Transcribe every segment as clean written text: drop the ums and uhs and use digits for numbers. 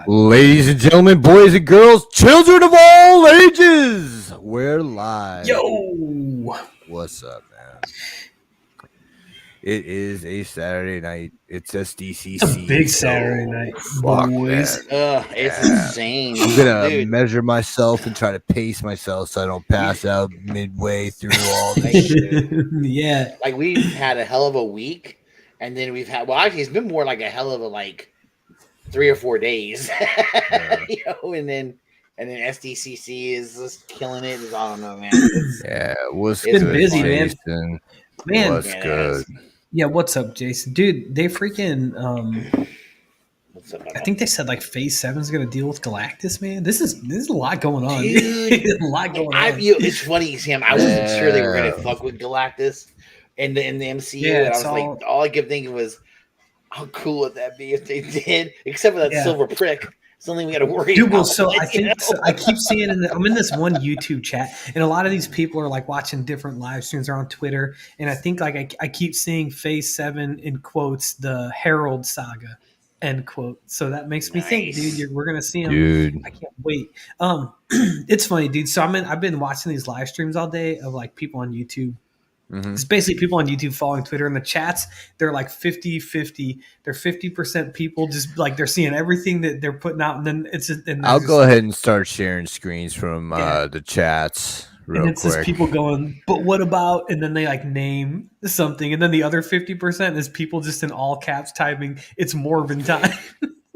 Ladies and gentlemen, boys and girls, children of all ages, we're live. Yo! What's up, man? It is a Saturday night. It's SDCC. It's a big Saturday night, Fuck, boys. man. It's insane. I'm gonna Dude. measure myself and try to pace myself so I don't pass out midway through all this shit. Yeah. Like, we've had a hell of a week, and then we've had, well, actually, it's been more like a hell of a, 3 or 4 days. And then SDCC is just killing it. I don't know, man. What's been good, busy, man. Jason? Man. What's good? Yeah, what's up, Jason? Dude, they freaking What's up, I think they said Phase 7 is gonna deal with Galactus, man. This is a lot going on. Dude, a lot going on. It's funny, Sam. I wasn't sure they were gonna fuck with Galactus in the MCU. Yeah, and I was all I kept thinking was, how cool would that be if they did? Except for that silver prick. It's the only thing we got to worry Dude, about. well, so I think I keep seeing I'm in this one YouTube chat, and a lot of these people are watching different live streams. They're on Twitter, and I think I keep seeing Phase 7 in quotes the Herald saga, end quote. So that makes me think, dude, we're gonna see him. Dude, I can't wait. It's funny, dude. So I've been watching these live streams all day of people on YouTube. Mm-hmm. It's basically people on YouTube following Twitter, and the chats, they're 50-50. They're 50% people just they're seeing everything that they're putting out, and then I'll go ahead and start sharing screens from the chats real quick. Just people going, but what about? And then they name something, and then the other 50% is people just in all caps typing, "It's Morbin time."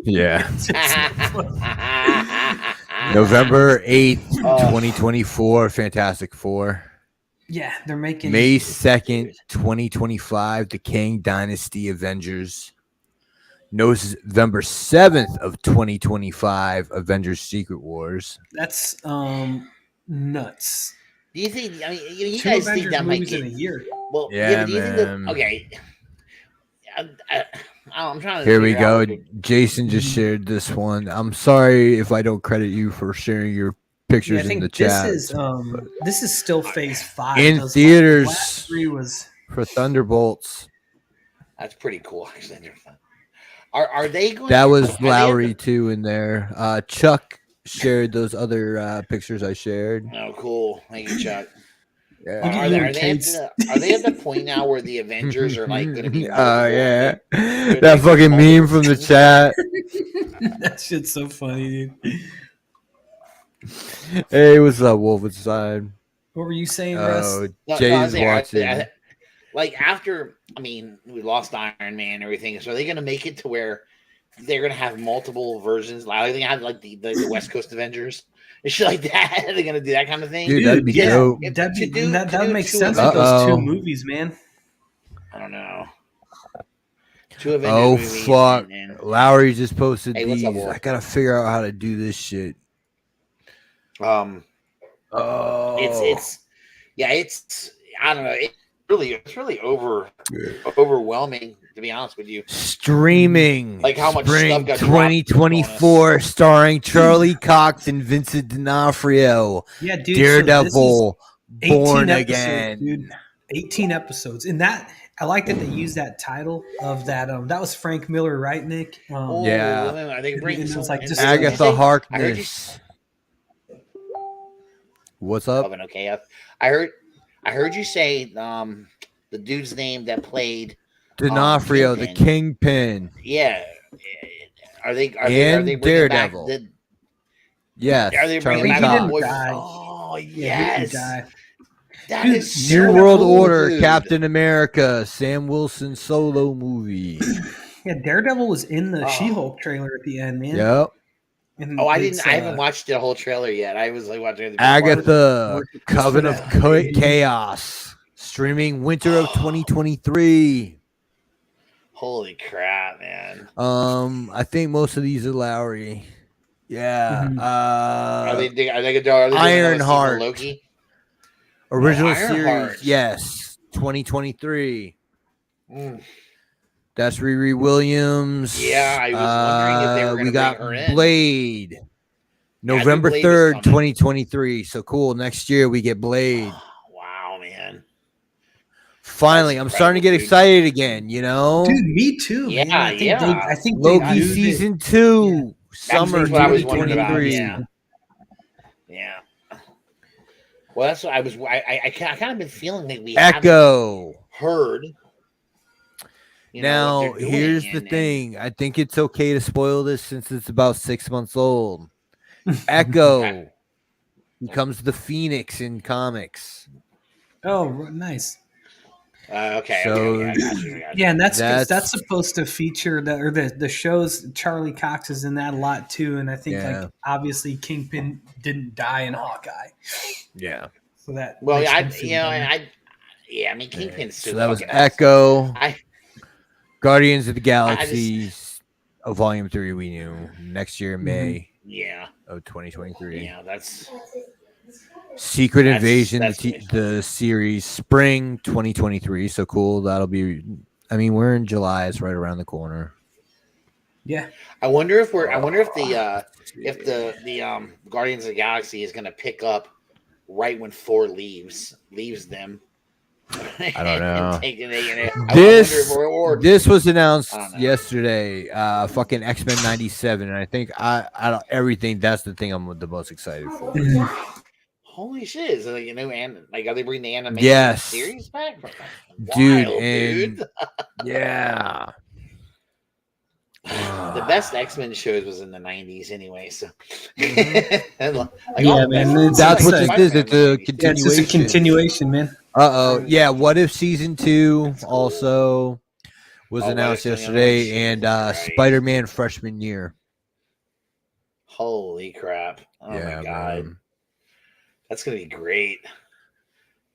Yeah. November 8th, 2024, Fantastic Four. Yeah, they're making May 2nd, 2025, the Kang Dynasty Avengers. November 7th of 2025, Avengers Secret Wars. That's nuts. Do you think? I mean, you Two guys Avengers think that might movies get in a year? Well, yeah, do you man. think that? Okay. I'm trying to. Here we go. Jason just shared this one. I'm sorry if I don't credit you for sharing your pictures in the chat. This is still Phase 5 in theaters. Last 3 was for Thunderbolts. That's pretty cool, actually. Are they going? That was Lowry too in there. Chuck shared those other pictures I shared. Oh, cool! Thank you, Chuck. Yeah. Are they at the point now where the Avengers are going to be? Yeah, that fucking meme from the chat. That shit's so funny, dude. Hey, what's up, Wolfenstein? What were you saying, Russ? Jay's watching. After, we lost Iron Man and everything. So are they going to make it to where they're going to have multiple versions? Are they going to have the West Coast Avengers and shit like that? Are they going to do that kind of thing? Dude, that'd be dope. That would make sense with those 2 movies, man. I don't know. 2 Avengers movies. Fuck! Lowry just posted these. What's up, I gotta figure out how to do this shit. It's I don't know. It's really overwhelming, to be honest with you. Streaming how much spring stuff got 2024, starring Charlie Cox and Vincent D'Onofrio. Yeah, dude. Daredevil, Born episodes, Again. Dude. 18 episodes. And that I like that they used that title of that. That was Frank Miller, right, Nick? Yeah. I think it was Agatha Harkness. What's up? Okay, I heard you say the dude's name that played D'Onofrio, the Kingpin. Yeah. Are they Daredevil? Yes. Are they bringing back? Oh yes. That is New World Order, dude. Captain America, Sam Wilson solo movie. Yeah, Daredevil was in the She-Hulk trailer at the end, man. Yep. I haven't watched the whole trailer yet. I was watching the Agatha, Coven of Chaos, streaming winter of 2023. Holy crap, man! I think most of these are Lowry. Yeah. Mm-hmm. Are they Ironheart. Loki? Original series, yes, 2023. That's Riri Williams. Yeah, I was wondering if they were going to bring her in. Blade, November 3rd, 2023. So cool. Next year we get Blade. Wow, man. Finally, I'm starting to get excited again, you know? Dude, me too. Yeah, man. I think Loki season 2. summer what I was wondering about. 2023. Yeah. Well, that's what I was. I kind of been feeling that we Echo. haven't heard. Now, what they're doing, here's the thing. I think it's okay to spoil this since it's about 6 months old. Echo becomes the Phoenix in comics. Oh, nice. Okay. So- okay, I got you. Yeah, and that's That's- supposed to feature the shows. Charlie Cox is in that a lot too, and I think Yeah. like obviously Kingpin didn't die in Hawkeye, Yeah. so that Well, makes I him feel better. mean, Kingpin's So so that was fucking awesome. Echo. I Guardians of the Galaxy, Volume 3, we knew. Next year, May yeah, of 2023. yeah, that's Secret That's- Invasion, that's the series, spring 2023. So cool. That'll be, I mean, we're in July. It's right around the corner. Yeah, I wonder if the Guardians of the Galaxy is going to pick up right when Thor leaves them. I don't know. This This was announced I don't know. yesterday. Fucking X-Men 97. And I think I don't everything. That's the thing I'm the most excited for. holy shit! Is it like are they bringing the animation Yes. series back? Dude, Wild, and dude. yeah. The best X-Men shows was in the 90s anyway, so Yeah, man, That's what like- this is. It's a yeah, it's continuation. just a continuation, man. Yeah, What If Season 2 also was Oh, What announced If yesterday, Season and Right. Spider-Man Freshman Year. Holy crap! Oh my god, man. that's gonna be great.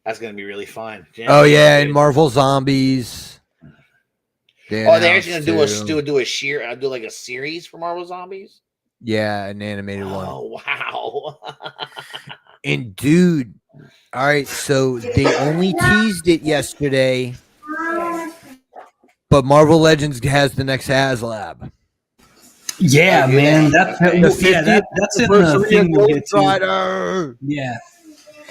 That's gonna be really fun. Oh yeah, and Marvel Zombies. They're actually gonna announced do too. do like a series for Marvel Zombies. Yeah, an animated one. Oh wow! And dude, all right, so they only teased it yesterday, but Marvel Legends has the next HasLab. Yeah, Oh, do man. they? That's Okay. that's in the thing we'll get to. Rider. Yeah,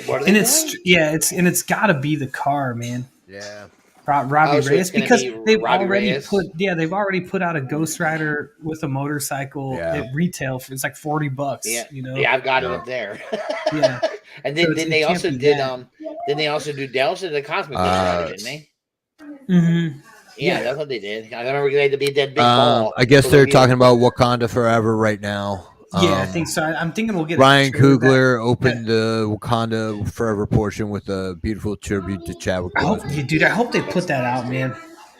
What are and they doing? it's got to be the car, man. Yeah. Robbie so Reyes, it's gonna because be they've Robbie already Reyes? they've already put out a Ghost Rider with a motorcycle Yeah. at retail for it's like $40. Yeah, You know, yeah, I've got it up there. Yeah. And then, So then it they can't also be did that. then they also did the Cosmic Ghost Rider, didn't they? Mm-hmm. Yeah, Yeah. that's what they did. I remember they had to be a dead big ball. I guess for they're the talking about Wakanda Forever right now. Yeah, I think so. I'm thinking we'll get Ryan a trailer back. Coogler opened the Wakanda Forever portion with a beautiful tribute to Chadwick I hope, Boseman. yeah, dude. I hope they put that out, man.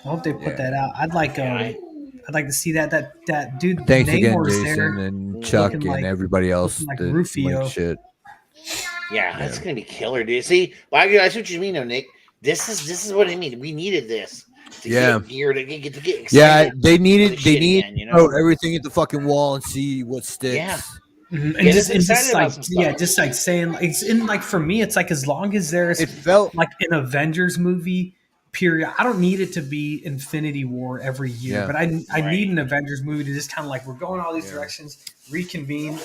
I hope they put Yeah. that out. I'd like Yeah, I'd like to see that dude. Thanks again, Namor's Jason there. and Chuck looking and like- everybody else looking like that Rufio. linked shit. Yeah, that's gonna be killer, dude. See, well, I see what you mean, though, Nick. This is what I mean. We needed this. To Yeah. get geared, to get excited. Yeah, they for needed the they shit need again, you to know? throw everything at the fucking wall and see what sticks. Yeah. Mhm. And Get just, us and just excited about like some stuff. yeah, just like saying like, it's in like for me, it's like as long as there's It felt like an Avengers movie. Period. I don't need it to be Infinity War every year, Yeah. but I Right. need an Avengers movie to just kind of like we're going all these directions, reconvene,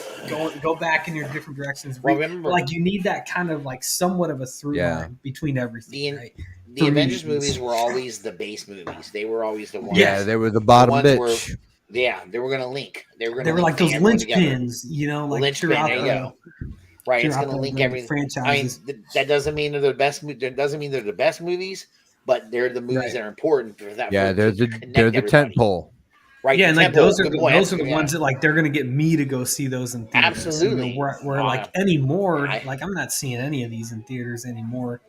go back in your different directions. Well, remember- like you need that kind of like somewhat of a through Yeah. line between everything. The- right? The For me, Avengers at least. movies were always the base movies. They were always the ones. yeah, they were the bottom ones bitch. Yeah, they were gonna link. They were They were like those linchpins, you know, like Linchpin, throughout there you the go. Right, it's throughout gonna the link the everything. I mean, franchises. that doesn't mean they're the best. That doesn't mean they're the best movies, but they're the movies Right. that are important for that. Yeah, for- they're to the connect tent everybody. pole. Right? Yeah, the and like tempo, those are good the, boy, those are the yeah. ones that like they're gonna get me to go see those in theaters. Absolutely. You know, where Oh, like anymore, I- like I'm not seeing any of these in theaters anymore,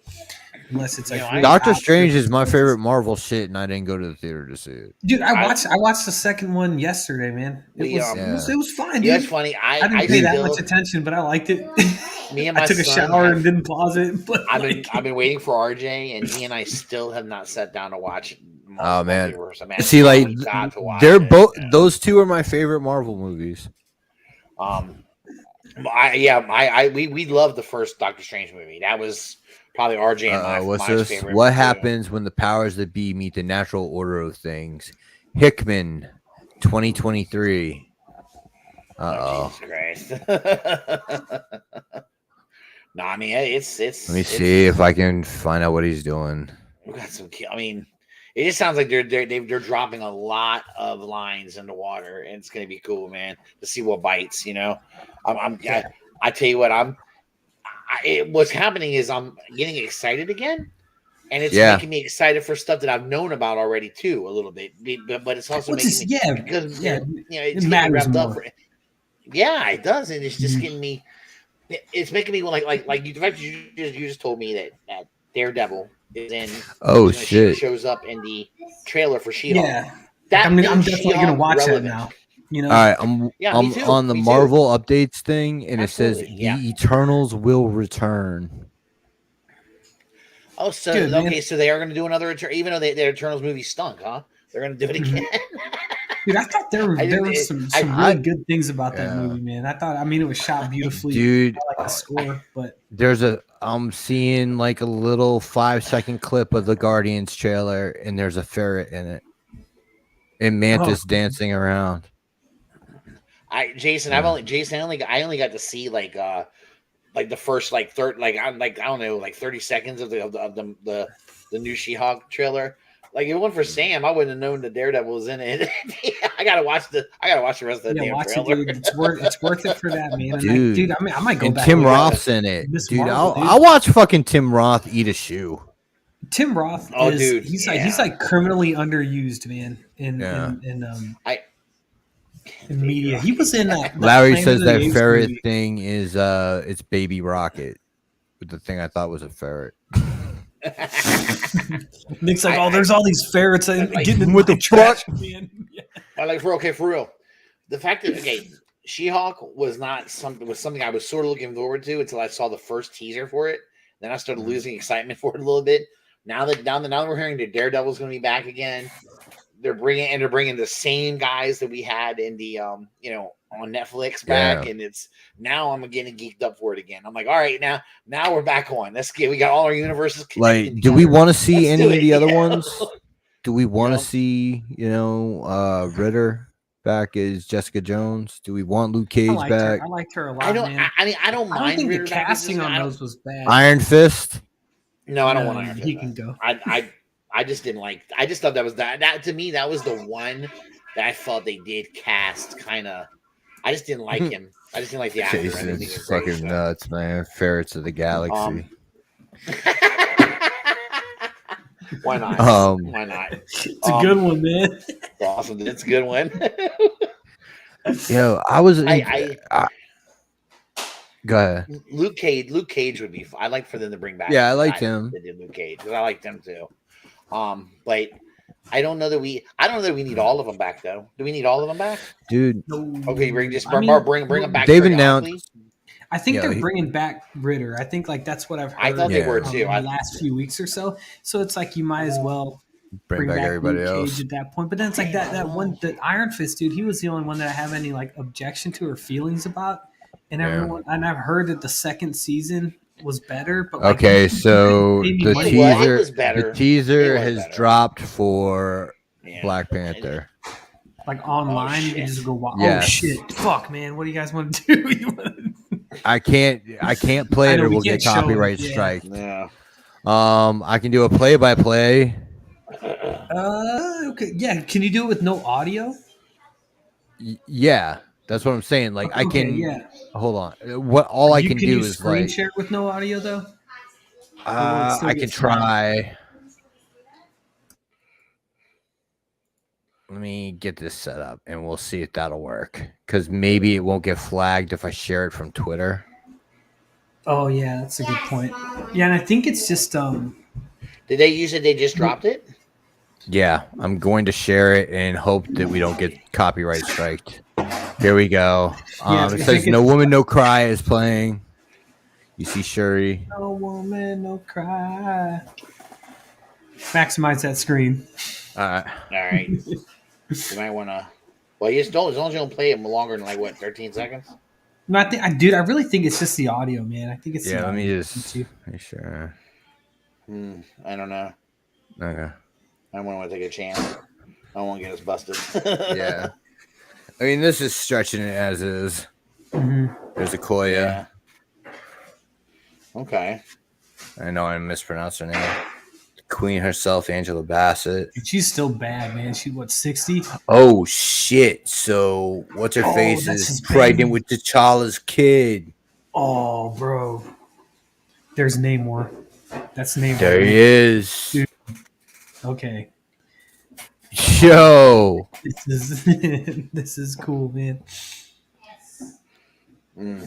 unless it's like You know, really Doctor obvious. Strange is my favorite Marvel shit, and I didn't go to the theater to see it. Dude, I watched the second one yesterday, man. It was fine, Yeah, dude. it's funny. I didn't pay that much attention, but I liked it. Me and I my took a son shower have- and didn't pause it. But I've been waiting for RJ, and he and I still have not sat down to watch. Oh, man. Multiverse. I mean, See, like we've got to watch they're it, both yeah. those two are my favorite Marvel movies. We loved the first Doctor Strange movie. That was probably RJ and What's my this? favorite. What movie. happens when the powers that be meet the natural order of things? Hickman, 2023. Oh, Jesus Christ! No, I mean it's. Let me see if I can find out what he's doing. We got some. I mean, It just sounds like they're dropping a lot of lines in the water, and it's gonna be cool, man, to see what bites. You know, I tell you what, what's happening is I'm getting excited again, and it's making me excited for stuff that I've known about already too, a little bit. But it's also making me because it's getting wrapped up. Yeah, it does, and it's just getting me. It's making me like you. The fact you just told me that Daredevil is in. Oh shit! Shows up in the trailer for She-Hulk. Yeah, I'm definitely gonna watch that now. You know, all right, I'm on the Marvel updates thing, and it says the Eternals will return. Oh, so good, okay, so they are going to do another, even though their Eternals movie stunk, huh? They're going to do it again. Dude, I thought there were some really good things about that movie, man. I mean, it was shot beautifully. Dude, I like the score, but I'm seeing like a little 5-second clip of the Guardians trailer, and there's a ferret in it, and Mantis dancing around. I only got to see like the first like third like I don't know like 30 seconds of the new She-Hulk trailer. Like if it wasn't for Sam, I wouldn't have known the Daredevil was in it. I gotta watch the rest of the damn trailer. It's worth it for that, man. Dude, I might go back. Tim Roth's in it, dude. I'll watch fucking Tim Roth eat a shoe. Tim Roth he's like criminally underused, man. In media, he was in that. Larry says that ferret thing is it's Baby Rocket, with the thing I thought was a ferret. Nick's like, there's all these ferrets getting in with the trash, man. Yeah. For real, the fact that She-Hulk was something I was sort of looking forward to until I saw the first teaser for it. Then I started losing excitement for it a little bit. Now that we're hearing that Daredevil's going to be back again. They're bringing the same guys that we had in the on Netflix back, and it's now I'm getting geeked up for it again. I'm like, all right, now we're back on. We got all our universes connected. Like, do we want to see any of the other ones? Do we want to see Ritter back as Jessica Jones? Do we want Luke Cage back? I liked her a lot. I don't mind. I don't think the casting on those was bad. Iron Fist. No, I don't want Iron Fist. He can go. I just didn't like. I just thought that was that to me. That was the one that I thought they did cast kind of. I just didn't like him. I just didn't like the actor. Jason's fucking nuts, man. Ferrets of the Galaxy. Why not? Why not? It's a good one, man. Awesome. It's a good one. Yo, I was. Go ahead. Luke Cage would be. I'd like for them to bring back. Yeah, I liked him. They did Luke Cage because I liked him too. But I don't know that we need all of them back though. Do we need all of them back, dude? Okay, bring them back. They've announced. I think they're bringing back Ritter. I think that's what I've heard. I thought they were too. In the last few weeks or so. So it's like you might as well bring back everybody else Cage at that point. But then it's like that one, the Iron Fist dude. He was the only one that I have any like objection to or feelings about. And everyone, and I've heard that the second season was better. But so the teaser has dropped for Black Panther. Like online, you can just go watch. Yes. Oh shit! Fuck, man, what do you guys want to do? I can't play it, or we'll get copyright strike. Yeah. I can do a play-by-play. Okay, yeah. Can you do it with no audio? Yeah. That's what I'm saying. Like I can. Yeah. Hold on. All I can do is screen share with no audio though. I can try. Let me get this set up, and we'll see if that'll work. Because maybe it won't get flagged if I share it from Twitter. Oh yeah, that's a good point. Yeah, and I think it's just Did they use it? They just dropped it. Yeah, I'm going to share it and hope that we don't get copyright striked. Here we go. It says "No Woman, No Cry" is playing. You see Shuri. No woman, no cry. Maximize that screen. All right. You might want to. Well, as long as you don't play it longer than 13 seconds. No, I really think it's just the audio, man. I think it's let me just make sure. I don't know. Okay. I want to take a chance. I don't want to get us busted. Yeah. I mean, this is stretching it as is. Mm-hmm. There's a Koya. Yeah. Okay. I know I mispronounced her name. queen herself, Angela Bassett. She's still bad, man. She what 60? Oh shit! So what's her face that's is his pregnant baby. with T'Challa's kid. Oh, bro. There's Namor. That's Namor. There he is. Dude. Okay. Yo. This is cool, man.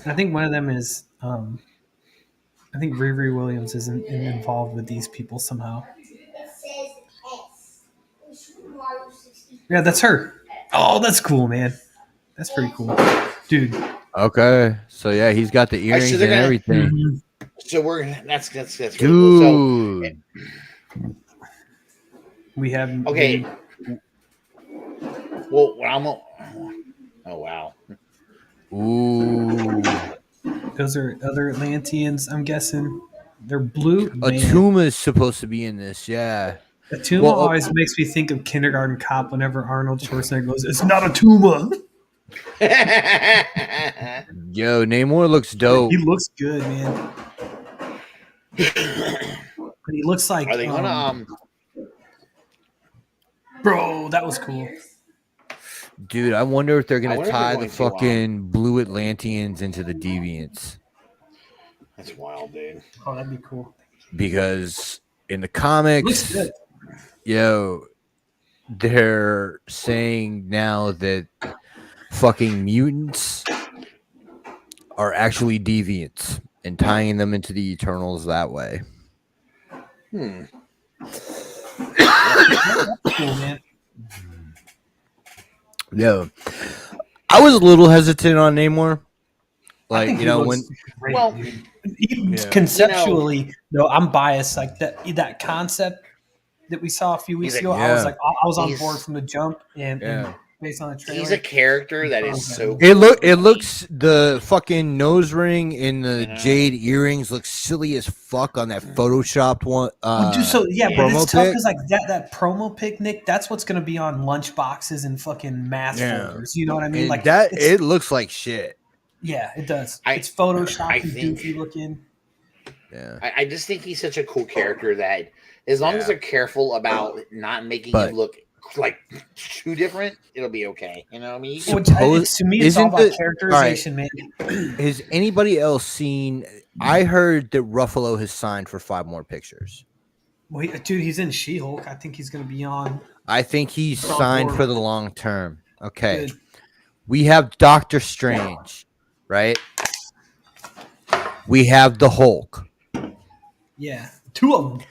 I think one of them is I think Riri Williams is involved with these people somehow. Yeah, that's her. Oh, that's cool, man. That's pretty cool, dude. Okay, so yeah, he's got the earrings and everything. Mm-hmm. So we're that's dude. Cool. So, we have okay. Well, oh wow. Ooh. Those are other Atlanteans, I'm guessing. They're blue. Atuma is supposed to be in this, yeah. Atuma always makes me think of Kindergarten Cop whenever Arnold Schwarzenegger goes, "It's not Atuma." Yo, Namor looks dope. He looks good, man. He looks like. Are they gonna Bro, that was cool. Dude, I wonder if they're gonna tie the fucking blue Atlanteans into the Deviants. That's wild, dude. Oh, that'd be cool. Because in the comics, yo, they're saying now that fucking mutants are actually deviants and tying them into the Eternals that way. Cool, man. Yeah, I was a little hesitant on Namor. Like, you know, when great, well, conceptually, no, I'm biased. Like that concept that we saw a few weeks ago, I was like, I was on board from the jump, and based on the trailer, he's a character that is so. It looks the fucking nose ring and the jade earrings look silly as fuck on that photoshopped one. But it's tough because like that promo picnic, that's what's gonna be on lunch boxes and fucking math folders. You know what I mean? And like that, it looks like shit. Yeah, it does. It's photoshopped and goofy looking. Yeah, I just think he's such a cool character that as long as they're careful about not making him look like too different, it'll be okay. You know what I mean? To me, it's all about characterization, man. Has anybody else seen? I heard that Ruffalo has signed for 5 more pictures. Well, dude, he's in She-Hulk. I think he's going to be on. I think he's signed for the long term. Okay, we have Doctor Strange, right? We have the Hulk. Yeah, 2 of them.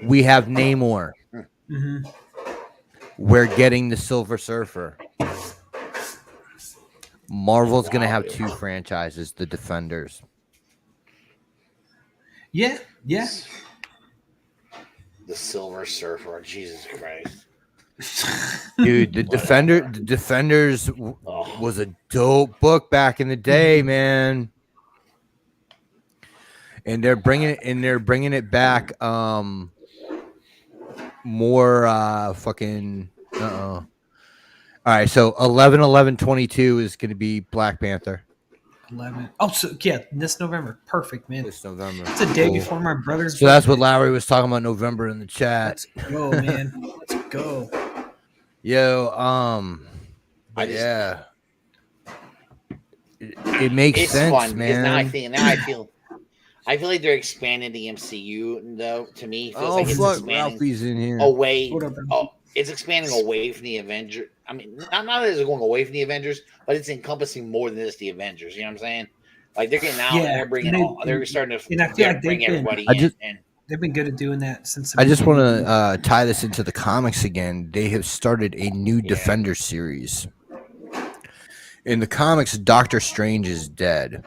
We have Namor. Mm-hmm. We're getting the Silver Surfer. Marvel's going to have 2 franchises, the Defenders. Yeah. The Silver Surfer, Jesus Christ. Dude, the Defenders was a dope book back in the day, man. And they're bringing it back more fucking all right, so 11/11/22 is going to be Black Panther. 11. Oh, so yeah, this November. Perfect, man. This November. It's a day before my brother's birthday. That's what Lowry was talking about November in the chat. Let's go, man. Let's go. Yo, it makes sense, fun, man. Now I feel like they're expanding the MCU, though. To me, it feels like it's expanding Ralphie's in here. away. It's expanding away from the Avengers. I mean, not that it's going away from the Avengers, but it's encompassing more than just the Avengers. You know what I'm saying? Like they're getting out and they're bringing they're starting to bring everybody in. They've been good at doing that since. I just want to tie this into the comics again. They have started a new Defender series. In the comics, Doctor Strange is dead.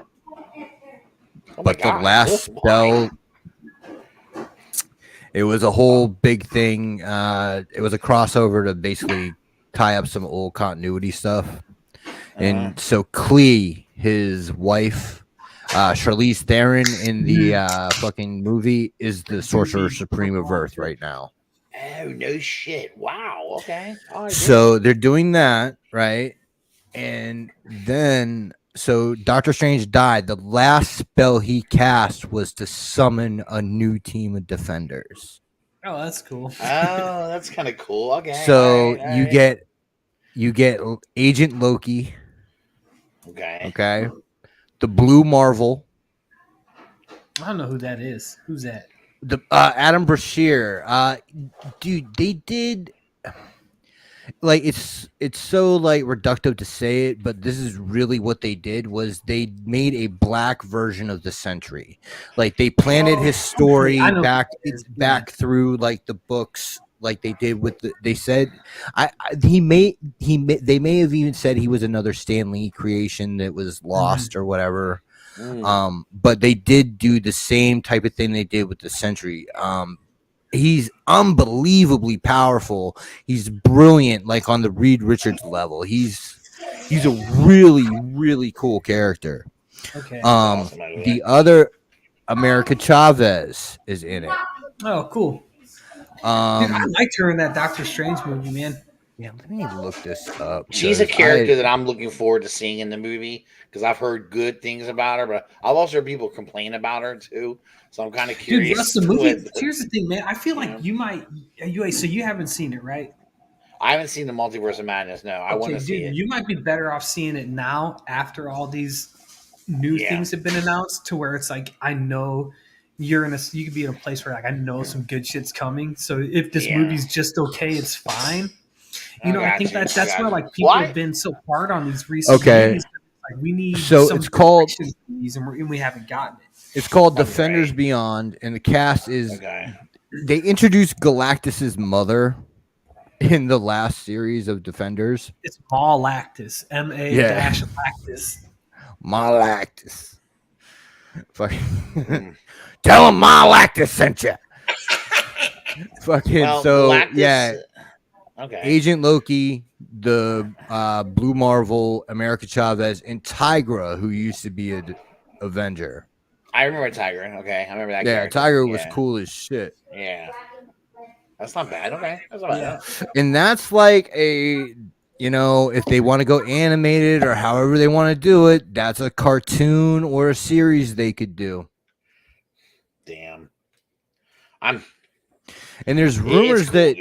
But the last spell, it was a whole big thing. It was a crossover to basically tie up some old continuity stuff. And so Clee, his wife, Charlize Theron in the fucking movie, is the Sorcerer Supreme of Earth right now. Oh, no shit. Wow. Okay. So they're doing that, right? And then... So Doctor Strange died. The last spell he cast was to summon a new team of Defenders. Oh, that's cool. Oh, that's kind of cool. Okay. So all right. you get Agent Loki. Okay. Okay. The Blue Marvel. I don't know who that is. Who's that? The Adam Brashear. Dude, they did like it's so like reductive to say it, but this is really what they did was they made a black version of the Sentry. Like they planted his story I know who back that is, back through like the books, like they did with they said they may have even said he was another Stan Lee creation that was lost or whatever. But they did do the same type of thing they did with the Sentry. He's unbelievably powerful. He's brilliant, like on the Reed Richards level. He's a really, really cool character. Okay. The other America Chavez is in it. Oh, cool. Dude, I liked her in that Doctor Strange movie, man. Yeah, let me look this up. She's a character that I'm looking forward to seeing in the movie because I've heard good things about her, but I've also heard people complain about her too. So I'm kind of curious. Dude, Russ, the movie. Here's the thing, man. I feel like you might. So you haven't seen it, right? I haven't seen the Multiverse of Madness. No, I want to see it. You might be better off seeing it now after all these new things have been announced, to where it's like I know you could be in a place where like I know some good shit's coming. So if this movie's just okay, it's fine. I think that's where like people have been so hard on these recent movies. Like we need it's called movies and we haven't gotten it. It's called Defenders Beyond, and the cast is they introduced Galactus's mother in the last series of Defenders. It's Malactus, Lactus. Malactus. Fucking tell him Malactus sent you. Fucking Galactus, Okay. Agent Loki, the Blue Marvel, America Chavez, and Tigra, who used to be an Avenger. I remember Tigra. Okay, I remember that. Yeah, Tigra was cool as shit. Yeah, that's not bad. Okay, that's not bad. And that's like if they want to go animated or however they want to do it, that's a cartoon or a series they could do. Damn, And there's rumors at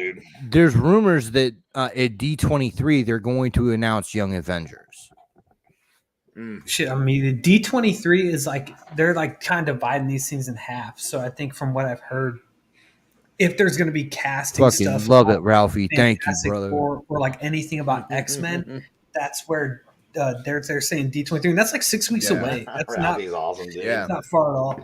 D23 they're going to announce Young Avengers. Shit, I mean, the D23 is like they're like kind of dividing these things in half. So I think from what I've heard, if there's going to be casting stuff, love it, Ralphie. Thank you, brother. Or like anything about X-Men, that's where they're saying D23, and that's like 6 weeks away. That's Ralphie's awesome, dude. It's not far at all.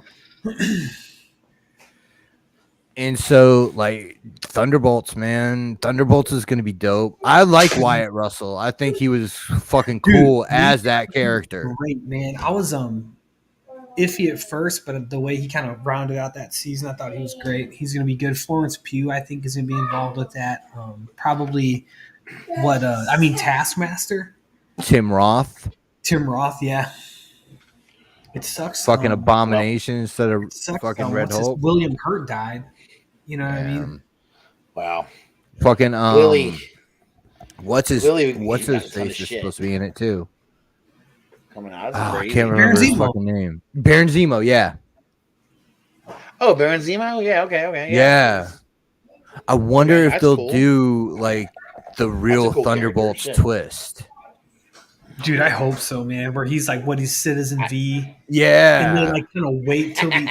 And so, like, Thunderbolts, man. Thunderbolts is going to be dope. I like Wyatt Russell. I think he was fucking cool as that character. Great, man. I was iffy at first, but the way he kind of rounded out that season, I thought he was great. He's going to be good. Florence Pugh, I think, is going to be involved with that. Probably Taskmaster? Tim Roth, yeah. It sucks. Fucking Abomination instead of fucking Red Hulk. William Hurt died. You know what I mean? Wow. Fucking Willie. What's his face is supposed to be in it too. Coming out. I can't remember his fucking name. Baron Zemo, yeah. Oh, Baron Zemo? Yeah, okay. Yeah. I wonder if they'll do like the real Thunderbolts twist. Dude, I hope so, man. Where he's like, what he's Citizen V. Yeah. And then like kind of wait till dude,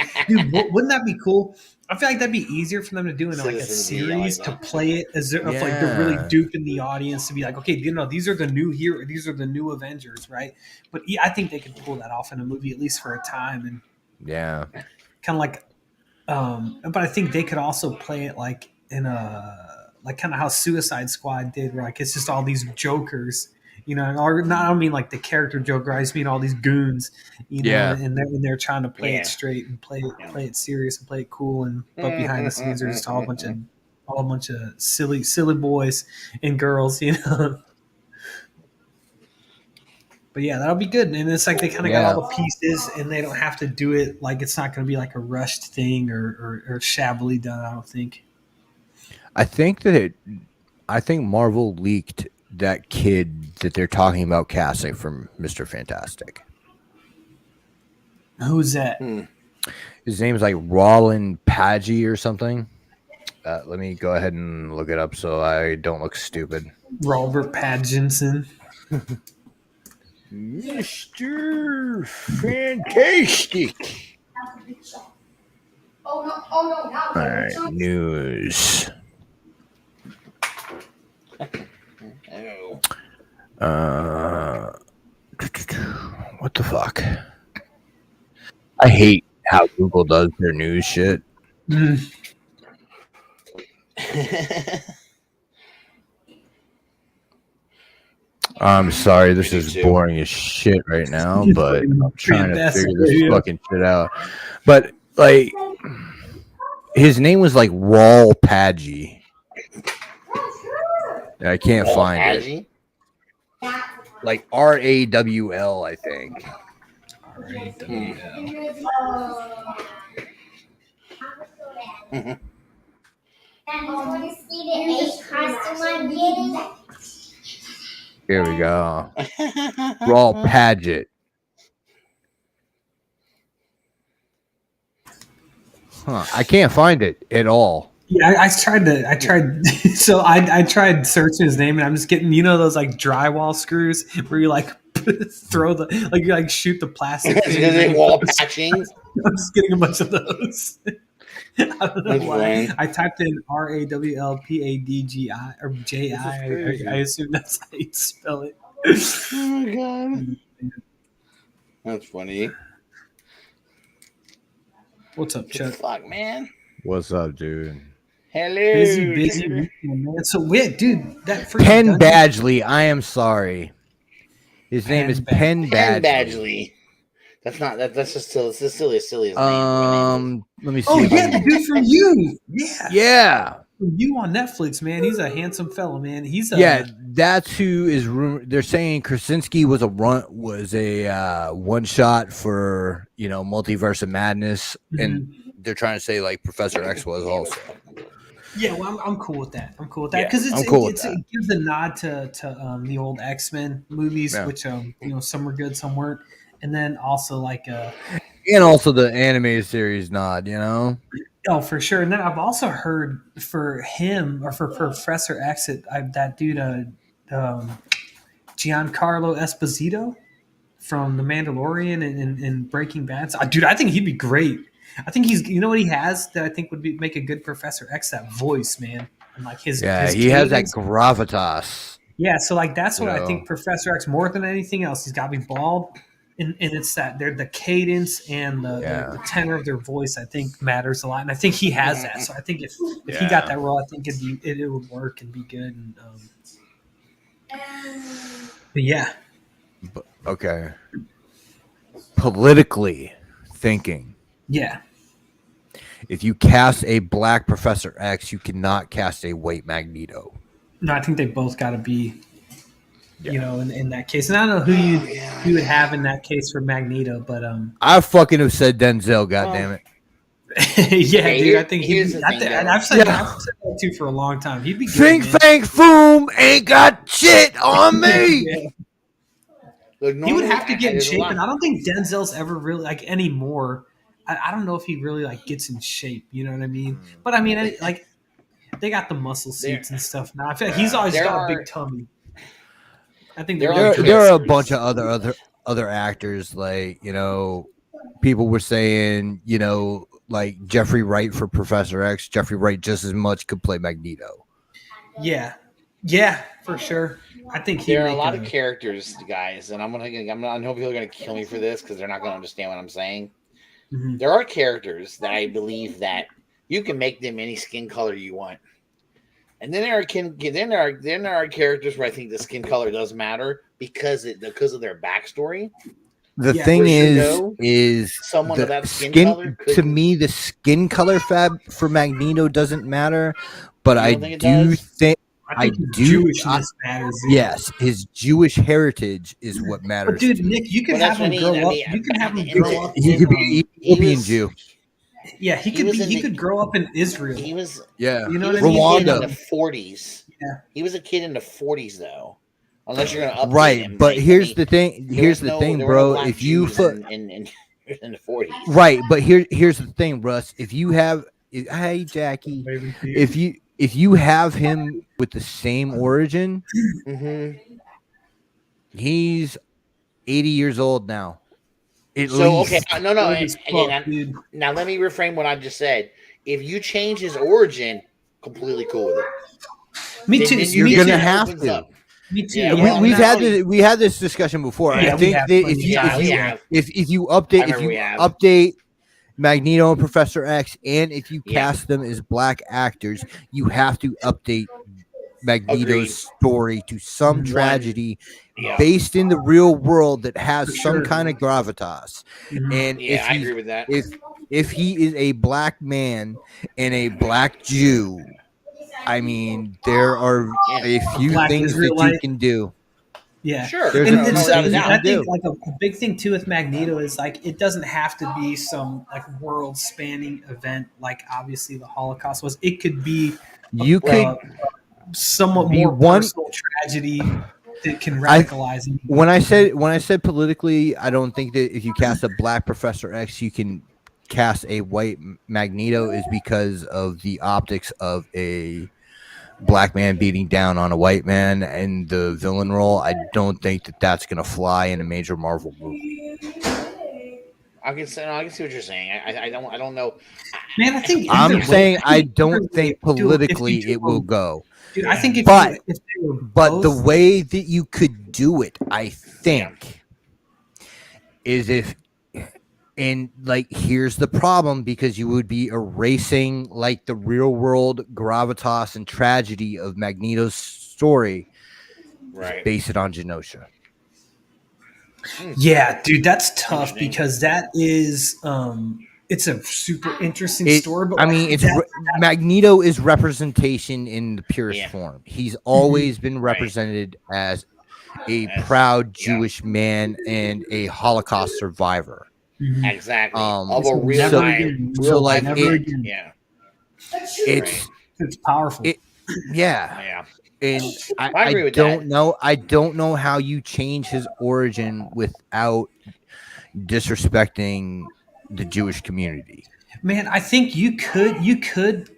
wouldn't that be cool? I feel like that'd be easier for them to do in like a series to play it as if like they're really duping the audience to be like, okay, these are the new hero, these are the new Avengers, right? But I think they could pull that off in a movie at least for a time, and kind of like, but I think they could also play it like in a like kind of how Suicide Squad did, where like it's just all these jokers. Or not. I don't mean like the character Joker. I just mean all these goons. And they're trying to play it straight and play it serious and play it cool. But behind the scenes, they're just all a bunch of silly boys and girls. But yeah, that'll be good. And it's like they kind of got all the pieces, and they don't have to do it like it's not going to be like a rushed thing or shabbily done. I don't think. I think Marvel leaked that kid that they're talking about casting from Mr. Fantastic. Who's that? His name's like Roland Pagey or something. Let me go ahead and look it up so I don't look stupid. Robert Pattinson. Mr. Fantastic. All right, news. What the fuck? I hate how Google does their news shit. I'm sorry, this is boring as shit right now, but I'm trying to figure this fucking shit out. But like, his name was like Rawl Padgey. I can't find it. Like RAWL, I think. Here we go. Rawl Padgett. Huh. I can't find it at all. Yeah, I tried. So I tried searching his name, and I'm just getting, those like drywall screws where you like throw the, like you like shoot the plastic. Wall patching. I'm just getting a bunch of those. I don't know why. I typed in RAWLPADGI or JI. I assume that's how you spell it. Oh my god, that's funny. What's up, Chuck? Fuck, man. What's up, dude? Hello. Busy weekend, man. So weird, dude. That Penn Badgley. I am sorry. His name is Penn Badgley. That's not that. That's just still. It's just silly as name. Let me see. Oh yeah, the dude from You. Yeah. You on Netflix, man. He's a handsome fellow, man. He's that's who is rumored. They're saying Krasinski was a one shot for Multiverse of Madness, and they're trying to say like Professor X was also. Yeah, well, I'm cool with that. Because it gives a nod to the old X-Men movies, which some were good, some weren't, and then also and also the animated series nod, Oh, for sure. And then I've also heard for him or for Professor X, that dude, Giancarlo Esposito from The Mandalorian and Breaking Bad. So, dude, I think he'd be great. I think he's, what he has that I think would make a good Professor X, that voice, man. And like his he cadence. has that gravitas. Yeah, so like that's what I think Professor X more than anything else. He's got to be bald. And it's that the cadence and the tenor of their voice, I think, matters a lot, and I think he has that. So I think if he got that role, I think it would work and be good. And but yeah, okay. Politically thinking, if you cast a black Professor X, you cannot cast a white Magneto. No, I think they both got to be. In that case, and I don't know who you would have in that case for Magneto, but I fucking have said Denzel. Goddammit. Dude, I think I've said that too for a long time. He'd be good. Think, Fang, Foom ain't got shit on me. Look, he would have to get in shape, and I don't think Denzel's ever really anymore. I don't know if he really gets in shape. You know what I mean? But I mean, they got the muscle suits and stuff now. I feel like he's always got a big tummy. I think there are a bunch of other actors, people were saying, like Jeffrey Wright for Professor X. Jeffrey Wright just as much could play Magneto. Yeah, for sure. I think there are a lot of characters, guys, and I know people are gonna kill me for this because they're not gonna understand what I'm saying. Mm-hmm. There are characters that I believe that you can make them any skin color you want. And then there are characters where I think the skin color does matter because of their backstory. The thing is someone of that skin color to me, the skin color for Magneto doesn't matter, but I do think Jewishness matters. Yes, his Jewish heritage is what matters. But dude, Nick, you can have him grow up. You can have him grow up. He could be Ethiopian Jew. Yeah, he could grow up in Israel. He was you know what I mean? Rwanda. In the 40s. Yeah. He was a kid in the 40s though. Unless you're gonna update him. But here's the thing. Here's the thing, bro. If you in the 40s. Right, but here's the thing, Russ. If you have hey Jackie, Baby if you have him with the same origin, he's 80 years old now. At least. Okay, no, Old as again, fuck, dude. now let me reframe what I just said. If you change his origin, completely cool with it. Me too. Then You're me gonna too. have opens to. up. Me too. Yeah, Yeah, we had this discussion before. Yeah, I we think have that plenty if you I update remember we have. update Magneto and Professor X, and if you Yeah. cast them as black actors, you have to update Magneto's Agreed. story to some One. tragedy Yeah. based in the real world that has For some sure. kind of gravitas. Mhm. And Yeah, I agree with that. if he is a black man and a black Jew, I mean, there are a few Black things that you Israelite. can do. Yeah, Sure. There's and a few it's, without a things you doubt. I can think do. like a big thing too with Magneto is like it doesn't have to be some like world-spanning event like obviously the Holocaust was. It could be You could somewhat be more one- personal tragedy that can radicalize him. when I said politically, I don't think that if you cast a black Professor X, you can cast a white Magneto, is because of the optics of a black man beating down on a white man and the villain role. I don't think that that's going to fly in a major Marvel movie. I can see what you're saying. I don't know. Man, I think I'm either way- saying I think don't either way, think dude, if politically you do it will them- go. Dude, I think if But- they were But the both- way that you could do it, I think, is if, and like, here's the problem, because you would be erasing like the real world gravitas and tragedy of Magneto's story, Right. base it on Genosha. Yeah, dude, that's tough Interesting. because that is it's a super interesting It- story. But I mean, it's Magneto is representation in the purest Yeah. form. He's always been represented as a proud Jewish man and a Holocaust survivor. Exactly. Um, Of a real never life. again. So, like, Never it- again. Yeah. It's It's powerful. yeah. Yeah. And I I agree with don't that. know. I don't know how you change his origin without disrespecting the Jewish community. Man, I think you could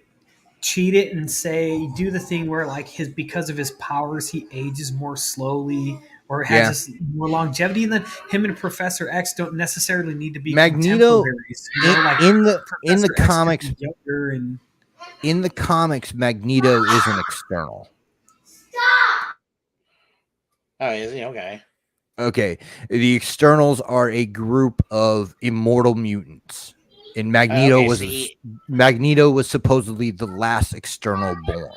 cheat it and say do the thing where like because of his powers he ages more slowly or has this more longevity, and then him and Professor X don't necessarily need to be Magneto contemporaries, you know, like in the Professor X could comics. be younger and In the comics, Magneto is an external. Oh, is he? Okay. Okay, the externals are a group of immortal mutants, and Magneto Okay, was so he- Magneto was supposedly the last external born.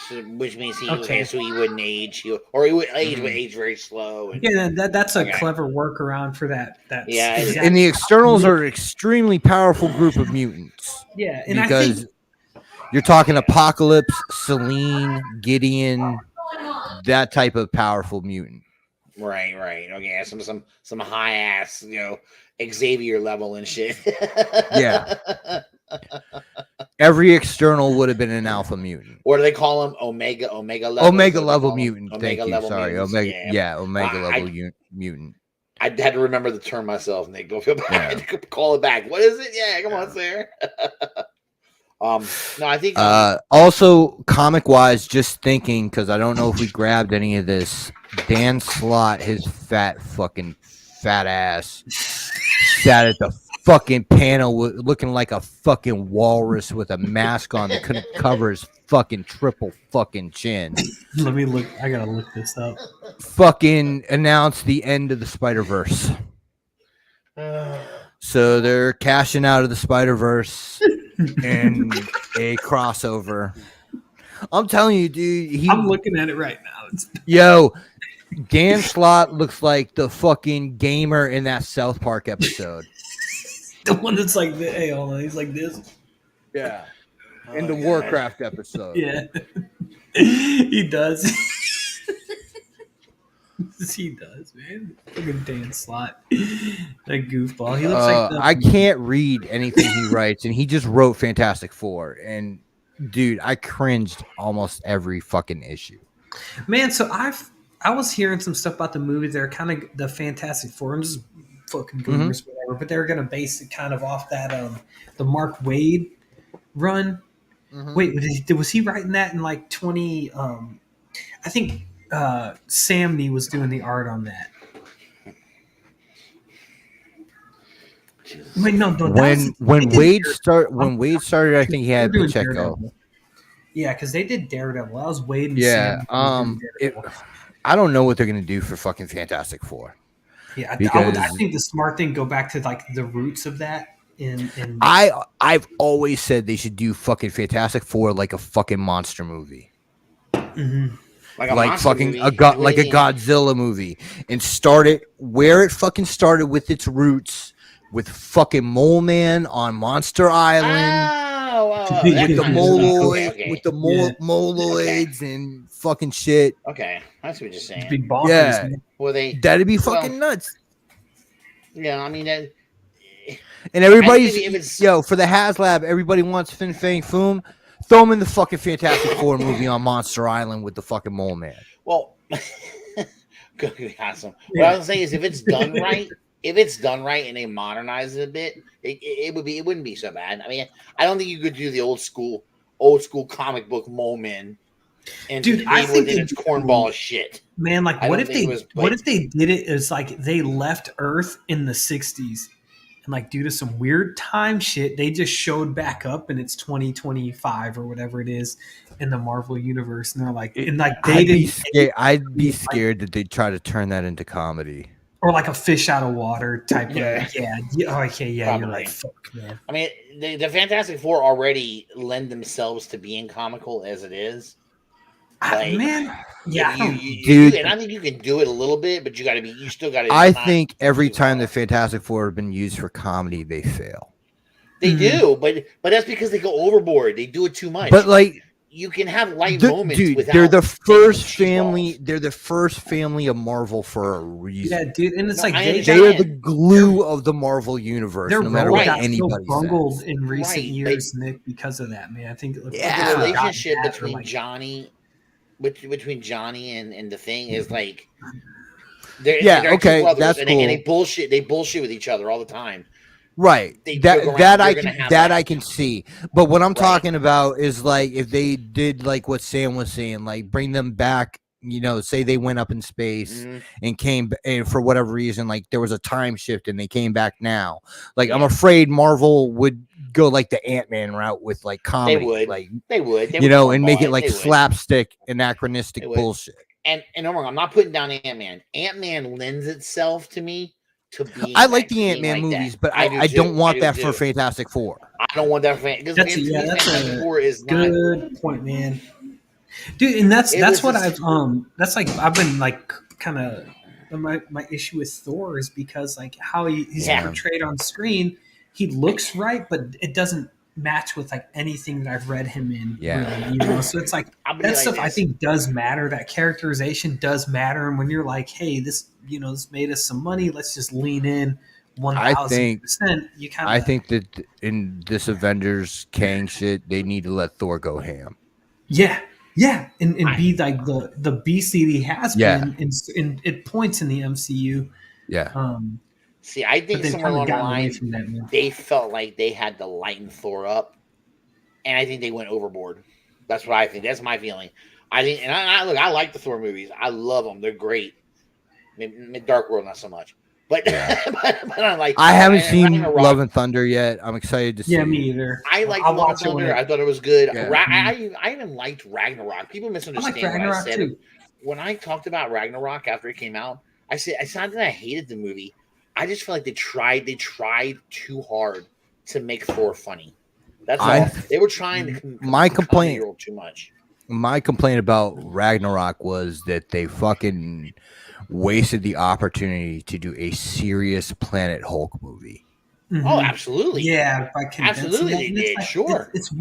So, which means he Okay. so he wouldn't age. He would age very slow. And, yeah, that's a Okay. clever workaround for that. That's Yeah, exactly- And the externals are an extremely powerful group of mutants, yeah, and because I think you're talking Apocalypse, Selene, Gideon, that type of powerful mutant. right. Okay. Some high ass, Xavier level and shit. Yeah. Every external would have been an alpha mutant. What do they call them? Omega level. Omega Is what they level call 'em. mutant. Thank Omega you. level Sorry. mutants, Omega. Omega I- level mutant. I had to remember the term myself, Nick. Don't feel bad. Yeah. I had to call it back. What is it? Yeah, come on, Sarah. No, I think. Also, comic wise, just thinking, because I don't know if we grabbed any of this. Dan Slott, his fat ass, sat at the fucking panel looking like a fucking walrus with a mask on that couldn't cover his fucking triple fucking chin. let me look. I gotta look this up. Fucking announced the end of the Spider-Verse. So they're cashing out of the Spider-Verse in a crossover. I'm telling you, dude. I'm looking at it right now. It's Yo, Dan Slott looks like the fucking gamer in that South Park episode. the one that's like, hey, hold on, he's like this. Yeah. In the God. Warcraft episode. Yeah, he does. He does, man. Fucking Dan Slott, that goofball. He looks like the, I can't read anything he writes, and he just wrote Fantastic Four. And dude, I cringed almost every fucking issue. man. So I was hearing some stuff about the movies. They're kind of the Fantastic Four. I'm just fucking goomers, whatever. But they're gonna base it kind of off that the Mark Waid run. Mhm. Wait, was he writing that in like 20? I think Sam Nee was doing the art on that. Wait, no, When Wade started, I think he had doing Pacheco. Daredevil. Yeah, because they did Daredevil. That was Wade and Yeah. Sam. I don't know what they're gonna do for fucking Fantastic Four. Yeah, Because I think the smart thing go back to like the roots of that. I've always said they should do fucking Fantastic Four like a fucking monster movie. Mhm. Like fucking a Godzilla movie, and start it where it fucking started with its roots, with fucking Mole Man on Monster Island, with the moloids and fucking shit. Okay, that's what you're saying. Be bonkers, Yeah, man. Well, that'd be fucking nuts. Yeah, I mean that. And everybody's for the HasLab, everybody wants Fin Fang Foom. Throw him in the fucking Fantastic Four movie on Monster Island with the fucking Mole Man. Well, awesome. What I was saying is, if it's done right, and they modernize it a bit, it wouldn't be so bad. I mean, I don't think you could do the old school comic book Mole Man. And dude, I think it's cornball shit. Man, like what if they did it as like they left Earth in the 60s? And like due to some weird time shit, they just showed back up and it's 2025 or whatever it is in the Marvel universe. And they're like, I'd be scared that they'd try to turn that into comedy. Or like a fish out of water type of okay, yeah, you're right. Fuck, man. I mean, the Fantastic Four already lend themselves to being comical as it is. Like, man, yeah, and I think you can do it a little bit, but you still got to. I think every time the Fantastic Four have been used for comedy, they fail. They do, but that's because they go overboard. They do it too much. But like, you can have light moments. Dude, without they're the first family. They're the first family of Marvel for a reason. Yeah, dude, and it's like they are the glue of the Marvel universe. No matter what anybody says. Bungled in recent years, Nick, because of that, man. I think the relationship between Johnny. Between Johnny and the Thing is like, that's cool. And they bullshit with each other all the time. Right. I can see. But what I'm talking about is like if they did like what Sam was saying, like bring them back. You know, say they went up in space and came, and for whatever reason, like there was a time shift and they came back now. Like I'm afraid Marvel would go like the Ant-Man route with like comedy. They would, and make it like slapstick, anachronistic bullshit. And I'm not putting down Ant-Man. Ant-Man lends itself to me to be. I like the Ant-Man movies, but I don't want that for Fantastic Four. I don't want that for Fantastic Four is good point, man. Dude, and that's what I've been like kind of my issue with Thor is because like how he's portrayed on screen, he looks right, but it doesn't match with like anything that I've read him in. Yeah, really, so it's like that stuff I think does matter. That characterization does matter, and when you're like, hey, this made us some money, let's just lean in 1,000%. I think that in this Avengers Kang shit, they need to let Thor go ham. Yeah, and be like the beast that he has been in it points in the MCU. Yeah. See, I think somewhere along the line, they felt like they had to lighten Thor up, and I think they went overboard. That's what I think. That's my feeling. I think, and I like the Thor movies. I love them. They're great. Dark World, not so much. But, but I like. I haven't seen Love and Thunder yet. I'm excited to see. Yeah, me either. I like Love and Thunder. I thought it was good. Yeah. I even liked Ragnarok. People misunderstand what I said. Too. When I talked about Ragnarok after it came out, I said it's not that I hated the movie. I just feel like they tried too hard to make Thor funny. That's all. They were trying to. My complaint too much. My complaint about Ragnarok was that they fucking wasted the opportunity to do a serious Planet Hulk movie. Mm-hmm. Oh, absolutely. Yeah, absolutely they did. Like, sure. It's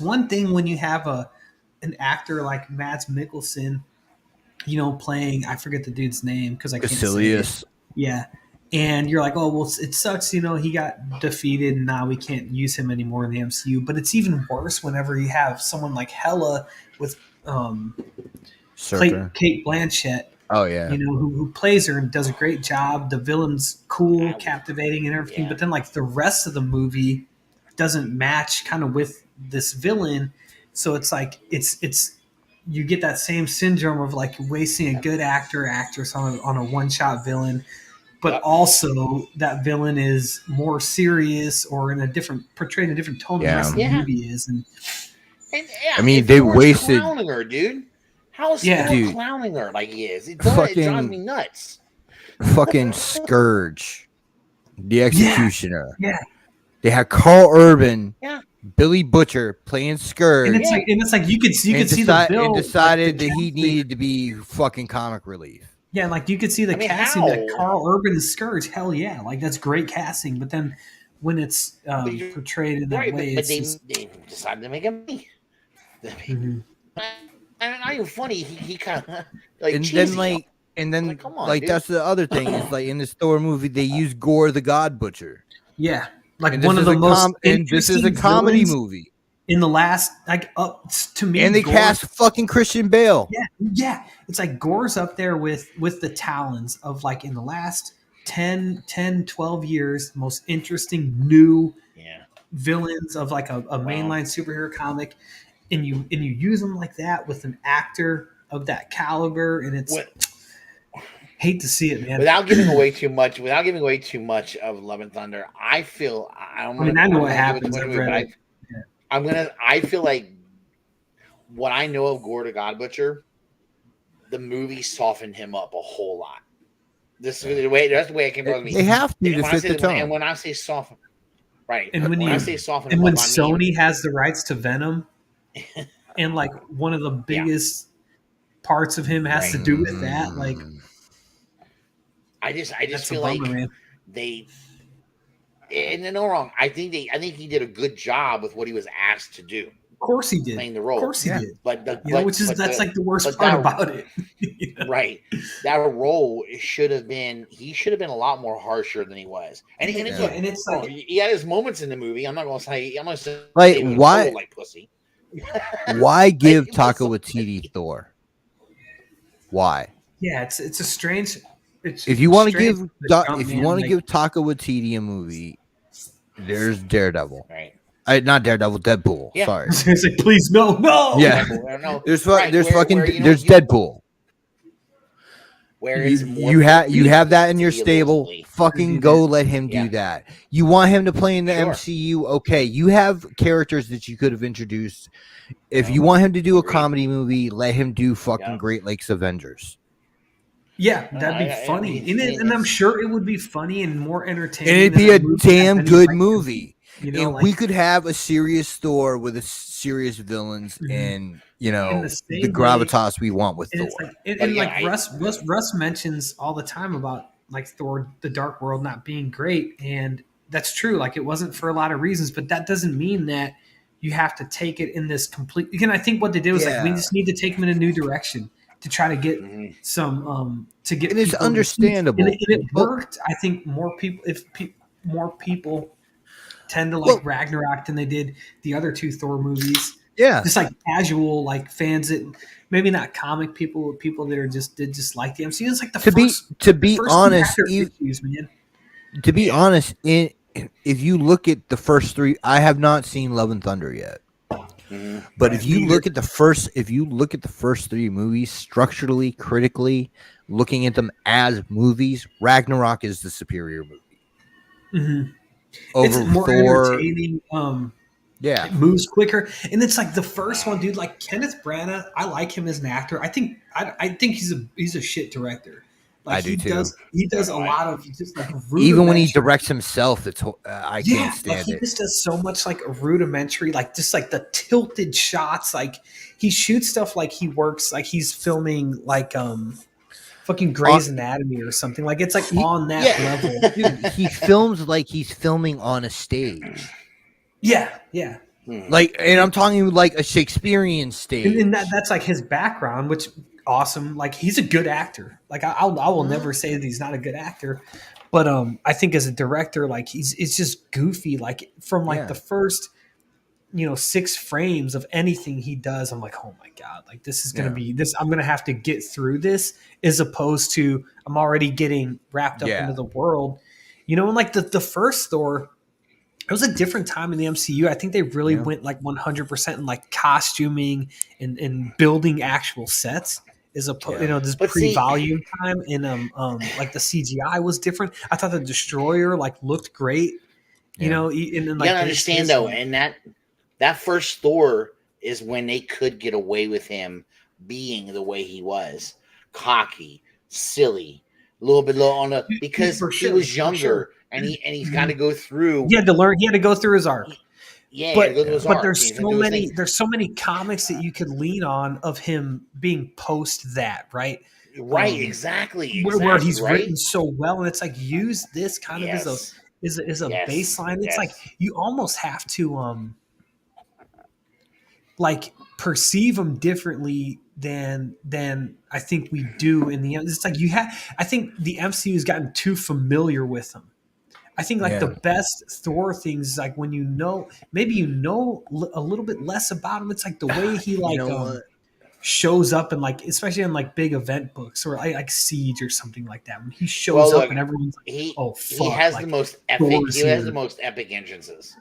one thing when you have an actor like Mads Mikkelsen, playing, I forget the dude's name because I can't say it. Yeah. And you're like, oh, well, it sucks, he got defeated and now we can't use him anymore in the MCU. But it's even worse whenever you have someone like Hela with Kate Blanchett. Oh, yeah. Who plays her and does a great job. The villain's cool, captivating and everything. Yeah. But then, like, the rest of the movie doesn't match kind of with this villain. So it's like it's you get that same syndrome of like wasting a good actress on a one-shot villain, but also that villain is more serious or portrayed in a different tone than the rest of the movie is. And I mean, they wasted clowning her, dude. How is Thor clowning her like he is? It drives me nuts. Fucking Scourge, the Executioner. Yeah. They had Carl Urban, Billy Butcher playing Scourge. And it's like you could see the bill. And decided that he needed to be fucking comic relief. Yeah, and like you could see the casting that Carl Urban is Scourge. Hell yeah, like that's great casting. But then when it's portrayed in that way, they decided to make him me. And not even funny. He kind of like and cheesy. then come on, like dude. that's the other thing is like in this Thor movie they use Gore the God Butcher. Yeah, like one of the most. And this is a comedy movie. In the last, like up to me, and they cast fucking Christian Bale. Yeah. It's like Gore's up there with the Talons of like in the last 10, 12 years, most interesting new villains of like a mainline superhero comic. And you use them like that with an actor of that caliber, and it's hate to see it, man. Without giving away too much of Love and Thunder, I feel I know what happens. I feel like what I know of Gore the God Butcher, the movie softened him up a whole lot. That's the way it came from me. They have to fit the tone. And when I say soften, right? And when I say soften, and when Sony has the rights to Venom, and like one of the biggest parts of him has to do with that, like I just feel like they. And they're not wrong. I think he did a good job with what he was asked to do. Of course he did. Playing the role. Of course he did. But that's like the worst part about it. Right. That role should have been a lot more harsher than he was. And it's like he had his moments in the movie. I'm not gonna say like why like pussy. Why give Taika Waititi Thor? Why? Yeah, it's a strange. If you want to give Taika Waititi a movie, there's Daredevil. Right. Not Daredevil, Deadpool. Yeah. Sorry. It's like, please no. Yeah. There's Deadpool. Where you have that in your stable. Fucking go let him do that. You want him to play in the MCU? Okay. You have characters that you could have introduced. If you want him to do a comedy movie, let him do fucking Great Lakes Avengers. Yeah, that'd be funny. And I'm sure it would be funny and more entertaining. And it'd be a damn good movie. You know, and we could have a serious Thor with a serious villains and the gravitas we want with Thor. Russ mentions all the time about like Thor the Dark World not being great, and that's true. Like it wasn't for a lot of reasons, but that doesn't mean that you have to take it in this complete. Again, I think what they did was like we just need to take them in a new direction to try to get some to get. And it's understandable. And it worked. I think more people tend to like Ragnarok than they did the other two Thor movies. Yeah, just like casual like fans that maybe not comic people, but people that are just like the MCU. It's like to be honest, if you look at the first three, I have not seen Love and Thunder yet. But if you look at the first three movies structurally, critically, looking at them as movies, Ragnarok is the superior movie. Over it's more Thor, entertaining. It moves quicker, and it's like the first one, dude. Like Kenneth Branagh, I like him as an actor. I think he's a shit director. Like, I do too. He does a lot of just like even when he directs himself, it's I can't stand he it. He just does so much like rudimentary, like just like the tilted shots. Like he shoots stuff like he works like he's filming like fucking Grey's Anatomy or something. Like it's like on that level. Dude, he films like he's filming on a stage. Yeah. Like, and I'm talking like a Shakespearean stage. And that's like his background, which awesome. Like he's a good actor. Like I will never say that he's not a good actor, but I think as a director, like it's just goofy. Like from like the first 6 frames of anything he does, I'm like, oh my god, like this is gonna be this. I'm gonna have to get through this, as opposed to I'm already getting wrapped up into the world, and like the first Thor. it was a different time in the MCU. I think they really went like 100% in like costuming and building actual sets. As opposed, this But pre-volume time, and like the CGI was different. I thought the Destroyer like looked great. And then you like gotta understand though, and that first Thor is when they could get away with him being the way he was, cocky, silly, a little bit low on the because he was younger and he's got to go through. He had to learn. He had to go through his arc. Yeah, but arc. There's so many comics that you could lean on of him being post that, right? Right, exactly. Where he's written so well, and it's like use this kind of as a baseline. It's like you almost have to like perceive him differently than I think we do in the. It's like I think the MCU has gotten too familiar with him. I think like the best Thor things is like when maybe a little bit less about him. It's like the way he shows up and like, especially in like big event books or like Siege or something like that. When he shows up and everyone's like, he has the most epic. He has the most epic entrances.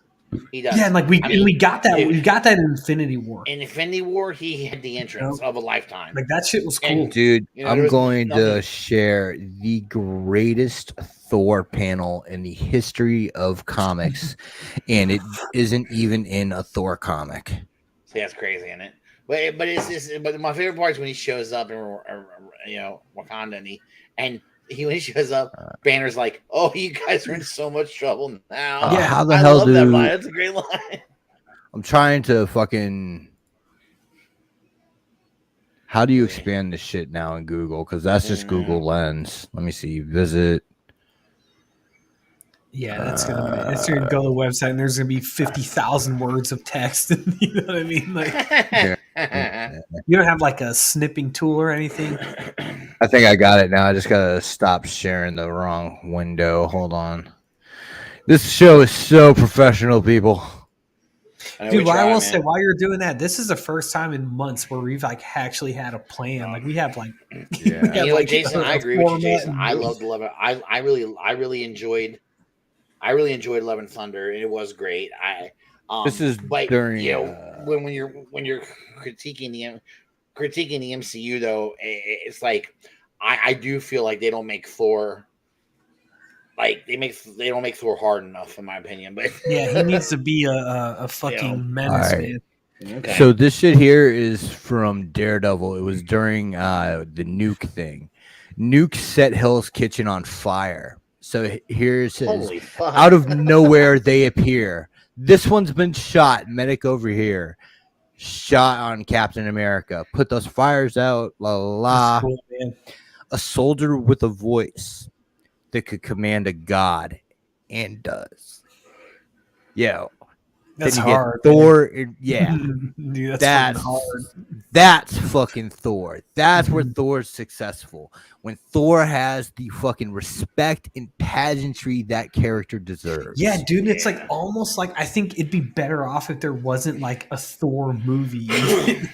He does. Yeah, and like we got that. We got that in Infinity War. In Infinity War, he had the entrance of a lifetime. Like that shit was cool, dude. I'm going to share the greatest Thor panel in the history of comics, and it isn't even in a Thor comic. See, that's crazy, isn't it? But my favorite part is when he shows up in Wakanda and when he shows up, Banner's like, "Oh, you guys are in so much trouble now." Yeah, how the hell, dude? That line. That's a great line. I'm trying to fucking. How do you expand this shit now in Google? Because that's just Google Lens. Let me see. Visit. Yeah, that's gonna go to the website and there's gonna be 50,000 words of text. You know what I mean? Like, you don't have like a snipping tool or anything. I think I got it now. I just gotta stop sharing the wrong window. Hold on. This show is so professional, people. Dude, I will say, while you're doing that, this is the first time in months where we've like actually had a plan. Like we have like, Jason, I agree with you, Jason. I loved Love It. I really enjoyed Love and Thunder, and it was great. This is during when you're critiquing the MCU though, it's like I do feel like they don't make Thor like they don't make Thor hard enough, in my opinion. But yeah, he needs to be a fucking menace, man. Okay. So this shit here is from Daredevil. It was during the Nuke thing. Nuke set Hell's Kitchen on fire. So here's his, out of nowhere they appear. This one's been shot. Medic over here. Shot on Captain America. Put those fires out. La la. Cool, a soldier with a voice that could command a god and does. Yo. That's hard. Thor, yeah. Dude, that's hard. That's fucking Thor. That's where Thor's successful. When Thor has the fucking respect and pageantry that character deserves. Yeah, dude, it's like almost like I think it'd be better off if there wasn't like a Thor movie.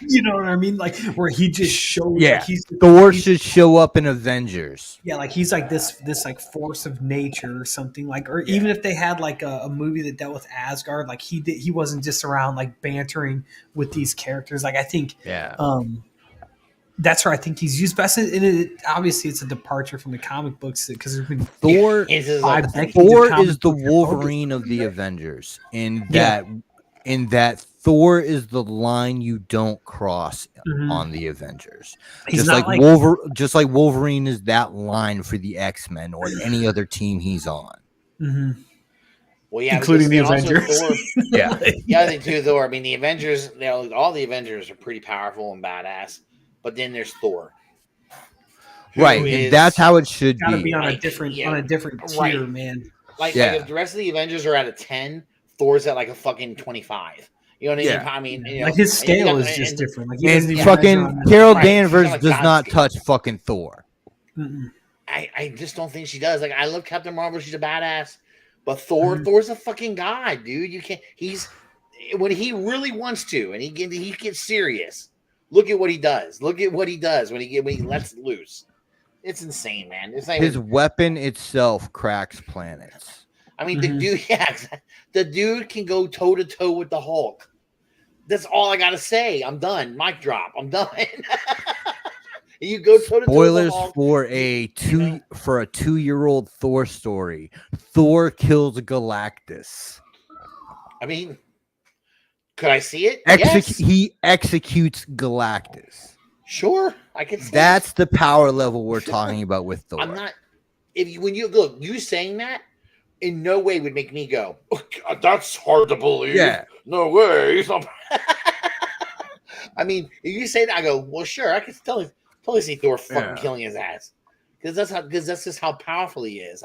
You know what I mean? Like where he just shows. Yeah, like Thor should show up in Avengers. Yeah, like he's like this like force of nature or something like, or even if they had like a movie that dealt with Asgard, like he wasn't just around like bantering with these characters. Like I think, that's where I think he's used best. And obviously, it's a departure from the comic books because there's been Thor is the Wolverine of the Avengers, in that Thor is the line you don't cross on the Avengers. Just like Wolverine is that line for the X-Men or any other team he's on. Mm-hmm. Well, yeah, including the Avengers. I think too, Thor. I mean, the Avengers, all the Avengers are pretty powerful and badass. But then there's Thor, right? And that's how it should be. Got to be on a different tier, man. Like if the rest of the Avengers are at a 10, Thor's at like a fucking 25. You know what I mean? Like his scale is just different. Like and fucking Carol Danvers does not touch fucking Thor. I just don't think she does. Like I love Captain Marvel; she's a badass. But Thor's a fucking guy, dude. You can't. He's when he really wants to, and he gets serious. Look at what he does. Look at what he does when he lets loose. It's insane, man. It's like his weapon itself cracks planets. I mean, the dude, the dude can go toe to toe with the Hulk. That's all I gotta say. I'm done. Mic drop. I'm done. You go toe to toe. Spoilers for a 2-year-old Thor story. Thor kills Galactus. I mean, could I see it? Yes. He executes Galactus. Sure, I can see That's the power level we're talking about with Thor. I'm not. When you look, you saying that in no way would make me go, oh, God, that's hard to believe. Yeah. No way. I mean, if you say that, I go, well, sure, I can totally see Thor fucking killing his ass. Because that's just how powerful he is.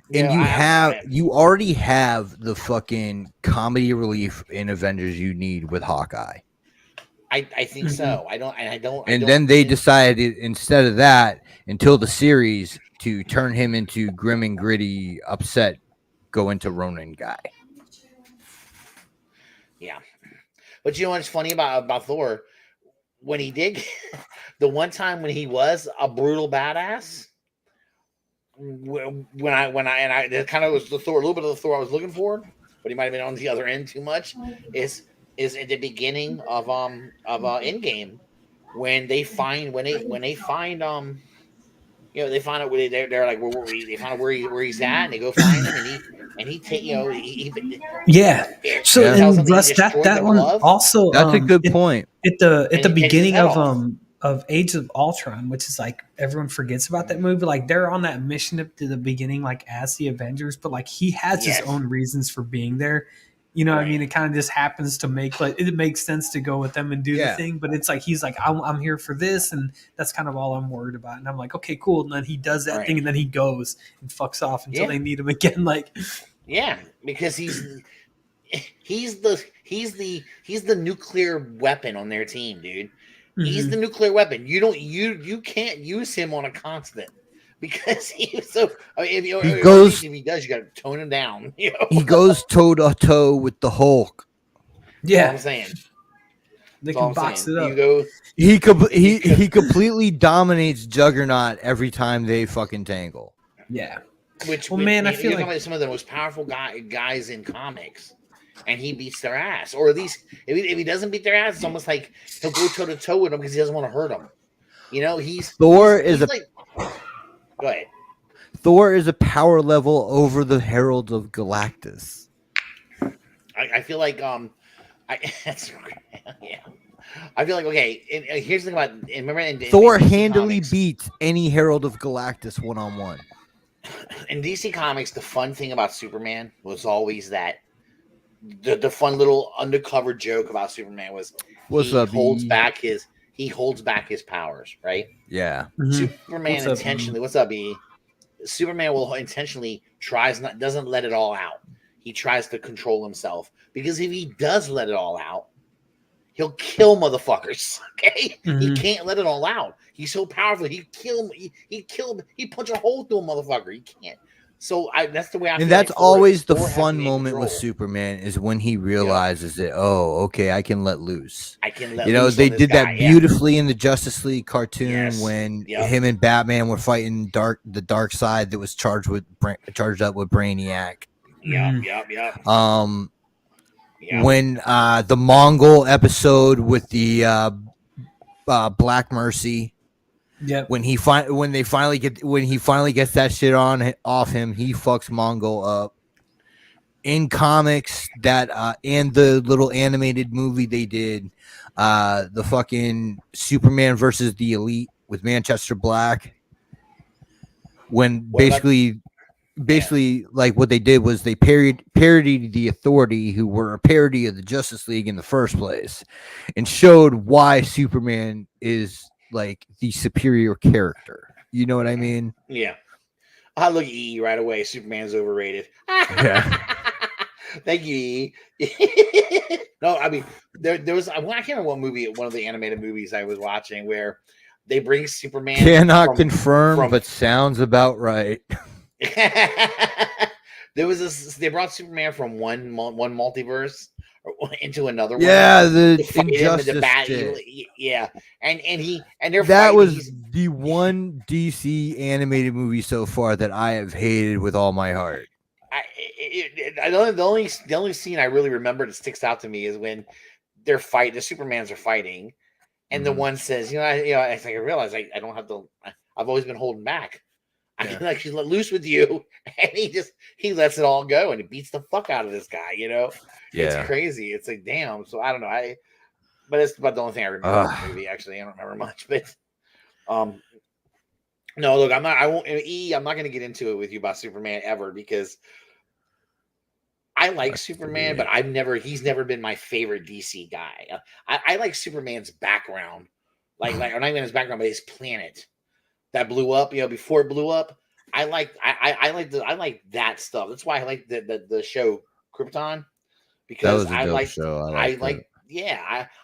You already have the fucking comedy relief in Avengers you need with Hawkeye. I think so. And then they decided instead of that, until the series, to turn him into grim and gritty, upset, go into Ronin guy. Yeah, but you know what's funny about Thor? When he did the one time when he was a brutal badass. When I that kind of was the Thor, a little bit of the Thor I was looking for, but he might have been on the other end too much. Is at the beginning of Endgame when they find they find out where they're like they find out where he's at and they go find him and he take So and Russ, that one also that's a good point at the beginning of Age of Ultron, which is like everyone forgets about that movie. Like they're on that mission up to the beginning, like as the Avengers, but like he has his own reasons for being there. You know what I mean? It kind of just happens to make like it makes sense to go with them and do the thing, but it's like he's like I'm here for this, and that's kind of all I'm worried about. And I'm like, okay, cool. And then he does that thing, and then he goes and fucks off until they need him again. Like, because he's the nuclear weapon on their team, dude. He's the nuclear weapon. You can't use him on a constant because he's so. If he does, you got to tone him down. You know? He goes toe to toe with the Hulk. Yeah, I'm saying they can box it up. He completely dominates Juggernaut every time they fucking tangle. Yeah. I feel like some of the most powerful guys in comics. And he beats their ass, or at least if he doesn't beat their ass, it's almost like he'll go toe to toe with them because he doesn't want to hurt them. You know, Go ahead. Thor is a power level over the Herald of Galactus. I feel like I feel like here's the thing about remember Thor handily beats any Herald of Galactus one-on-one. In DC Comics, the fun thing about Superman was always that. The fun little undercover joke about Superman was he holds back his powers, right? Yeah. Superman intentionally. What's up, E? Superman will intentionally doesn't let it all out. He tries to control himself because if he does let it all out, he'll kill motherfuckers. Okay, he can't let it all out. He's so powerful. He punch a hole through a motherfucker. He can't. So that's the way I feel. And that's always the fun moment with Superman is when he realizes that, I can let loose. They did that beautifully in the Justice League cartoon when him and Batman were fighting the dark side that was charged up with Brainiac. When the Mongol episode with the Black Mercy. Yeah. When he finally gets that shit off him, he fucks Mongol up. In comics, that and the little animated movie they did, the fucking Superman versus the Elite with Manchester Black. When basically like what they did was they parodied the Authority, who were a parody of the Justice League in the first place, and showed why Superman is like the superior character. You know what I mean? Yeah. I look at E right away. Superman's overrated. Yeah. Thank you, E. No, I mean there was I can't remember what movie, one of the animated movies I was watching where they bring Superman. Cannot confirm, but sounds about right. They brought Superman from one multiverse into another one. Yeah, the Injustice. Yeah, and that was the one DC animated movie so far that I have hated with all my heart. the only scene I really remember that sticks out to me is when the Supermans are fighting, and the one says, I think I realize I don't have to. I've always been holding back. I can actually let loose with you, and he lets it all go, and he beats the fuck out of this guy. It's crazy. It's like damn. So I don't know. But it's about the only thing I remember in the movie. Actually, I don't remember much. But no, look, I'm not going to get into it with you about Superman ever because I like Superman, but he's never been my favorite DC guy. I like Superman's background, like not even his background, but his planet that blew up. Before it blew up, I like that stuff. That's why I like the show Krypton, because I like show.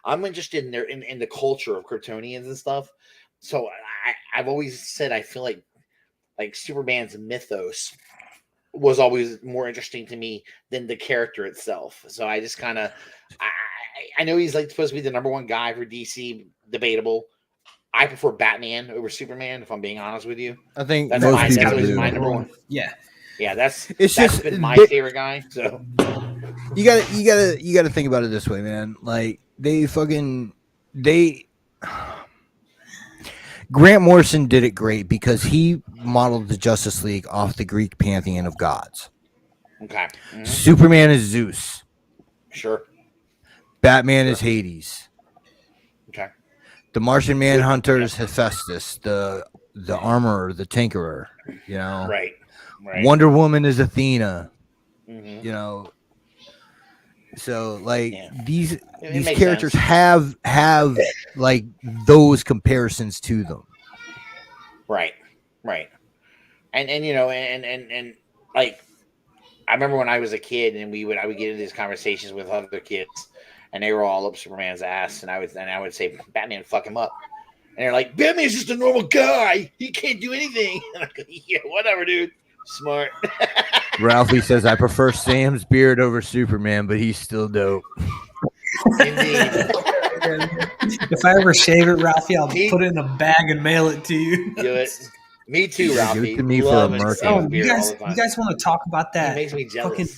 I'm interested in the culture of Kryptonians and stuff. So I've always said I feel like Superman's mythos was always more interesting to me than the character itself. So I just kind of I know he's supposed to be the number one guy for DC. Debatable. I prefer Batman over Superman, if I'm being honest with you. I think that's my number one. Yeah, that's been my favorite guy. So you gotta think about it this way, man. Like Grant Morrison did it great because he modeled the Justice League off the Greek pantheon of gods. Okay. Mm-hmm. Superman is Zeus. Sure. Batman is Hades. Okay. The Martian Manhunter is Hephaestus. The Armorer, the Tinkerer. Right. Wonder Woman is Athena. Mm-hmm. So these characters have like those comparisons to them. Right. And like I remember when I was a kid and I would get into these conversations with other kids and they were all up Superman's ass and I would say Batman fuck him up. And they're like, Batman's just a normal guy. He can't do anything. And I go, yeah, whatever, dude. Smart. Ralphie says, I prefer Sam's beard over Superman, but he's still dope. Indeed. If I ever shave it, Ralphie, I'll put it in a bag and mail it to you. Do it. Me too, Ralphie. Give it to me for a merkin. You guys want to talk about that? It makes me jealous. Fucking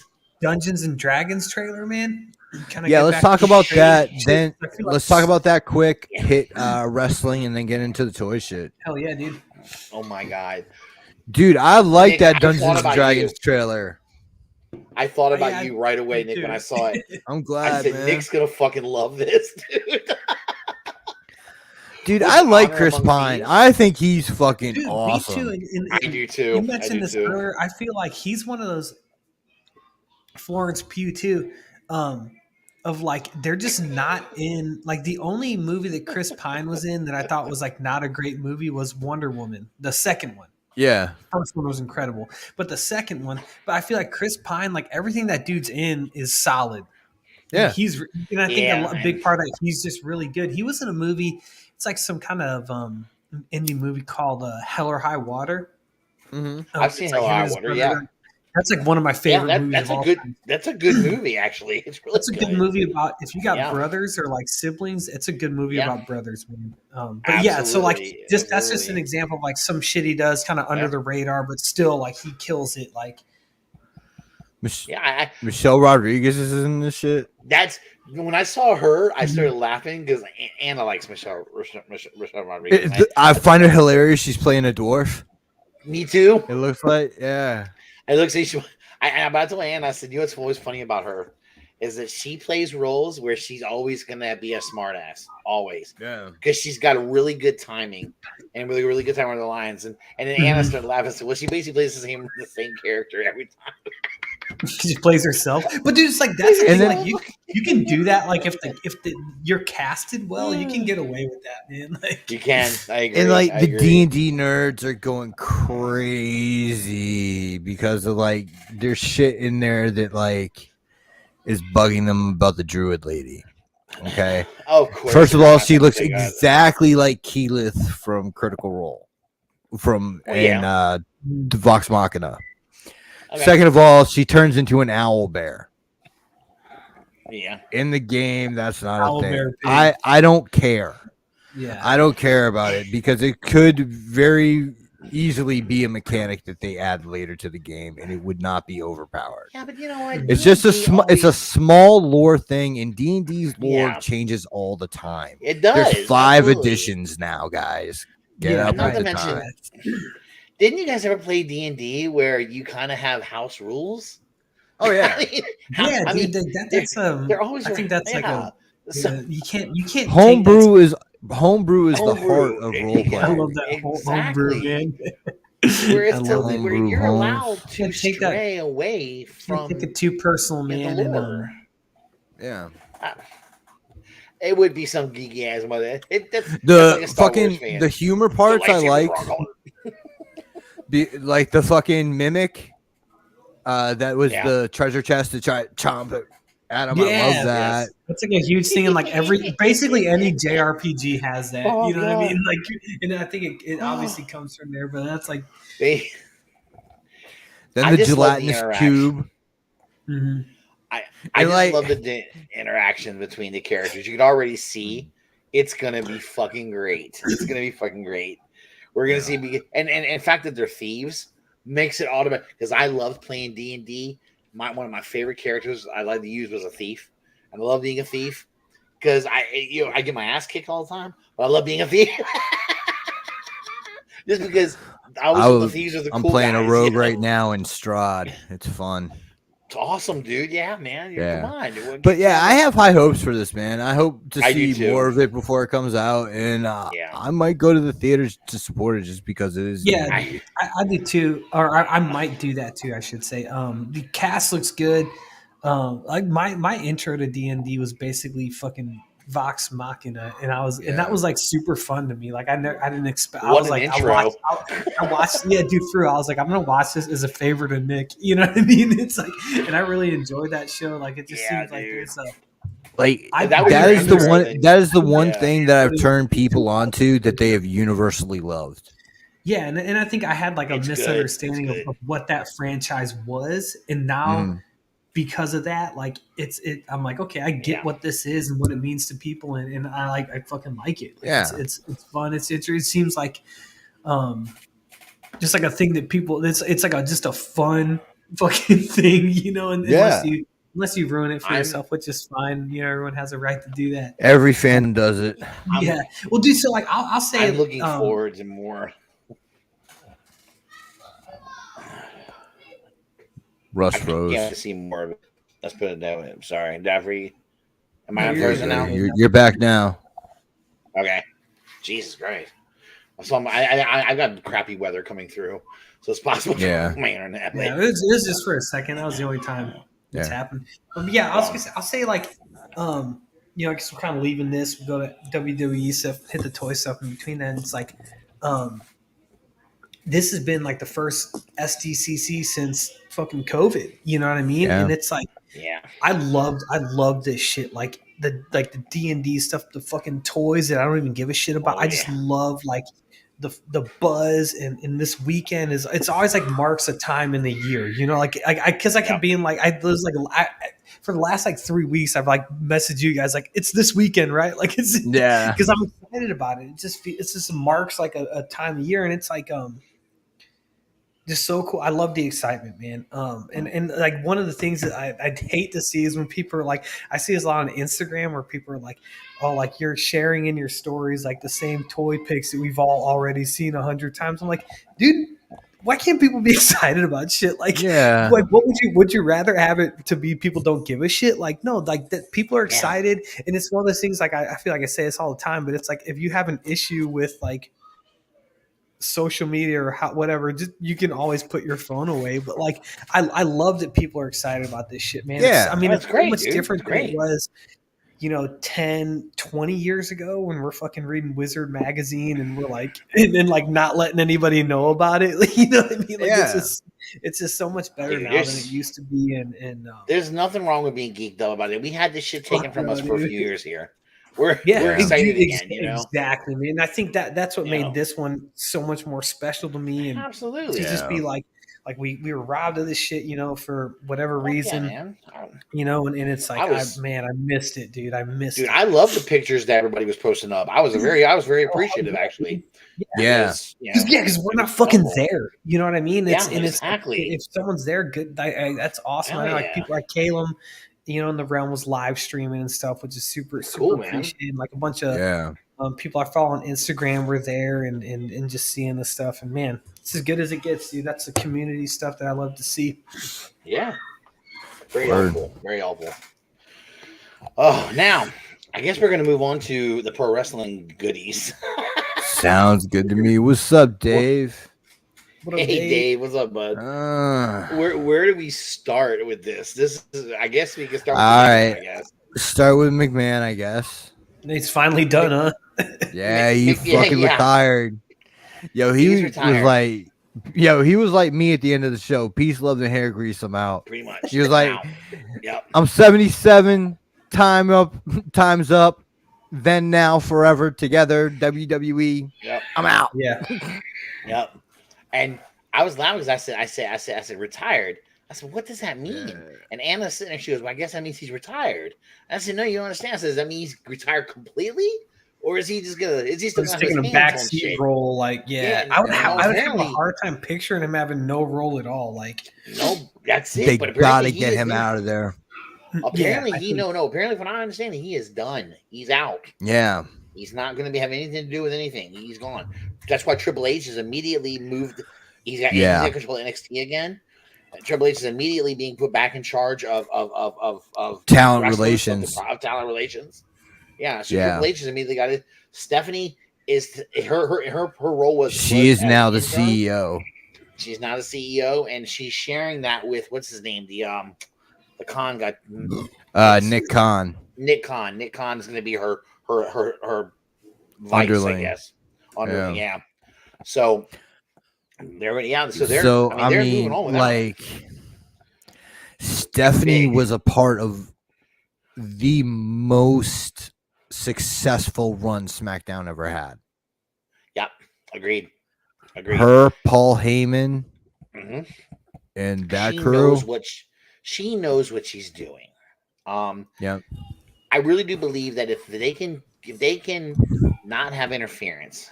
Dungeons and Dragons trailer, man. Let's talk about that. Then let's talk about that quick. Hit wrestling and then get into the toy shit. Hell yeah, dude. Oh my god. Dude, I like that Dungeons and Dragons trailer. I thought about you right away, Nick, when I saw it. I'm glad, I said, man. Nick's going to fucking love this, dude. Dude, I like Chris Pine. I think he's fucking awesome. Me too. I do too. You mentioned this earlier. I feel like he's one of those Florence Pugh too, of like they're just not in like the only movie that Chris Pine was in that I thought was like not a great movie was Wonder Woman, the second one. Yeah. First one was incredible. But the second one, I feel like Chris Pine, like everything that dude's in is solid. Yeah. I think a big part of it, he's just really good. He was in a movie, it's like some kind of indie movie called Hell or High Water. Mm-hmm. I've seen Hell or High Water, yeah. That's like one of my favorite movies. That's a good movie, actually. It's really a good movie about if you got brothers or like siblings. It's a good movie about brothers, man. So like that's just an example of like some shit he does kind of under the radar, but still like he kills it. Like Michelle Rodriguez is in this shit. That's when I saw her, I started laughing because Anna likes Michelle Rodriguez. I find it hilarious. She's playing a dwarf. Me too. It looks like It looks like I'm about to Anna. I said, you know what's always funny about her is that she plays roles where she's always gonna be a smartass, always. Yeah. Because she's got a really good timing and really, really good timing on the lines. And then Anna started laughing. So, well, she basically plays the same character every time. She plays herself. But dude, it's like that's the thing, like you can do that. Like if you're casted well, you can get away with that, man. Like you can. I agree. And like the D&D nerds are going crazy because of like there's shit in there that like is bugging them about the druid lady. Okay. Oh, of course. First of all, she looks exactly like Keyleth from Critical Role Vox Machina. Okay. Second of all, she turns into an owl bear. Yeah. In the game, that's not a thing. I don't care. Yeah. I don't care about it because it could very easily be a mechanic that they add later to the game, and it would not be overpowered. Yeah, but you know what? It's just it's a small lore thing, and D&D's lore Yeah. changes all the time. It does. There's 5 absolutely. editions now, guys. Yeah, Get up not with to the mention- time. Didn't you guys ever play D&D where you kind of have house rules? Oh yeah. I mean, Yeah, I mean, dude, that's they're always. I think that's like yeah. a So- you can't take Homebrew is the heart Homebrew. of Yeah. role I playing. love that whole homebrew, man. where I it's love where homebrew you're homes. allowed to Can't take that- stray away from Take it too personal, the man. And lore. Yeah. It would be some geeky ass mother. That's The like a Star Wars fucking fan. the humor parts I lightsaber liked, rock on. like the fucking mimic. That was Yeah. the treasure chest to try chomp it at him. I Yeah, love that. yes. that's like a huge thing in like basically any JRPG has that. Oh, you know what I God. mean? Like, and I think it obviously comes from there, but that's like, They, Then I the just love the gelatinous interaction. cube. mhm. I And, just like- love the interaction between the characters. You can already see it's gonna be fucking great. It's gonna be fucking great. We're gonna see, and in fact that they're thieves makes it automatic because I love playing D&D. One of my favorite characters I like to use was a thief, and I love being a thief because I get my ass kicked all the time, but I love being a thief just because I always the thieves are the I'm cool playing guys, a rogue you know? right now in Strahd. It's fun. It's awesome, dude. Yeah, man. Yeah. Come on. Dude. But yeah, I have high hopes for this, man. I hope to I do see too. more of it before it comes out, and Yeah. I might go to the theaters to support it just because it is. Yeah, I- I do too, or I might do that too. I should say. The cast looks good. Like my intro to D&D was basically fucking Vox Machina, and that was like super fun to me. Like I didn't expect. I What was an like, intro. I watched, yeah, dude. Through, I was like, I'm gonna watch this as a favor to Mick. You know what I mean? It's like, and I really enjoyed that show. Like it just Yeah, seems like dude. there's a. Like I- that, was your is the intro one. thing. That is the one Yeah. thing that I've turned people onto that they have universally loved. Yeah, and I think I had like a It's good. misunderstanding It's good. of what that franchise was, and now. Mhm. Because of that, like I'm like, okay, I get Yeah. what this is and what it means to people, and I fucking like it. Like, Yeah. it's fun. It seems like, just like a thing that people. It's like just a fun fucking thing, you know. And Yeah. unless you ruin it for I'm- yourself, which is fine. You know, everyone has a right to do that. Every fan does it. Yeah. Well, dude. So like, I'll say, I'm looking forward to more. Russ I can't froze. wait to see more of it. Let's put it that way. I'm sorry. Daffrey. Am I No, on you're frozen now? good. You're back now. Okay. Jesus Christ. So I got crappy weather coming through, so it's possible. Yeah. My internet. yeah, it was just for a second. That was the only time it's Yeah. happened. But yeah, I'll say like, you know, I guess we're kind of leaving this. We go to WWE stuff, hit the toy stuff in between. Then it's like, this has been like the first SDCC since fucking COVID. You know what I mean? Yeah. And it's like, Yeah. I loved this shit. Like the D&D stuff, the fucking toys that I don't even give a shit about. Oh, I just yeah. love like the buzz, and this weekend it's always like marks a time in the year, you know, like I kept Yeah. being like, for the last like 3 weeks I've like messaged you guys like, it's this weekend, right? Like it's Yeah. because I'm excited about it. It's just marks like a time of year, and it's like just so cool. I love the excitement, man. And like one of the things that I'd hate to see is when people are like, I see this a lot on Instagram where people are like, oh, like you're sharing in your stories like the same toy pics that we've all already seen 100 times. I'm like, dude, why can't people be excited about shit? Like, Yeah. like what would you rather have it to be people don't give a shit? Like, no, like that people are excited. And it's one of those things, like I feel like I say this all the time, but it's like if you have an issue with like social media or whatever, just you can always put your phone away. But like I love that people are excited about this shit, man. Yeah. I mean, That's it's great, so much dude. different It's than it great. was, you know, 10 20 years ago when we're fucking reading Wizard magazine and we're like, and then like not letting anybody know about it. Like, you know what I mean? Like Yeah. it's just so much better Dude, now than there's- it used to be. And There's nothing wrong with being geeked up about it. We had this shit taken Fuck from no, us for a dude. few years here. We're yeah, excited again, you know? exactly, man. I think that's what Yeah. made this one so much more special to me, and Absolutely. to just be like, like we were robbed of this shit, for whatever reason, man. and it's like, I missed it, dude. I missed it. I love the pictures that everybody was posting up. I was very appreciative, actually. Yeah. Because we're not fucking there. You know what I mean? Exactly. If someone's there, good. That's awesome. I know, like people like Caleb, in the realm was live streaming and stuff, which is super cool, appreciated. Like a bunch of people I follow on Instagram were there and just seeing the stuff. And man, it's as good as it gets, dude. That's the community stuff that I love to see. Yeah. Very helpful. Very helpful. Oh, now I guess we're going to move on to the pro wrestling goodies. Sounds good to me. What's up, Dave? What up, hey, Dave. What's up, bud? Where do we start with this? I guess we can start with McMahon, I guess. Start with McMahon, I guess. He's finally done, huh? Yeah, he fucking retired. Yo, he was like, he was like me at the end of the show. Peace, love, and hair grease. I'm out. Pretty much. He was like, yep. I'm 77. Time's up. Then, now, forever together. WWE. Yep. I'm out. Yeah. Yep. And I was laughing because I said retired. I said, what does that mean? Yeah. And Anna's sitting there. She goes, well, I guess that means he's retired. And I said, no, you don't understand. I said, does that mean he's retired completely? Or is he just still taking a backseat role? Like, I would have a hard time picturing him having no role at all. Like, no, that's it. They gotta get him out of there. Apparently, apparently, from what I understand, he is done. He's out. Yeah. He's not going to have anything to do with anything. He's gone. That's why Triple H has immediately moved. He's got control of NXT again. Triple H is immediately being put back in charge of talent relations. Of talent relations. Yeah. So Triple H has immediately got it. Stephanie is her role was. She is now the CEO. She's now the CEO, and she's sharing that with what's his name, the Khan guy. Nick Khan. Nick Khan is going to be her vice, underling. I guess. Underling, yeah. So they're they're moving on with like Stephanie was a part of the most successful run SmackDown ever had. Yep, agreed. Her, Paul Heyman, and that crew. She knows what she's doing. Yeah. I really do believe that if they can not have interference,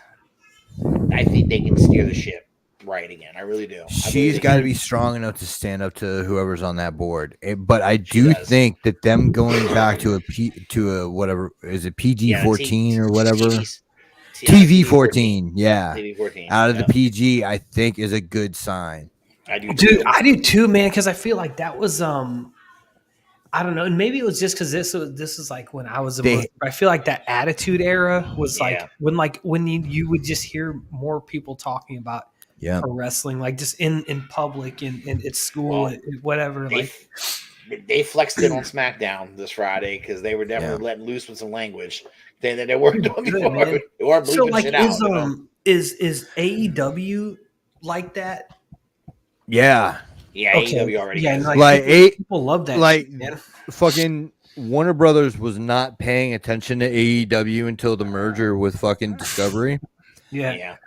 I think they can steer the ship right again. I really do. She's got to be strong enough to stand up to whoever's on that board. But I do think that them going back to a whatever, is it PG-14 or whatever? TV-14, yeah. TV-14. Out of the PG, I think is a good sign. I do, I do too, man. Because I feel like that was I don't know, and maybe it was just because this is like when I was I feel like that Attitude Era was like when you would just hear more people talking about pro wrestling, like just in public and at school, whatever. They flexed it on SmackDown this Friday because they were definitely letting loose with some language that they weren't doing before. They weren't bleeping shit out. Is AEW like that? Yeah. Yeah, okay. AEW already has. People love that. Like shit, fucking Warner Brothers was not paying attention to AEW until the merger with fucking Discovery. Yeah.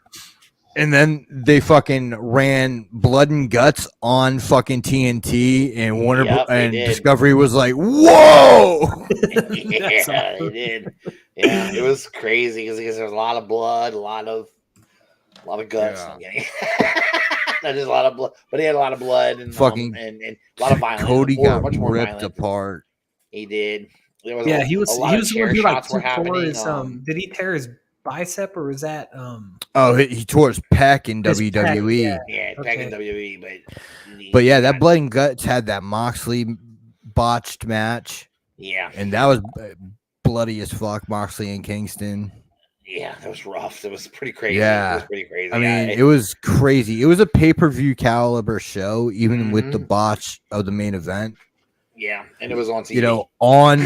And then they fucking ran Blood and Guts on fucking TNT, and Discovery was like, "Whoa!" Yeah, they did. Yeah, it was crazy because there was a lot of blood, a lot of guts. Yeah. There's a lot of blood, but he had a lot of blood and fucking and a lot of violence. Cody got much more ripped apart. He did. There was he was the one who like tore his did he tear his bicep or was that he tore his pec in WWE. Pec in WWE, but yeah, that Blood and Guts had that Moxley botched match. Yeah, and that was bloody as fuck. Moxley and Kingston. Yeah, that was rough. That was pretty crazy. Yeah. It was pretty crazy. I mean, it was crazy. It was a pay-per-view caliber show, even with the botch of the main event. Yeah, and it was on TV. On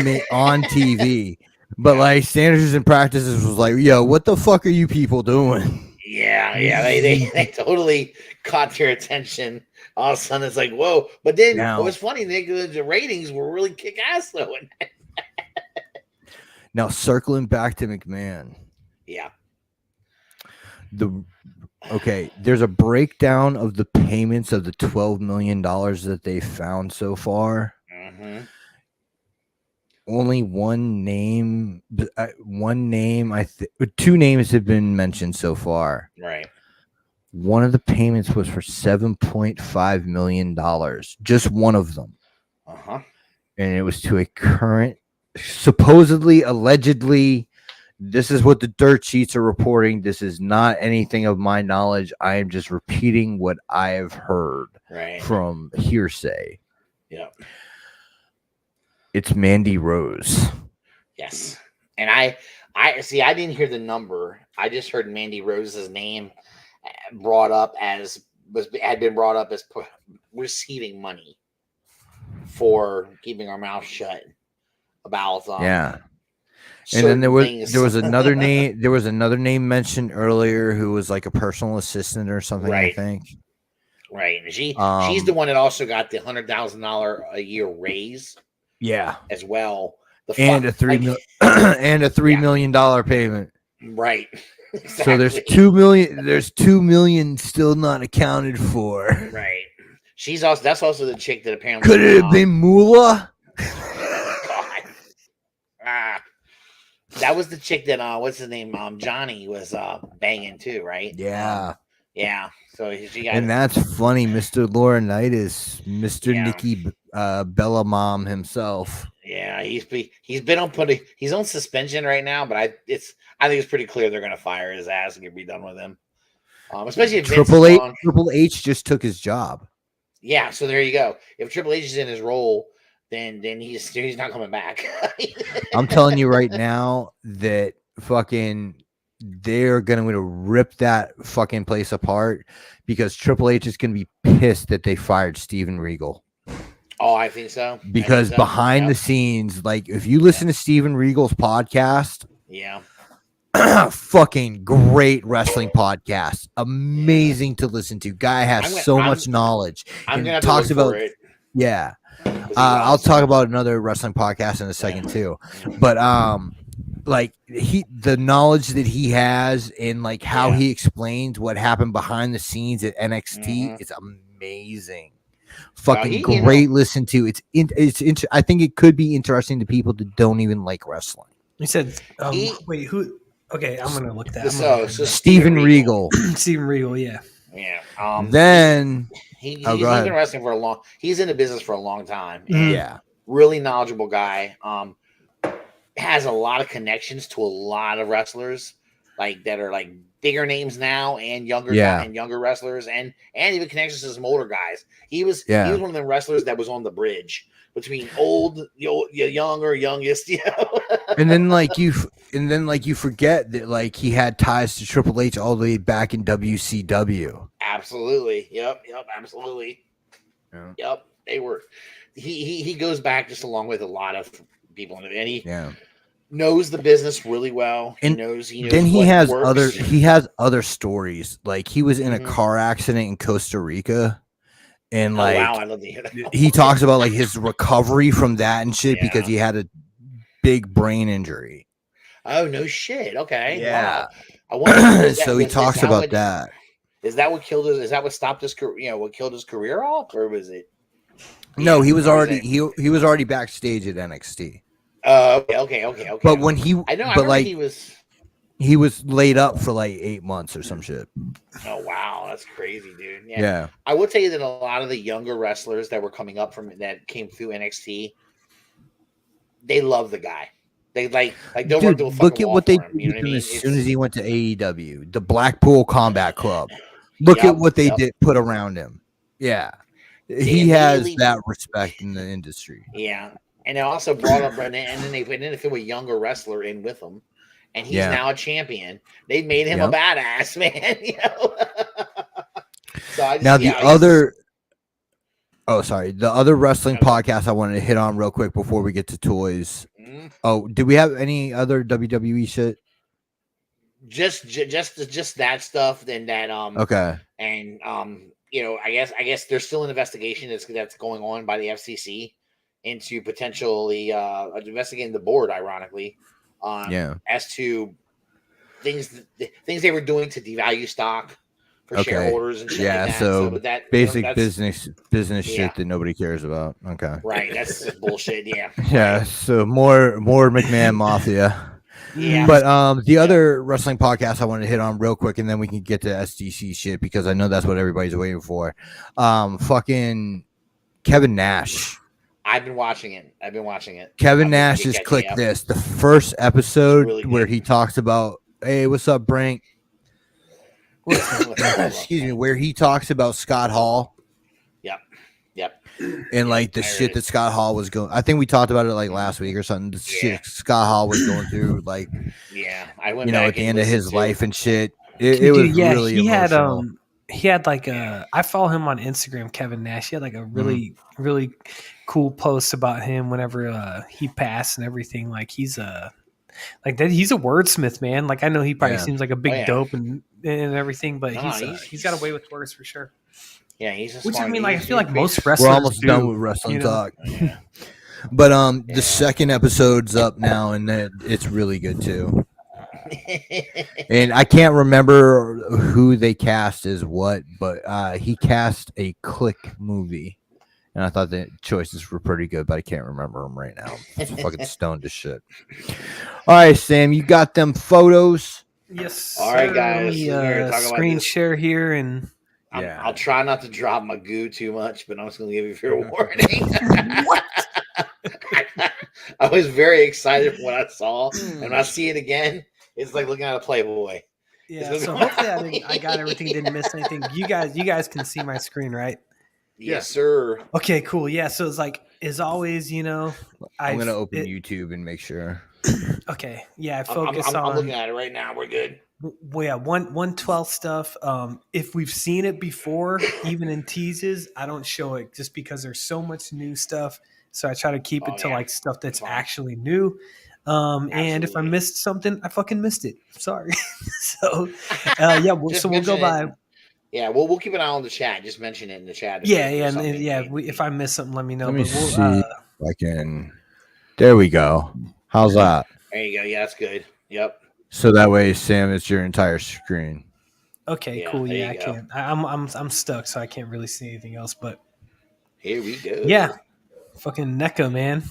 TV. But like standards and practices was like, yo, what the fuck are you people doing? Yeah, they totally caught their attention. All of a sudden, it's like, whoa. But then it was funny, Nick, the ratings were really kick-ass, though. Now, circling back to McMahon. Yeah. Okay, there's a breakdown of the payments of the $12 million that they found so far. Mm-hmm. Only two names have been mentioned so far. Right. One of the payments was for $7.5 million, just one of them. Uh-huh. And it was to a current, supposedly, allegedly, this is what the dirt sheets are reporting. This is not anything of my knowledge. I am just repeating what I have heard from hearsay. Yep. It's Mandy Rose. Yes. And I see, I didn't hear the number. I just heard Mandy Rose's name had been brought up as receiving money for keeping our mouth shut about And then there was another name. There was another name mentioned earlier who was like a personal assistant or something. Right. I think. Right. And she's the one that also got the $100,000 a year raise. Yeah. As well. And a $3 million payment. Right. Exactly. So there's 2 million. There's 2 million still not accounted for. Right. That's also the chick that apparently could it have been Moolah? God. That was the chick that what's his name? Johnny was banging too, right? Yeah. Yeah. So she got. And that's funny, Mr. Laurinaitis, Mr. Nikki Bella Mom himself. Yeah, he's on suspension right now, but I think it's pretty clear they're gonna fire his ass and be done with him. Especially if Triple H just took his job. Yeah, so there you go. If Triple H is in his role, then he's not coming back. I'm telling you right now that they're going to rip that fucking place apart because Triple H is going to be pissed that they fired Steven Regal. Oh, I think so. Because behind the scenes, like if you listen to Steven Regal's podcast, fucking great wrestling podcast, amazing to listen to. Guy has so much knowledge. I'm gonna have talks to look about for it. Yeah. I'll talk about another wrestling podcast in a second too, but like the knowledge that he has and like how he explains what happened behind the scenes at NXT is amazing. Fucking great listen to. It's I think it could be interesting to people that don't even like wrestling. He said wait, who? Okay, I'm gonna look that. So Steven Regal. Steven Regal, yeah. Then he's been wrestling for a long. He's in the business for a long time. Yeah, really knowledgeable guy. Has a lot of connections to a lot of wrestlers, like that are like bigger names now and younger and younger wrestlers, and even connections to some older guys. He was one of the wrestlers that was on the bridge between old, young or youngest, and then you forget that like he had ties to Triple H all the way back in WCW. Absolutely. Yep. Absolutely. Yeah. Yep. They were. He goes back just along with a lot of people, and he knows the business really well. He knows. Then he has other stories. Like he was in a car accident in Costa Rica. And I love to hear that. He talks about like his recovery from that and shit because he had a big brain injury. Oh no shit! Okay, yeah. Wow. I wonder. So he talks about that. Is that what killed his? Is that what stopped his career? What killed his career off, or was it? No, he was already he was already backstage at NXT. Okay. But when he, he was laid up for like 8 months or some shit. Oh wow, that's crazy, dude. Yeah. I would tell you that a lot of the younger wrestlers that were coming up that came through NXT, they love the guy. They like they'll dude, look at what they did as soon as he went to AEW, the Blackpool Combat Club. Look at what they did put around him. Yeah. He has that respect in the industry. Yeah. And they also brought up and then they threw a younger wrestler in with them. And he's now a champion. They made him a badass, man. So the other wrestling podcast I wanted to hit on real quick before we get to toys. Oh, did we have any other WWE shit? Just that stuff. Then that okay. And I guess there's still an investigation that's going on by the FCC into potentially investigating the board, ironically. As to things they were doing to devalue stock, for shareholders and shit yeah, like that. so But that basic that's, business shit that nobody cares about. Okay. Right, that's just bullshit. Yeah. Yeah, so more McMahon Mafia. Yeah. But the other wrestling podcast I wanted to hit on real quick, and then we can get to SDC shit because I know that's what everybody's waiting for. Fucking Kevin Nash. I've been watching it. Kevin Nash is click this. The first episode really where he talks about, hey, what's up, Brink? Excuse me, where he talks about Scott Hall. Yep. And like the shit that Scott Hall was going. I think we talked about it like last week or something. The shit Scott Hall was going through, like, I went at the end of his life and shit. It Dude, was really emotional. He had like I follow him on Instagram, Kevin Nash. He had like a really cool post about him whenever he passed and everything. Like he's like that. He's a wordsmith, man. Like I know he probably seems like a big dope and everything, but he's got a way with words for sure. Yeah, he's a which smart I mean, dude. like I feel like most wrestlers. We're almost done with wrestling talk. Yeah. But the second episode's up now, and it's really good too. And I can't remember who they cast as what, but he cast a Click movie, and I thought the choices were pretty good, but I can't remember them right now. I'm fucking stoned as shit. All right, Sam, you got them photos? Yes. All right, guys. Screen share here, and I'll try not to drop my goo too much, but I'm just going to give you a fair warning. What? I was very excited when I saw, and when I see it again, it's like looking at a Playboy. Yeah, so hopefully I got everything, didn't miss anything. You guys can see my screen, right? Yes, sir. Okay, cool. Yeah, so it's like, as always, I'm going to open YouTube and make sure. Okay, yeah, I'm looking at it right now. We're good. Well, yeah, 112 stuff. If we've seen it before, even in teases, I don't show it just because there's so much new stuff. So I try to keep it to like stuff that's actually new. And if I missed something, I fucking missed it. Sorry. So so we'll go by. Yeah, we'll keep an eye on the chat. Just mention it in the chat. If I miss something, let me know. Let me see if I can. There we go. How's that? There you go. Yeah, that's good. Yep. So that way, Sam, it's your entire screen. Okay, cool. Yeah, I can't. I'm stuck, so I can't really see anything else. But here we go. Yeah, fucking NECA, man.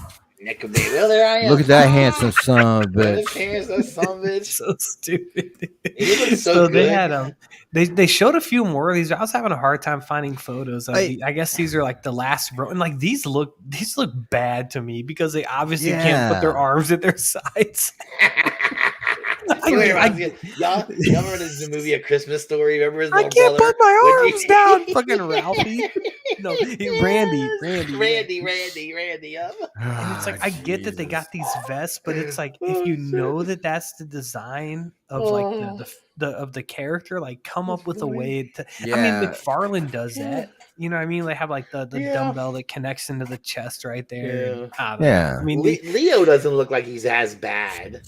NECA, baby. Well, there I am. Look at that handsome son of a bitch. So stupid. He looks so good. They had they showed a few more of these. I was having a hard time finding photos. I guess these are like the last row, and like these look bad to me because they obviously can't put their arms at their sides. Y'all remember this movie A Christmas Story? Remember his little I can't brother? put my arms down. Fucking Ralphie. No, Randy. Yep. And it's like I get that they got these vests, but it's like if you know that that's the design of like the character, like come up with a way to. I mean, McFarlane does that. You know what I mean? They have like the dumbbell that connects into the chest right there. Yeah. I mean, Leo doesn't look like he's as bad.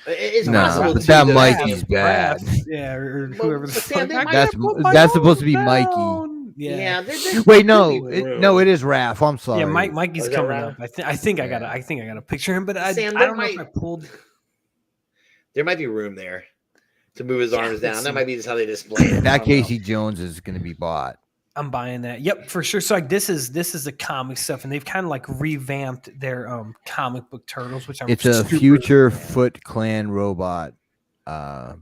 It's possible that Mikey's bad. Yeah, or whoever the fuck. That's supposed to be Mikey. Yeah. Wait, no, it is Raph. I'm sorry. Yeah, Mikey's coming up. I think I got to picture him, but I don't know if I pulled. There might be room there to move his arms down. That might be just how they display it. That Casey Jones is going to be bought. I'm buying that. Yep, for sure. So like this is the comic stuff, and they've kind of like revamped their comic book Turtles, which it's a future Foot Clan robot.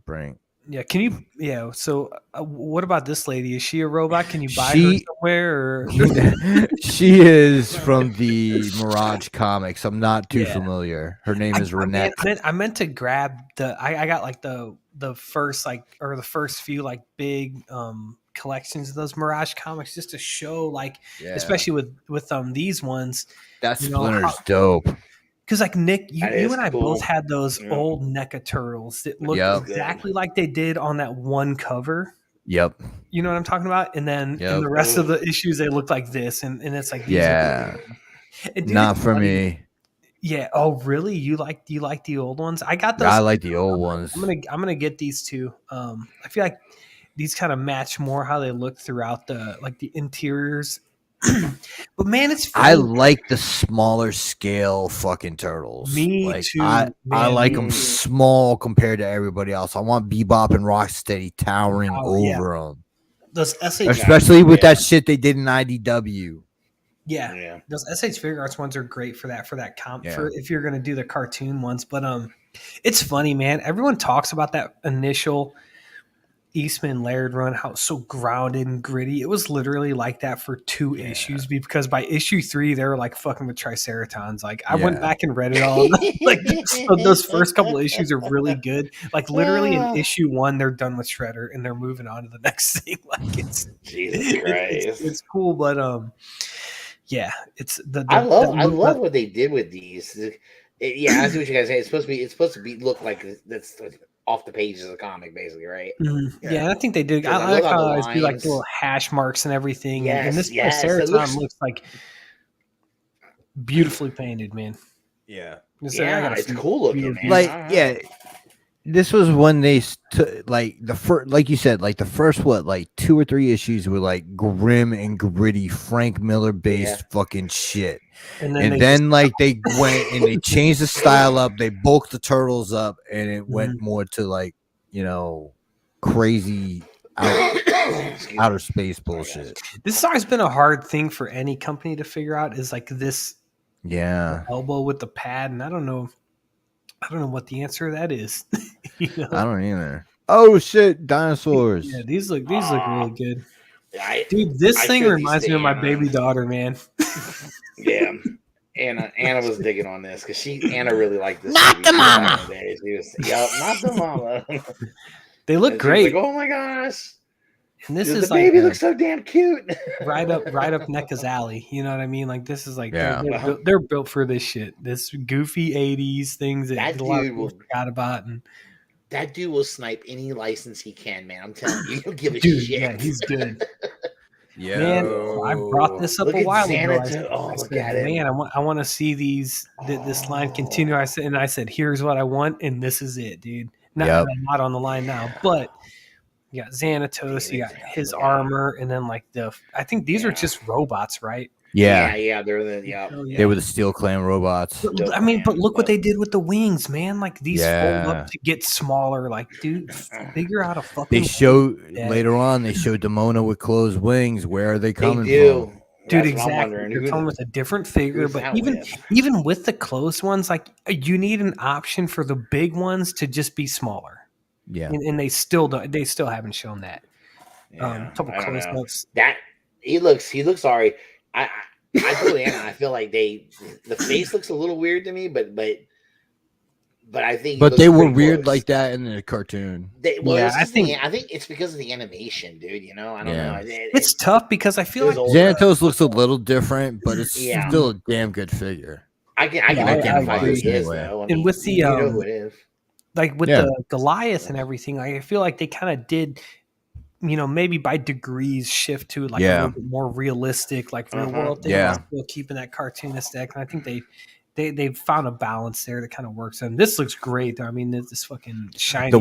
Brink. Yeah, can you? Yeah. So what about this lady? Is she a robot? Can you buy her somewhere? Or? She is from the Mirage comics. I'm not too familiar. Her name is Renette. I meant to grab I got like the first the first few like big collections of those Mirage comics just to show especially with these ones. That Splinter's dope. Because like Nick, you and I both had those old NECA Turtles that looked exactly like they did on that one cover. Yep. You know what I'm talking about? And then in the rest of the issues, they look like this, and it's like not for me. Yeah. Oh, really? You like the old ones? I got those. I like the old ones. I'm gonna get these too. I feel like these kind of match more how they look throughout the interiors. But man, it's fun. I like the smaller scale fucking turtles. Me too. I like them small compared to everybody else. I want Bebop and Rocksteady towering over them. Those SH, especially with that shit they did in IDW. yeah, those SH Figure Arts ones are great for that comp Yeah. for if you're gonna do the cartoon ones. But it's funny, man. Everyone talks about that initial Eastman Laird run, how it's so grounded and gritty. It was literally like that for 2 issues because by issue 3 they were like fucking with Triceratons. Like I went back and read it all. Like so those first couple of issues are really good. Like literally in issue 1 they're done with Shredder and they're moving on to the next thing. Like it's Jesus Christ. it's cool, but yeah, it's I love what they did with these. Yeah, I see what you guys say. It's supposed to be look like that's off the pages of the comic, basically, right? Mm-hmm. Yeah, and I think they did. I like how I do like little hash marks and everything. Yes, and this Triceratops looks like beautifully painted, man. Yeah, it's cool looking, man. Like, this was when they like the first, like you said, like the first 2 or 3 issues were like grim and gritty Frank Miller based fucking shit, and then like they went and they changed the style up, they bulked the turtles up, and it went more to like crazy outer space bullshit. This has always been a hard thing for any company to figure out is like this elbow with the pad, and I don't know what the answer to that is. I don't either. Oh shit, dinosaurs. Yeah, these look really good. Dude, this thing reminds me of my baby daughter, man. Yeah. Anna was digging on this because Anna really liked this. Not the mama. Not the mama. They look great. Like, oh my gosh. And this the is baby looks so damn cute. right up NECA's alley. You know what I mean? Like this is like they're built for this shit. This goofy 80s things that a lot of people forgot about. And that dude will snipe any license he can, man. I'm telling you, he'll give a shit. Yeah, he's good. Yeah, man, I brought this up a while ago. Look at it, man. I want to see this line continue. I said, here's what I want, and this is it, dude. Not on the line now, but. You got Xanatos, you got his armor, and then like I think these are just robots, right? Yeah, they're they were the Steel Clan robots. But look what they did with the wings, man. Like these fold up to get smaller. Like, dude, figure out a fucking. They show later on. They show Demona with closed wings. Where are they coming from? Dude, exactly. You're coming with a different figure, but even with the closed ones, like you need an option for the big ones to just be smaller. Yeah, and they still don't. They still haven't shown that. Couple close ups. That he looks sorry. I totally am. I feel like the face looks a little weird to me, but I think. But they were weird like that in the cartoon. I think it's because of the animation, dude. I don't know. It's tough because I feel like Xanatos looks a little different, but it's still a damn good figure. I can identify who he is, though. And with the who it is. Like with the Goliath and everything, I feel like they kind of did, maybe by degrees shift to like a little bit more realistic, like real world thing. Yeah, still keeping that cartoon aesthetic, and I think they've found a balance there that kind of works. And this looks great. I mean, this fucking shiny. The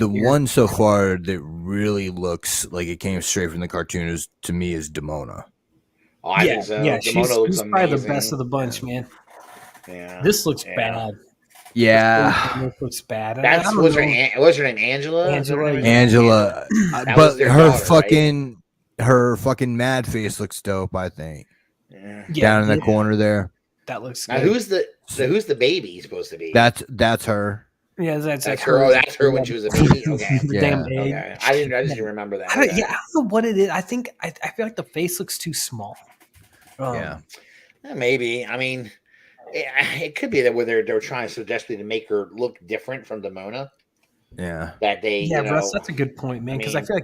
one so far that really looks like it came straight from the cartoon is Demona. Oh, I think so. Yeah, she's probably the best of the bunch, man. Yeah, this looks bad. Yeah, it looks bad. What's her name? Angela. But her fucking mad face looks dope. I think. Yeah. Down in the corner there. That looks. Now, good. who's the baby supposed to be? That's her. Yeah, that's her. Oh, that's her when she was a baby. Okay. Damn baby. Okay. I just didn't remember that. I don't know what it is. I feel like the face looks too small. Maybe. I mean. It could be that where they're trying so desperately to make her look different from Demona. Yeah. That they. Russ, that's a good point, man. Because I feel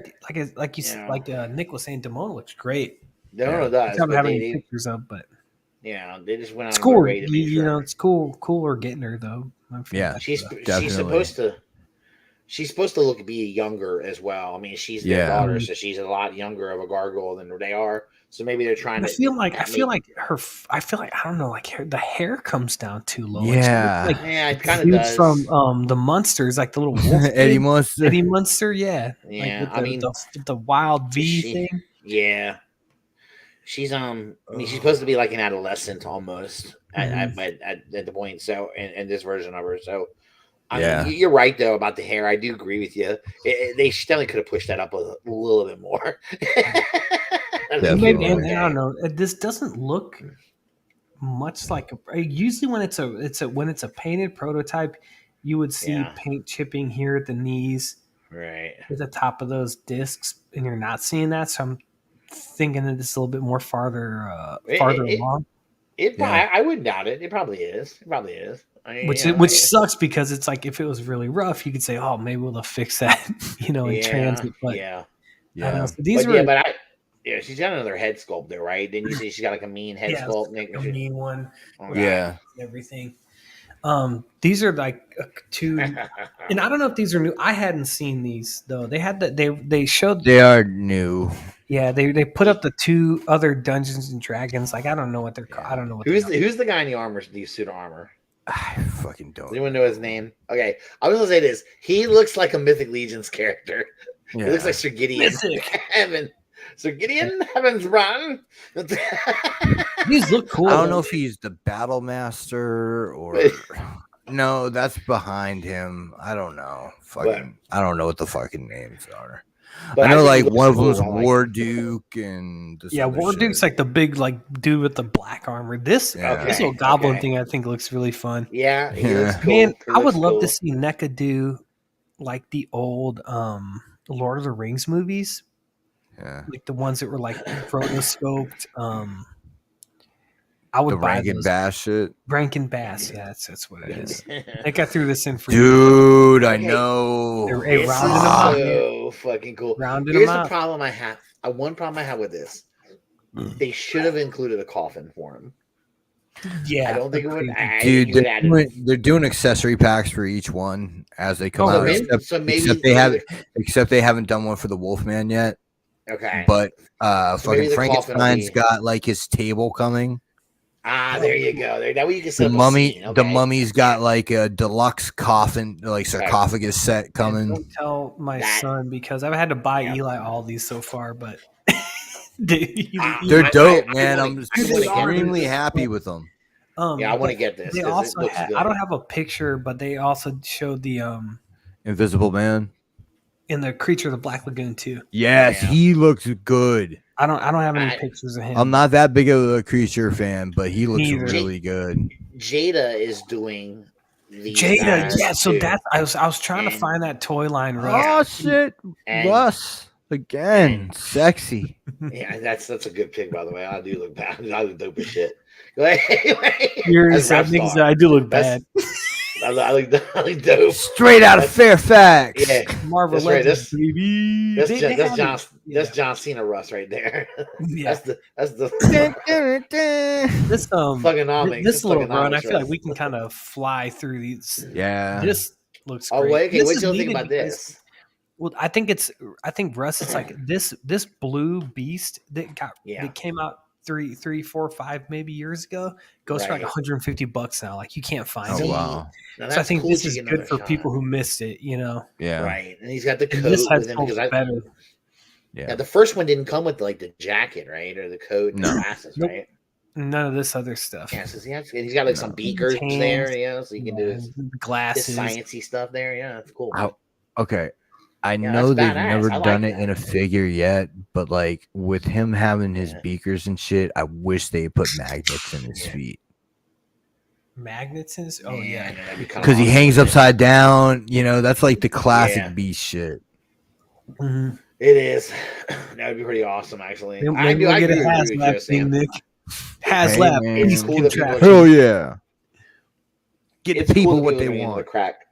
like Nick was saying, Demona looks great. Demona does. I don't have any pictures of, but they just went on. It's cool. It's cool. We're getting her though. Yeah, she's supposed to. She's supposed to be younger as well. I mean, she's their daughter, so she's a lot younger of a gargoyle than they are. So maybe they're trying to. I feel like I don't know, like the hair comes down too low. Yeah, it kind of does. From the Munsters, like the little wolf Eddie Munster. Eddie Munster, yeah. Yeah, like the wild V thing. Yeah, she's she's supposed to be like an adolescent almost at the point. So in this version of her, so I mean, you're right though about the hair. I do agree with you. They definitely could have pushed that up a little bit more. Maybe, and I don't know. This doesn't look much like usually when it's a painted prototype, you would see paint chipping here at the knees, right, at the top of those discs, and you're not seeing that. So I'm thinking that it's a little bit more farther along. I wouldn't doubt it. It probably is. I mean, which sucks because it's like if it was really rough, you could say, "Oh, maybe we'll fix that," in transit. But yeah. I don't know. So she's got another head sculpt there, right? Didn't you say she's got like a mean head sculpt? Like a mean one. Yeah. Everything. These are like two, and I don't know if these are new. I hadn't seen these though. They had that. They showed. They are new. Yeah, they put up the 2 other Dungeons and Dragons. Like I don't know what they're called. I don't know what. Who's the guy in the armor? The suit of armor. I fucking don't. Does anyone know his name? Okay, I was gonna say this. He looks like a Mythic Legion's character. Yeah. He looks like Sir Gideon. Sir Gideon Heavens Run. These look cool. I don't know if he's the battle master or no. That's behind him. I don't know. I don't know what the fucking names are. I know like one of them's War Duke and War Duke's like the big dude with the black armor. This little goblin thing I think looks really fun. Yeah. Cool. Man, I would love to see NECA do like the old Lord of the Rings movies. Yeah. Like the ones that were like rotoscoped. I would buy Rankin Bass shit. Rankin Bass, yeah, that's what it is. I think I threw this in for dude. I know. They're rounding them out. So fucking cool. Here's the problem I have. One problem I have with this. They should have included a coffin for him. Yeah, I don't think it would. Dude, they're doing accessory packs for each one as they come out. Except they haven't done one for the Wolfman yet. Okay, but fucking Frankenstein's got like his table coming. There you go. That way you can set the mummy. The mummy's got like a deluxe coffin, like sarcophagus set coming. Don't tell my son because I've had to buy Eli all these so far, but they're dope, man. I'm extremely happy with them. I want to get this. They also I don't have a picture, but they also showed the Invisible Man. In the Creature of the Black Lagoon too. Yes, he looks good. I don't have any pictures of him. I'm not that big of a Creature fan, but he looks really good. Jada is doing the so that I was trying to find that toy line. Oh shit, Russ again, sexy. Yeah, that's a good pick by the way. I do look bad. I look dope as shit. I do look bad. I look dope. Straight out of Fairfax. Yeah, Marvel Legends, baby. That's John Cena Russ right there. Yeah, that's the this fucking this little run. I feel like we can kind of fly through these. Yeah, this looks great. Oh wait, okay. What do you think about this? Well, I think Russ. It's like this blue beast that came out 3, 4, 5 maybe years ago goes for like $150 now. Like you can't find it. Wow. So I think this is good for people who missed it. Yeah. Right. And he's got the coat. This has better. Yeah. The first one didn't come with like the jacket, right, or the coat and the glasses, right? None of this other stuff. Yeah. So he's got like some beakers there, so you can do his glasses, sciencey stuff there. Yeah, that's cool. Okay. I know they've never done it in a figure yet, but like with him having his beakers and shit, I wish they put magnets in his feet. Magnets in his? Oh yeah, because he hangs upside down. That's like the classic beast shit. Mm-hmm. It is. That would be pretty awesome, actually. Maybe we'll get a HasLab thing, Nick. HasLab. It's cool that people hell yeah. Get the people what they want. Crack.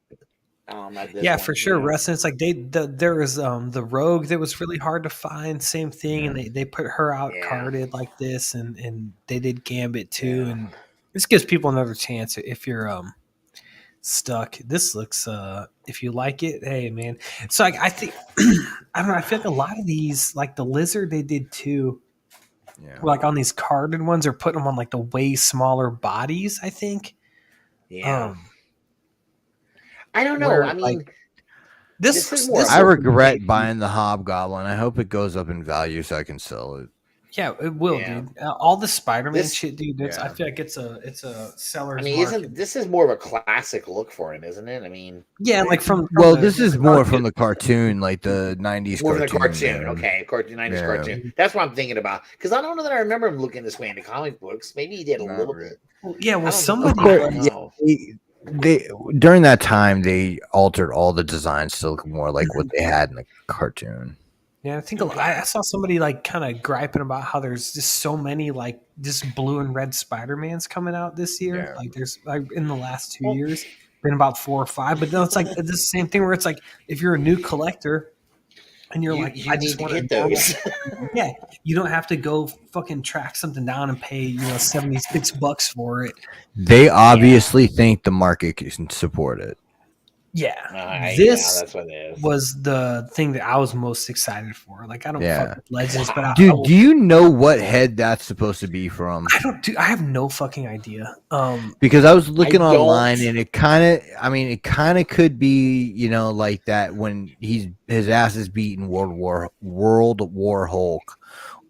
For sure, Russ. And it's like there was the Rogue that was really hard to find. Same thing, and they put her out carded like this, and they did Gambit too. And this gives people another chance if you're stuck. This looks if you like it, hey man. So I think I don't know. I feel like a lot of these, like the Lizard, they did too. Yeah. Like on these carded ones, they're putting them on like the way smaller bodies. I think. Yeah. I don't know. I mean, this I regret buying the Hobgoblin. I hope it goes up in value so I can sell it. Yeah, it will, Yeah. dude. All the Spider-Man This- shit, dude. It's, I Yeah. feel like it's a seller's I mean, market. this is more of a classic look for him, isn't it? I mean, Yeah, like from Well, the, this is more from the cartoon, like the '90s more cartoon. than the cartoon. man. Okay, cartoon, 90s Yeah. cartoon. That's what I'm thinking about. Because I don't know that I remember him looking this way in the comic books. Maybe he did a Not little really. bit. yeah. I Well, don't- somebody. Of course, I don't yeah. know. They during that time they altered all the designs to look more like what they had in the cartoon. Yeah, I think I saw somebody like kind of griping about how there's just so many like just blue and red Spider-Mans coming out this year. Yeah. Like there's like in the last 2 Well- years, been about 4 or 5. But then it's like it's the same thing where it's like if you're a new collector and you're like, You I need just to want get a normal- those. Yeah, you don't have to go fucking track something down and pay $76 for it. They obviously think the market can support it. Yeah, Yeah, this that's what it is. was the thing that I was most excited for. Like I don't Yeah. fuck with Legends, but I Dude, do you know what head that's supposed to be from? I have no fucking idea. Because I was looking I don't- online and it kind of could be, like that when his ass is beaten World War Hulk,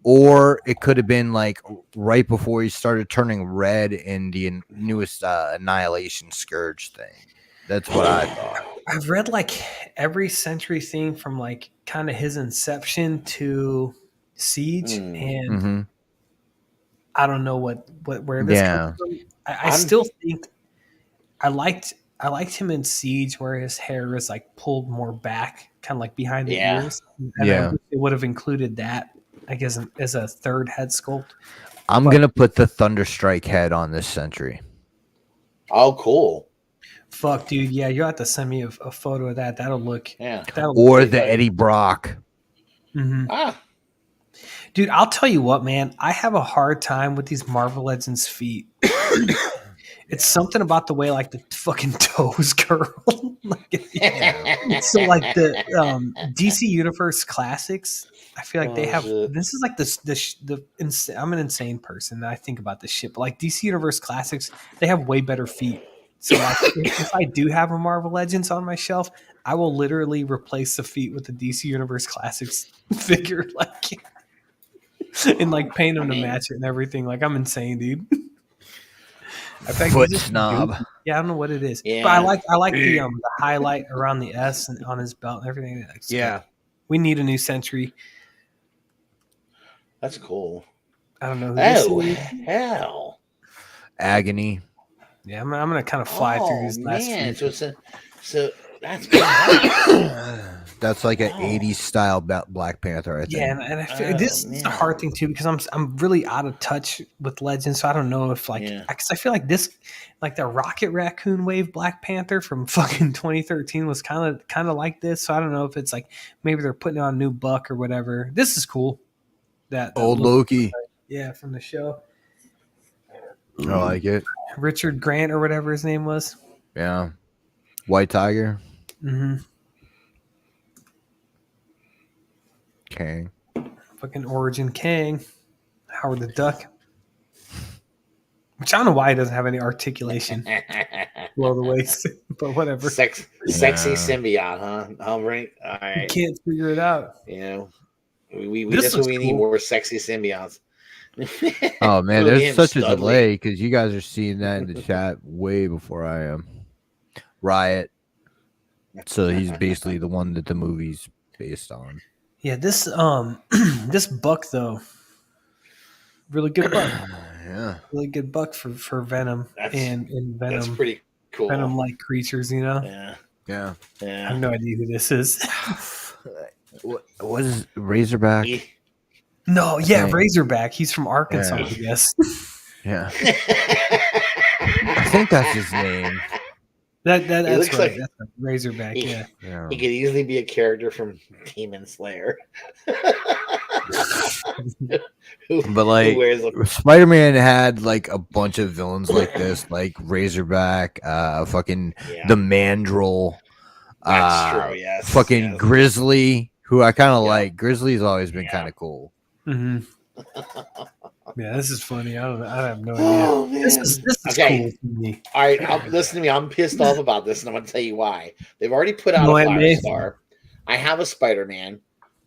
or it could have been like right before he started turning red in the newest Annihilation Scourge thing. That's what I thought. I've read like every Century thing from like kind of his inception to Siege, and Mm-hmm. I don't know where this Yeah. comes from. I still think I liked him in Siege where his hair is like pulled more back, kind of like behind the Yeah. ears. And Yeah. I wish it would have included that, I guess, as a third head sculpt. I'm But- gonna put the Thunderstrike head on this Sentry. Oh, cool. Fuck, dude. Yeah, you'll have to send me a photo of that. That'll look. Yeah. Or the Eddie Brock. Mhm. Ah, Dude, I'll tell you what, man. I have a hard time with these Marvel Legends feet. It's something about the way like the fucking toes curl. So like the DC Universe Classics, I feel like they Oh, have. shit. This is like I'm an insane person. I think about this shit, but like DC Universe Classics, they have way better feet. So like, if I do have a Marvel Legends on my shelf, I will literally replace the feet with the DC Universe Classics figure, like, and like paint them to match it and everything. Like I'm insane, dude. I think Foot he's just snob. goofy. Yeah, I don't know what it is, Yeah. but I like the highlight around the S and on his belt and everything. That's yeah. good. We need a new Sentry. That's cool. I don't know who this Oh, is. hell. Agony. Yeah, I'm gonna kind of fly through these last man. few. So that's cool. That's like an 80s style Black Panther, I think. Yeah, and I feel Oh, this is the man. hard thing too because I'm really out of touch with Legends, so I don't know if like Yeah. because I feel like this like the Rocket Raccoon Wave Black Panther from fucking 2013 was kind of like this, so I don't know if it's like maybe they're putting on a new buck or whatever. This is cool. That Old look- Loki. yeah, from the show. I like it. Richard Grant or whatever his name was. Yeah. White Tiger. Mm-hmm. Okay. Fucking Origin Kang. Howard the Duck. Which I don't know why he doesn't have any articulation below the waist, but whatever. Sexy symbiote, huh? All right. All You right. can't figure it out. You know, we This that's what looks we need cool. more sexy symbiotes. Oh man, Look at there's him, such a Studley. delay because you guys are seeing that in the chat way before I am. Riot. So he's basically the one that the movie's based on. Yeah, this this buck though, really good buck. Yeah. Really good buck for Venom That's- and That's Venom pretty cool. Venom like creatures. You know, Yeah. Yeah. I Yeah. have no idea who this is. What is Razorback? No, yeah, Okay. Razorback. He's from Arkansas, Yeah. I guess. Yeah. I think that's his name. That's looks right. like- That's right. Razorback. He- Yeah. Yeah. He could easily be a character from Demon Slayer. But, like, Who wears a- Spider-Man had like a bunch of villains like this, like Razorback, fucking yeah, the Mandrill, that's true. Yes, fucking yes. Grizzly, who I kind of Yeah. like. Grizzly's always been Yeah. kind of cool. hmm Yeah, this is funny. I have no idea. Oh, This man. is Okay. cool to me. All right, listen to me. I'm pissed off about this, and I'm going to tell you why. They've already put out No, a I may. Firestar. I have a Spider-Man.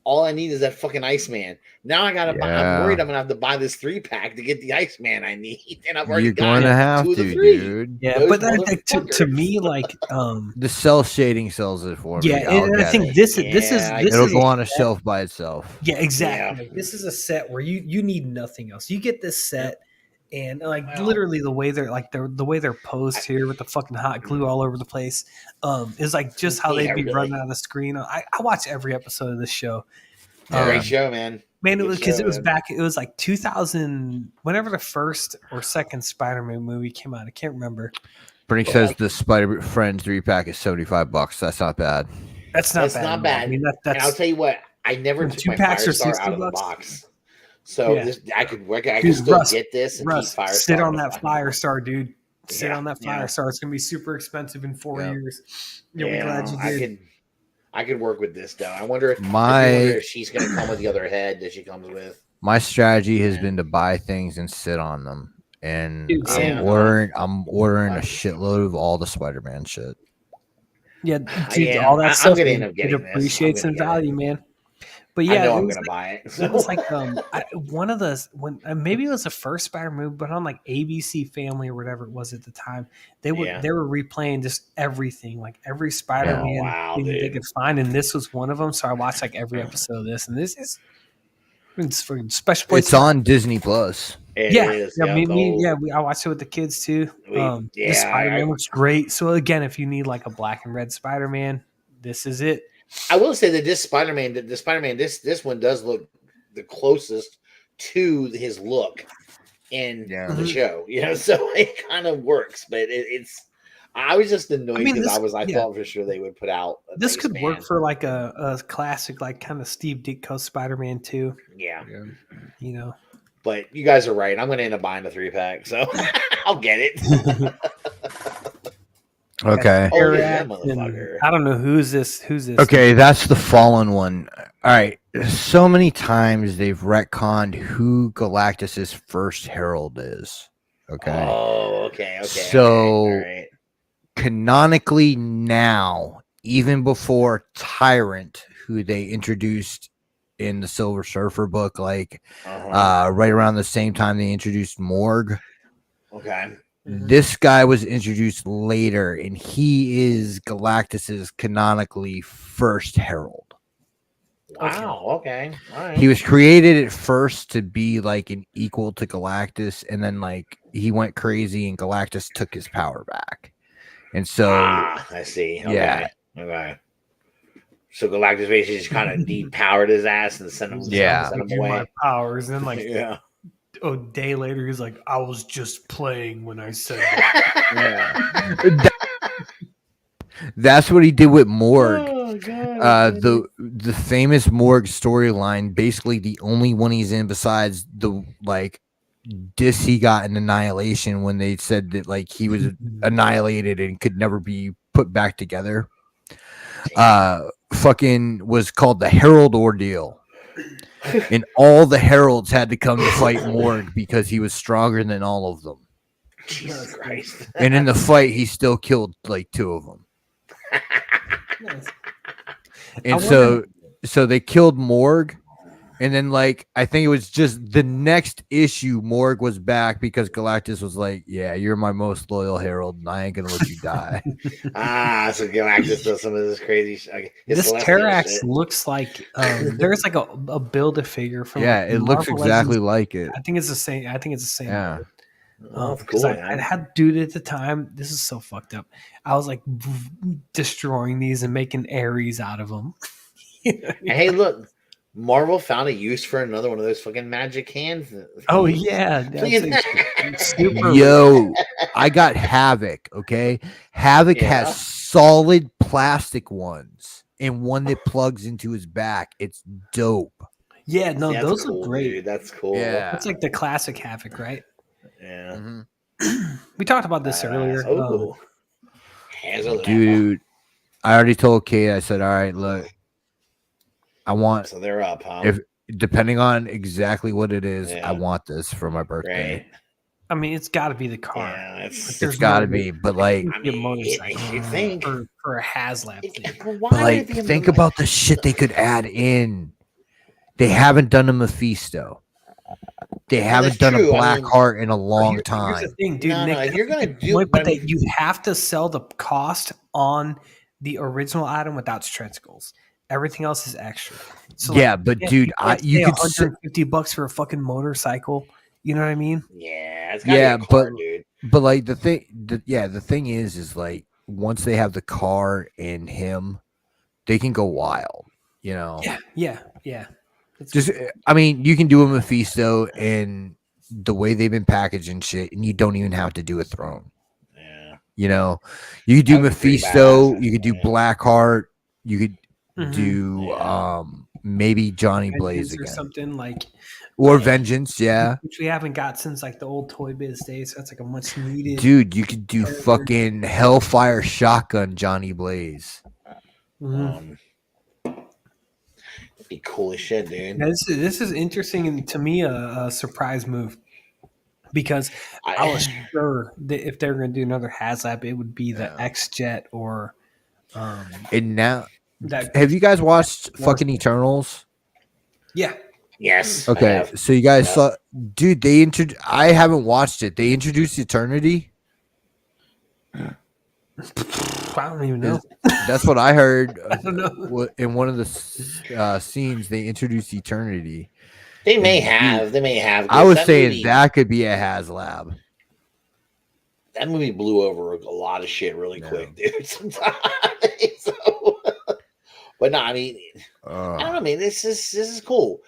all I need is that fucking Iceman. Now I gotta buy. I'm worried I'm gonna have to buy this 3-pack to get the Iceman I need, and I've already got have 2 of the to, 3. dude. Yeah, Those but to me, like, the cell shading sells it for me. Yeah, and I think this is it'll go on a shelf by itself. Yeah, exactly. Yeah. This is a set where you need nothing else. You get this set, and like literally the way they're like the way they're posed here with the fucking hot glue all over the place, is like just how they'd be running on the screen. I watch every episode of this show. Great show, man. Man, it was because it was back. It was like 2000, whenever the first or second Spider-Man movie came out. I can't remember. Brink says the Spider Friends 3-pack is $75. That's not bad. That's not bad. I mean, that's. And I'll tell you what, I never took my Firestar out of the box, so I could still get this and keep Firestar. Sit on that Firestar, dude. Sit on that Firestar. It's gonna be super expensive in 4 years. You'll be glad you did. I could work with this though. I wonder if she's going to come with the other head that she comes with. My strategy has been to buy things and sit on them, and I'm ordering a shitload of all the Spider-Man shit. Yeah, dude, all that stuff it appreciates in value, man. But yeah, I know I'm going to buy it. So. It was like one of the maybe it was the first Spider-Man movie, but on like ABC Family or whatever it was at the time, they were replaying just everything, like every Spider-Man thing they could find, and this was one of them. So I watched like every episode of this, and this is for special place. It's on Disney Plus. I watched it with the kids too. The Spider-Man looks great. So again, if you need like a black and red Spider-Man, this is it. I will say that this Spider-Man, this one does look the closest to his look in the show, so it kind of works. But it's, I was just annoyed because I thought for sure they would put out. This could work for like a classic, like kind of Steve Ditko Spider-Man too. Yeah, But you guys are right. I'm going to end up buying a 3-pack, so I'll get it. Okay. I don't know who's this. Okay, that's the Fallen one. All right. So many times they've retconned who Galactus's first Herald is. Okay. Oh, okay. So canonically now, even before Tyrant, who they introduced in the Silver Surfer book, like right around the same time they introduced Morg. Okay. This guy was introduced later, and he is Galactus's canonically first Herald. Wow. Okay. All right. He was created at first to be like an equal to Galactus, and then like he went crazy, and Galactus took his power back. And so, I see. Okay. Yeah. Okay. So Galactus basically just kind of depowered his ass and sent him away. My powers, and like a day later, he's like, "I was just playing when I said that." That's what he did with Morg. Oh, God. The famous Morg storyline, basically the only one he's in besides the like diss he got in Annihilation when they said that like he was annihilated and could never be put back together. Fucking was called the Herald Ordeal. And all the heralds had to come to fight Morg because he was stronger than all of them. Jesus Christ. And in the fight, he still killed like 2 of them. And so they killed Morg. And then like, I think it was just the next issue, Morg was back because Galactus was like, yeah, you're my most loyal herald and I ain't going to let you die. So Galactus does some of this crazy shit. This Terrax looks like, there's like a Build-A-Figure from it looks exactly like it. I think it's the same. Yeah. Because I had dude at the time. This is so fucked up. I was like destroying these and making Ares out of them. Hey, look. Marvel found a use for another one of those fucking magic hands. Oh yeah, super. Yo, I got Havoc. Okay, Havoc has solid plastic ones and one that plugs into his back. It's dope. Yeah, no, those look great. Dude. That's cool. Yeah, that's like the classic Havoc, right? Yeah. Mm-hmm. We talked about this earlier. Dude, I already told Kate. I said, all right, look. I want. So they're up, huh? If depending on exactly what it is, I want this for my birthday. Right. I mean, it's got to be the car. Yeah, it's got to be, but like a motorcycle. You think for a HasLab thing. But like, think about the shit they could add in They haven't done a Mephisto. They haven't done true. a Blackheart in a long Here's time. the thing, dude. No, Nick, if you're gonna do, but you have to sell the cost on the original item without stretch goals. Everything else is extra. So Yeah, but dude, you could $150 for a fucking motorcycle. You know what I mean? Yeah, it's gotta be a car, dude. But like the thing is like once they have the car and him, they can go wild. You know? Yeah. I mean, you can do a Mephisto and the way they've been packaging shit, and you don't even have to do a throne. Yeah. You know, you could do Mephisto, you could do Blackheart, you could do maybe Johnny Blaze again, or something like, or Vengeance, which we haven't got since like the old Toy Biz days. So that's like a much needed. Dude, you could do fucking Hellfire Shotgun Johnny Blaze. That'd be cool as shit, dude. This is interesting and to me a surprise move. Because I was sure that if they were going to do another HasLab, it would be the X-Jet or. And now, have you guys watched fucking Eternals? Yeah. Yes. Okay, so you guys saw, dude. I haven't watched it. They introduced Eternity. I don't even know. That's what I heard. I don't know. In one of the scenes, they introduced Eternity. They may have. I was saying that could be a HasLab. That movie blew over a lot of shit really quick, dude. Sometimes. But no, I mean, I don't know. I mean, this is cool.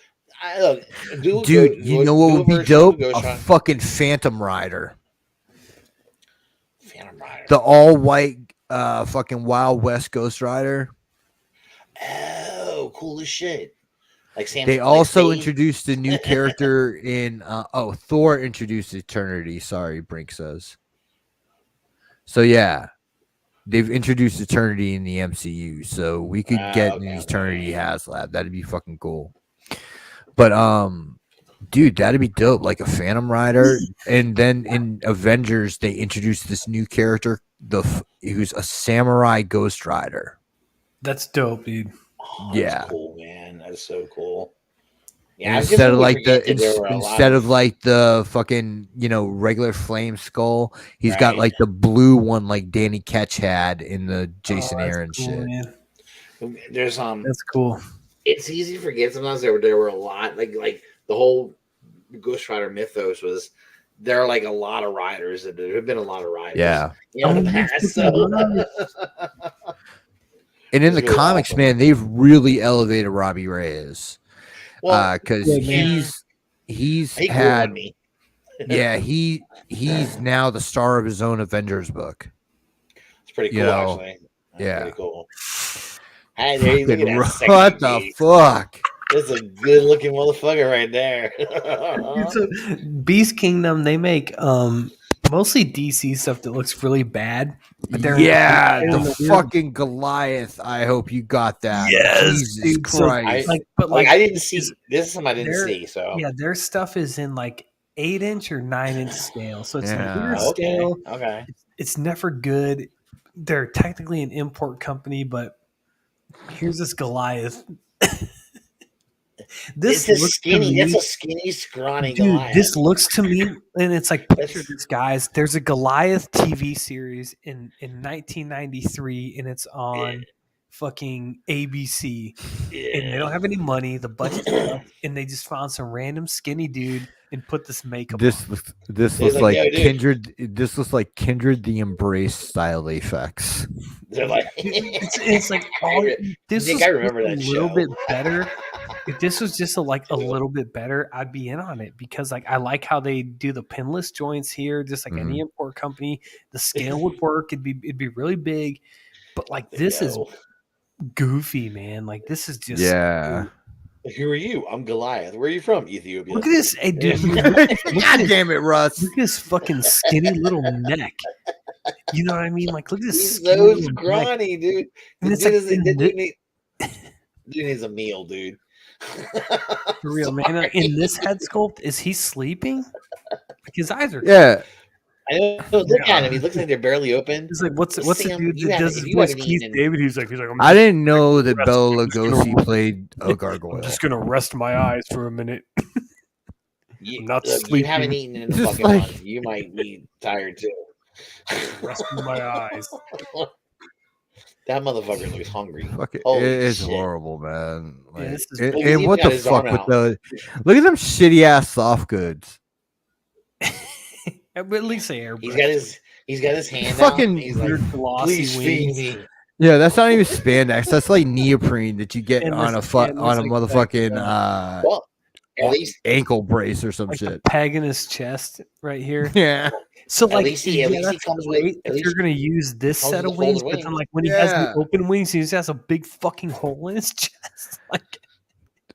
Dude, you know what would be dope? A fucking Phantom Rider. Phantom Rider. The all white, fucking Wild West Ghost Rider. Oh, cool as shit. Like Sam. They also introduced a new character in. Thor introduced Eternity. Sorry, Brink says. So yeah, they've introduced Eternity in the MCU, so we could get an Eternity HasLab. That'd be fucking cool. But dude, that'd be dope. Like a Phantom Rider, and then in Avengers they introduced this new character, who's a samurai Ghost Rider. That's dope, dude. Oh, that's cool, man. That's so cool. Yeah, instead of like the fucking regular flame skull, he's got like the blue one like Danny Ketch had in the Jason Aaron shit. Man. There's that's cool. It's easy to forget sometimes there were a lot like the whole Ghost Rider mythos was there are like a lot of riders. There have been a lot of riders. Yeah. In the past, so. And in the comics, man, they've really elevated Robbie Reyes. Because he's had he's now the star of his own Avengers book. It's pretty cool, actually. That's pretty cool. Hey, there you go. What the fuck? That's a good looking motherfucker right there. So, Beast Kingdom, they make mostly DC stuff that looks really bad. But the fucking Goliath. I hope you got that. Yes, Jesus Christ. I didn't see this is something I didn't see. So their stuff is in like 8-inch or 9-inch scale. So it's a bigger scale. Okay. It's never good. They're technically an import company, but here's this Goliath. This is skinny. That's a skinny, scrawny Goliath. This looks to me, and it's like picture this, guys. There's a Goliath TV series in 1993, and it's on fucking ABC. And they don't have any money. The budget's up, and they just found some random skinny dude and put this makeup. This looks like Kindred. This looks like Kindred the Embrace style effects. They're like, it's like this was I remember a that little show. bit better. If this was just a little bit better, I'd be in on it because like I like how they do the pinless joints here, just like any import company. The scale would work. It'd be really big, but like this is goofy, man. Like this is just Who are you? I'm Goliath. Where are you from? Ethiopia. Look at this, hey, dude. God damn it, Russ. Look at this fucking skinny little neck. You know what I mean? Like look at this. He's so scrawny, dude. Dude needs a meal, dude. For real, man. In this head sculpt, is he sleeping? Like his eyes are. Yeah. I know. Look at him. He looks like they're barely open. He's like, what's the Sam, dude you that haven't- does his you voice? haven't Keith eaten- David. He's like, I didn't know that Rest- Bela I'm just Lugosi gonna- played a gargoyle. I'm just gonna rest my eyes for a minute. I'm not You sleeping. haven't eaten in a Just fucking like- month. You might be tired too. Resting my eyes. That motherfucker looks hungry. Fuck it. Holy It's shit. horrible, man. Like, this is- and, Look, and he's what got the his fuck arm with out. the look at them shitty ass soft goods. At least they airbrush. He's got his hand Fucking out. He's like, weird glossy please feed wings. me. Yeah, that's not even spandex. That's like neoprene that you get And on a this- foot and on a this, like, motherfucking Well, at least ankle brace or some like the shit. peg in his chest right here. Yeah. So At like, least he that's comes with- great at if least you're gonna use this comes set with of the wings, folded but then wings. like when he has Yeah. the open wings, he just has a big fucking hole in his chest. Like,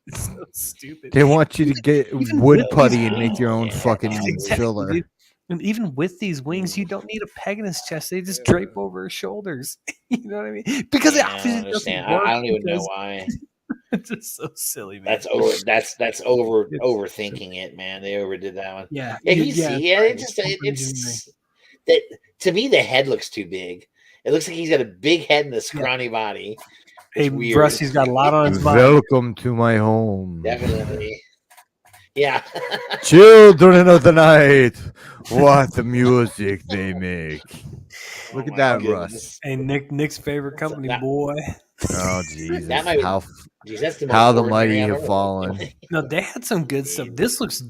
it's so stupid. They want you to get Even wood with putty these and make your own wings, fucking Exactly, filler. dude. And even with these wings, you don't need a peg in his chest. They just drape over his shoulders. You know what I mean? Because it I don't obviously understand. doesn't work. I don't even know because why. It's just so silly, man. That's over It's- overthinking it, man. They overdid that one. Yeah. Yeah, you yeah, see, yeah, it's it's that to me the head looks too big. It looks like he's got a big head and a scrawny body. Hey, It's weird. Rusty's got a lot on his mind. Welcome to my home. Definitely. Yeah. Children of the night. What the music they make. Look Oh at that, my Russ. goodness. Hey, Nick's favorite company, that- boy. Oh Jesus. That might- How Jeez, that's the How most the ordinary mighty I've have ever fallen. looked. No, they had some good stuff. This looks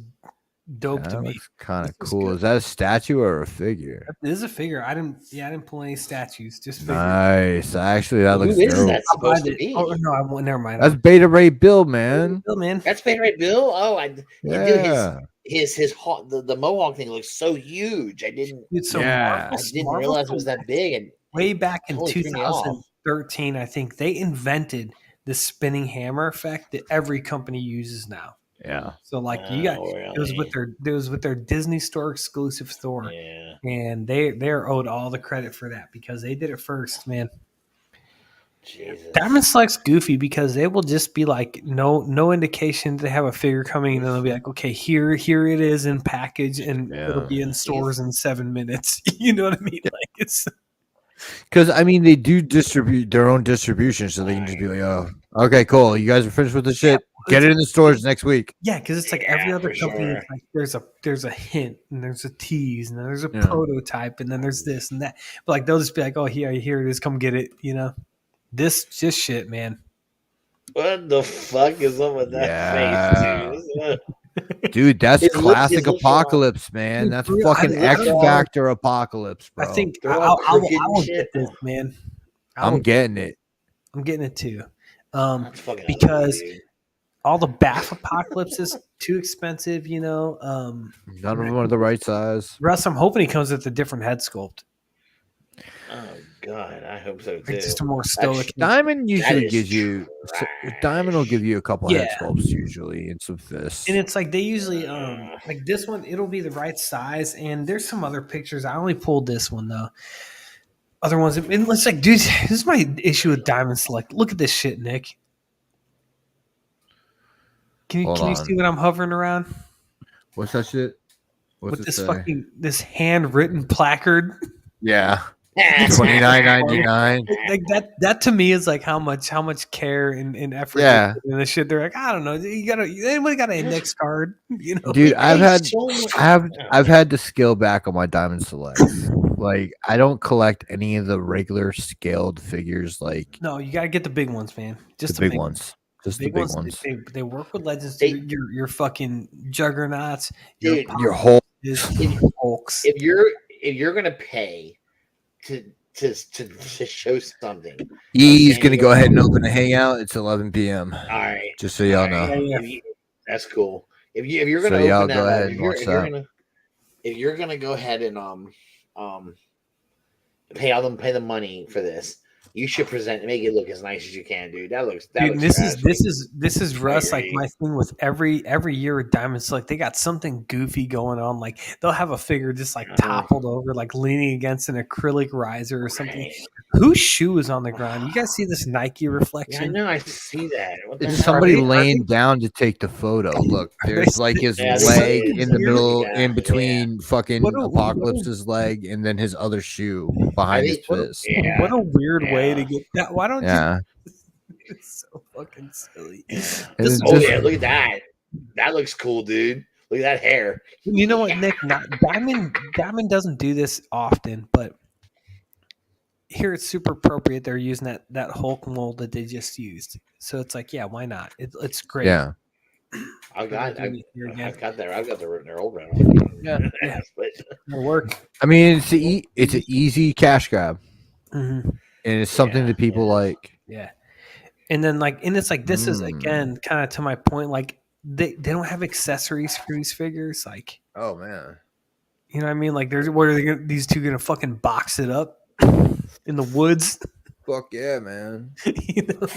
dope to that me. looks kind of This is cool. good. Is that a statue or a figure? This is a figure. I didn't pull any statues. Just figure. Nice. Actually, that Who looks is dope. that I'll buy supposed to the- be? Oh no, I won't. Never mind. That's Beta Ray Bill, man. Bill, man. That's been right, Bill. Oh, dude, Yeah. the mohawk thing looks so huge. I didn't Dude, so Yeah. I didn't realize it was that big. And way back in Totally threw me off. 2013, I think they invented the spinning hammer effect that every company uses now. Yeah. So like you got it was with their Disney Store exclusive store, yeah. and they're owed all the credit for that because they did it first, man. Jesus. Diamond Select's goofy because they will just be like no indication they have a figure coming, and then they'll be like, okay, here it is in package, and it'll be in stores in 7 minutes. You know what I mean? Like it's Because I mean, they do distribute their own distribution, so they can just be like, "Oh, okay, cool. You guys are finished with the shit. Get it in the stores next week." yeah, because it's like every Yeah, other for company. sure. It's like there's a hint, and there's a tease, and then there's a Yeah. prototype, and then there's this and that. But like they'll just be like, oh, here it is, come get it. You know, this just shit, man. What the fuck is up with that Yeah. face, dude? Dude, that's His lips- classic his lips are all- Apocalypse, man. Dude, That's for real, I fucking don't X know. Factor Apocalypse, bro. I think They're all I crooked and will shit. get this, man. I'm getting it. I'm getting it too. That's fucking Because ugly, dude. all the Bath Apocalypse is too expensive, you know. None of them are the right size. Russ, I'm hoping he comes with a different head sculpt, Oh god, I hope so like too. just a more stoic. Diamond usually is gives you. Diamond will give you a couple head Yeah. sculpts usually and some fists. And it's like they usually like this one, it'll be the right size. And there's some other pictures. I only pulled this one though. Other ones, and it's like, dude, this is my issue with Diamond Select. Look at this shit, Nick. Can you Hold on. see what I'm hovering around What's that shit? What's with it this say? fucking this handwritten placard? Yeah, $29.99. Like that to me is like how much care and effort Yeah. and the shit. They're like, I don't know, anybody got an index card, you know? Dude, I've had So much- I've had to scale back on my Diamond Selects. Like, I don't collect any of the regular scaled figures, like No, you got to get the big ones, man. Just the big ones. Just the big ones. They work with legends. They- Your fucking juggernauts, Dude, Your whole your Hulks. if you're gonna pay to show something, He's Okay. gonna go ahead and open a hangout. It's 11 p.m. all right, Just so y'all all know. right, Yeah. that's cool. If you're gonna So y'all open go that, ahead up, and if watch that. if you're gonna go ahead and pay the money for this, You should make it look as nice as you can, dude. That looks Dude, looks this is Russ. Like Right. my thing with every year with Diamond Select, they got something goofy going on. Like they'll have a figure just like toppled over, like leaning against an acrylic riser or something. Right. Whose shoe is on the ground? You guys see this Nike Yeah, I reflection? know. I see that. What the It's hell? somebody they- laying down to take the photo. Look, there's like his Yeah, leg it is. in the middle, Yeah, in between fucking What a- Apocalypse's leg and then his other shoe behind his fist. Yeah. What a weird way to Yeah. get that. Why don't Yeah. you? It's so fucking silly. It's This- Oh just- yeah, look at that. That looks cool, dude. Look at that hair. You know what, Nick? Diamond doesn't do this often, but here it's super appropriate. They're using that Hulk mold that they just used, so it's like, yeah, why not? It's great. Yeah. I've got that. I've got their old one. Yeah, yeah. But It'll work. I mean, it's an easy cash grab, Mhm. and it's something that people like. Yeah. And then it's like this is again kind of to my point, like they don't have accessories for these figures, like, Oh man. you know what I mean? Like these two gonna fucking box it up in the woods? Fuck yeah, man. You know?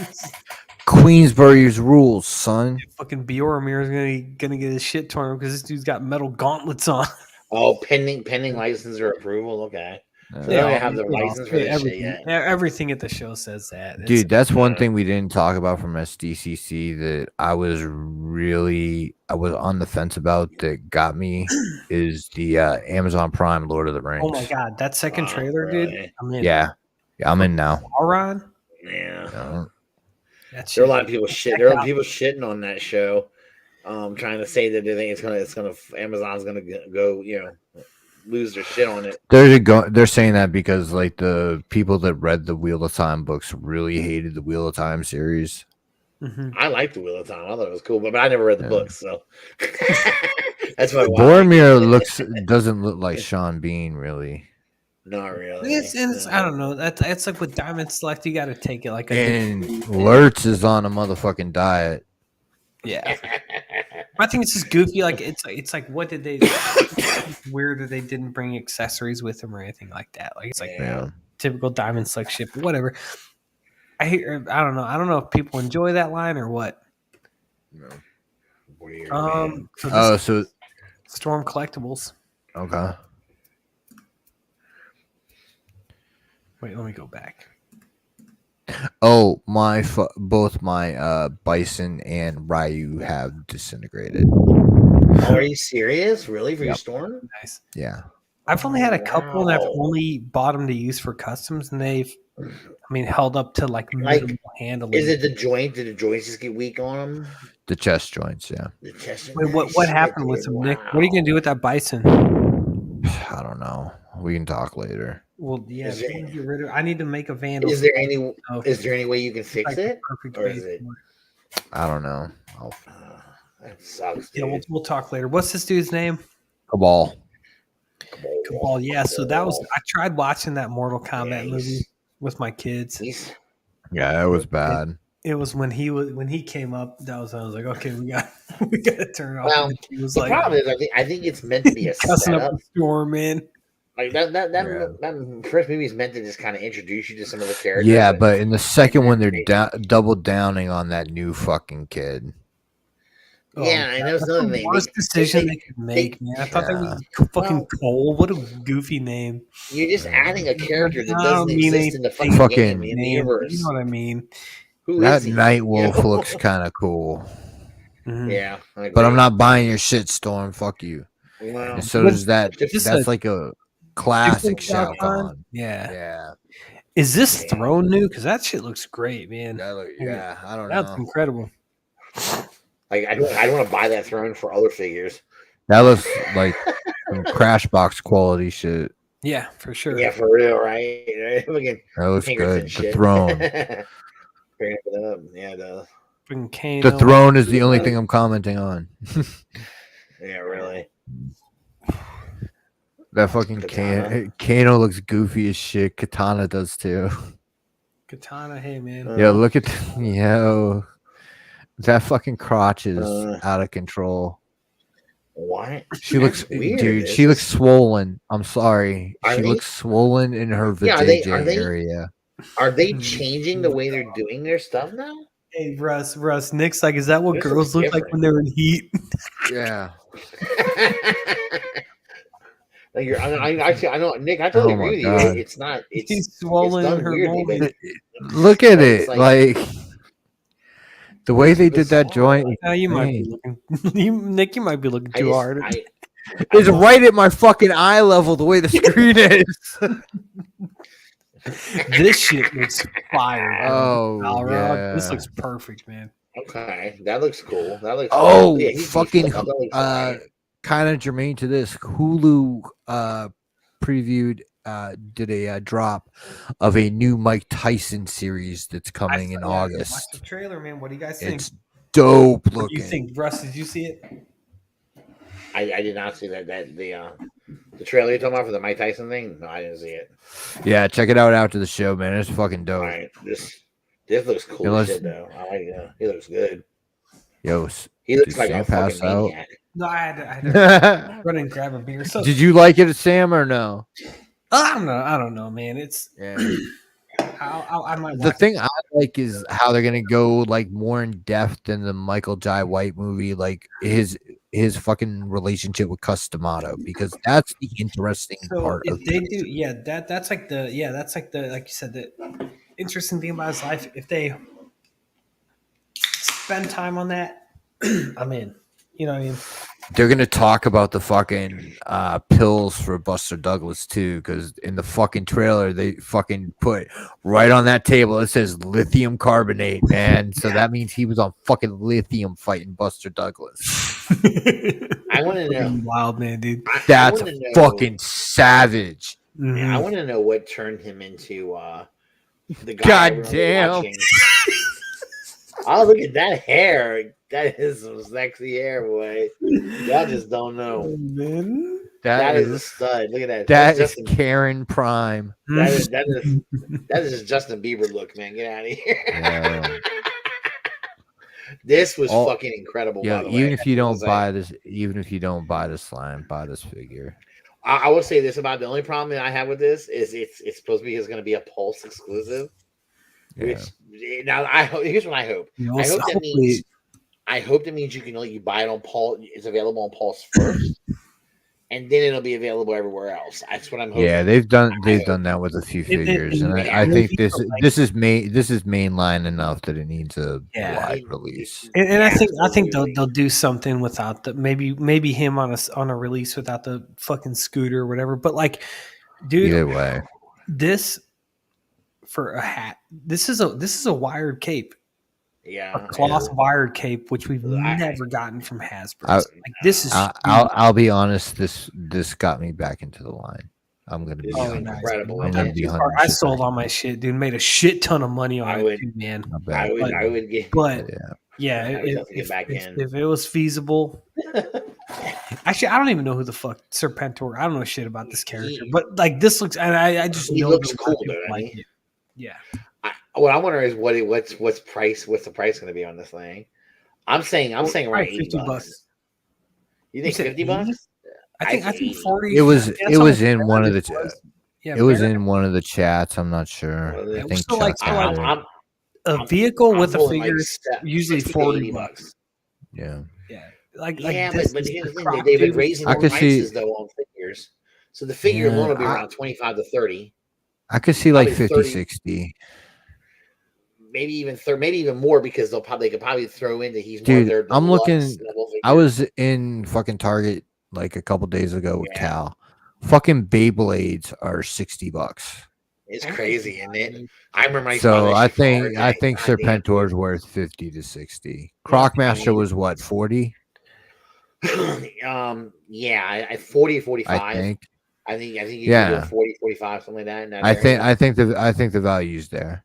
Queensbury's rules, son. Fucking Bjormir is gonna get his shit torn because this dude's got metal gauntlets on. pending license or approval. Okay. Yeah. They don't have the license for this shit everything, yet. everything at the show says that. It's- Dude, that's one thing we didn't talk about from SDCC that I was on the fence about that got me is the Amazon Prime Lord of the Rings. oh my god, that second trailer, dude. really? I'm in. Yeah, I'm in now. Sauron? Yeah. Yeah. That's There are a lot of people There are people shitting on that show, trying to say that they think Amazon's gonna go, lose their shit on it. They're saying that because like the people that read the Wheel of Time books really hated the Wheel of Time series. Mm-hmm. I liked the Wheel of Time. I thought it was cool, but I never read the books, so that's why. Boromir doesn't look like Sean Bean, really. Not really. It's I don't know. It's like with Diamond Select, you got to take it like a And Lurtz is on a motherfucking diet. yeah. I think it's just goofy. Like it's like what did they? It's weird that they didn't bring accessories with them or anything like that. Like it's like Yeah. typical Diamond Select shit, but whatever. I don't know. I don't know if people enjoy that line or what. Weird, So this Oh, so Storm Collectibles. okay. Wait, let me go back. Oh, both my Bison and Ryu have disintegrated. Oh, are you serious? Really? For your Yep. storm? Nice. Yeah. I've only had a couple, and I've Wow. only bought them to use for customs, and they've, held up to like Like, minimal handling. Is it the joint? Did the joints just get weak on them? The chest joints, yeah. The chest. Wait, what happened with them, Nick? What are you gonna do with that Bison? I don't know. We can talk later. Well, yeah, Is if it- you can get rid of. I need to make a vandal. Is there any? Oh, Is there any way you can it's fix like it? Perfect or is base it- for it. I don't know. That sucks, Yeah, dude. we'll talk later. What's this dude's name? Cabal. Cabal. Yeah. So that was. I tried watching that Mortal Kombat movie with my kids. He's- Yeah, that was bad. It was when he came up. I was like, okay, we got to turn off. Well, And he was the like, problem is, I think it's meant to be a cussing up setup. a storm, man. Like that first movie is meant to just kind of introduce you to some of the characters. Yeah, but in the second one, they're double downing on that new fucking kid. Yeah, I know. That's Another the thing. worst decision they could make, man. I thought that was fucking Well- Cole. What a goofy name. You're just adding a character that I doesn't don't mean exist in the anything. fucking game, in the Name, universe. you know what I mean? Who That is he? Night Wolf You know? looks kind of cool, Mhm. Yeah, I but I'm agree. not buying your shit, Storm. Fuck you. Well, And so does that. Just That's a like a classic different Shao Shao Kahn. Yeah. Yeah. Is this Yeah. throne new? Because that shit looks great, man. Yeah, I don't That's know. incredible. like I don't want to buy that throne for other figures. That looks like some crash box quality shit. Yeah, for sure. Yeah, for real, right? Fucking That looks Pinkerton good. The shit. throne. Bring it up. Yeah, it does. Fucking Kano. The throne is the only thing I'm commenting on. Yeah, really. That fucking Katana. Kano looks goofy as shit. Katana does too. Katana, hey, man. Uh, Yeah, look at yo. That fucking crotch is Uh, out of control. What? She looks, That's weird. dude. It's She looks swollen. I'm sorry. Are She they? looks swollen in her Yeah, are they- vajayjay are they- area. Are they changing the way they're doing their stuff now? Hey, Russ, Nick's like, is that what This girls looks look like when they're in heat? Yeah. Like I know, Nick. I totally Oh my agree with God. you. It's not. She's It's swollen in done her weirdly, moment. but Look at but it's it. Like the way they did that joint. is You might be insane. looking, Nick. You might be looking too hard. It's right at my fucking eye level the way the screen is. This shit looks fire. Oh, Colorado. yeah. This looks perfect, man. Okay, that looks cool. That looks. Oh, yeah, he's fucking that looks fire. kind of germane to this. Hulu previewed did a drop of a new Mike Tyson series that's coming in August. Watch the trailer, man. What do you guys think? It's dope What do looking. you think, Russ? Did you see it? I did not see that the trailer you're talking about for the Mike Tyson thing. No, I didn't see it. Yeah, check it out after the show, man. It's fucking dope. All right, this looks cool as shit though. I like it. He looks good. Yo, He looks did like Sam a pass fucking out? maniac. No, I had to run and grab a beer. So Did you like it, Sam, or no? I don't know, man. It's Yeah. I might. The thing I like is how they're gonna go like more in depth than the Michael Jai White movie, like his fucking relationship with Customato, because that's the interesting part if of they do, that's like the like you said, the interesting thing about his life. If they spend time on that, I'm in. You know what I mean? They're gonna talk about the fucking pills for Buster Douglas too, because in the fucking trailer they fucking put right on that table it says lithium carbonate, man. So that means he was on fucking lithium fighting Buster Douglas. I want to know. Wild man, dude. That's fucking savage. Yeah, I want to know what turned him into the guy. God damn. Oh, look at that hair. That is some sexy hair, boy. Y'all just don't know. That is a stud. Look at that. That is is Karen Prime. That is Justin Bieber look, man. Get out of here. Yeah. This was fucking incredible. Yeah, by the even way. if you don't buy this, even if you don't buy this line, buy this figure. I will say this about the only problem that I have with this is it's supposed to be going to be a Pulse exclusive. Yeah. Which now here's what I hope. I hope that means you buy it on Pulse. It's available on Pulse first, and then it'll be available everywhere else. That's what I'm hoping. Yeah, they've done that with a few figures, and I think this is mainline enough that it needs a wide release. And I think they'll do something without the maybe him on a release without the fucking scooter or whatever. But like, dude, either way, this for a hat. This is a wired cape. Yeah, a cloth wired cape, which we've never gotten from Hasbro. This is. I'll be honest. This got me back into the line. I'm gonna be incredible. I sold all my shit, dude. Made a shit ton of money on it, too, man. I would get. But if it was feasible. Actually, I don't even know who the fuck Serpentor. I don't know shit about this character, but like this looks, and I just he know looks cool, though. Like it. Yeah. What I wonder is what's the price going to be on this thing? I'm saying around $80. You think $50? I think 40. It was in one of the. It was in one of the chats. I'm not sure. I think a vehicle with a figure is usually $40. Yeah. Yeah. But here's the thing. They've been raising the prices though on figures, so the figure alone will be around 25 to 30. I could see like 50, 30, 60. Maybe even more because they could probably throw in that he's more. Dude, I'm looking. I was in fucking Target like a couple days ago with Cal. Fucking Beyblades are $60. It's crazy, isn't it? I remember. I think Serpentor's worth 50 to 60. Crocmaster was what 40. 40 or 45. I think you can do 40, 45, something like that. I think the value's there.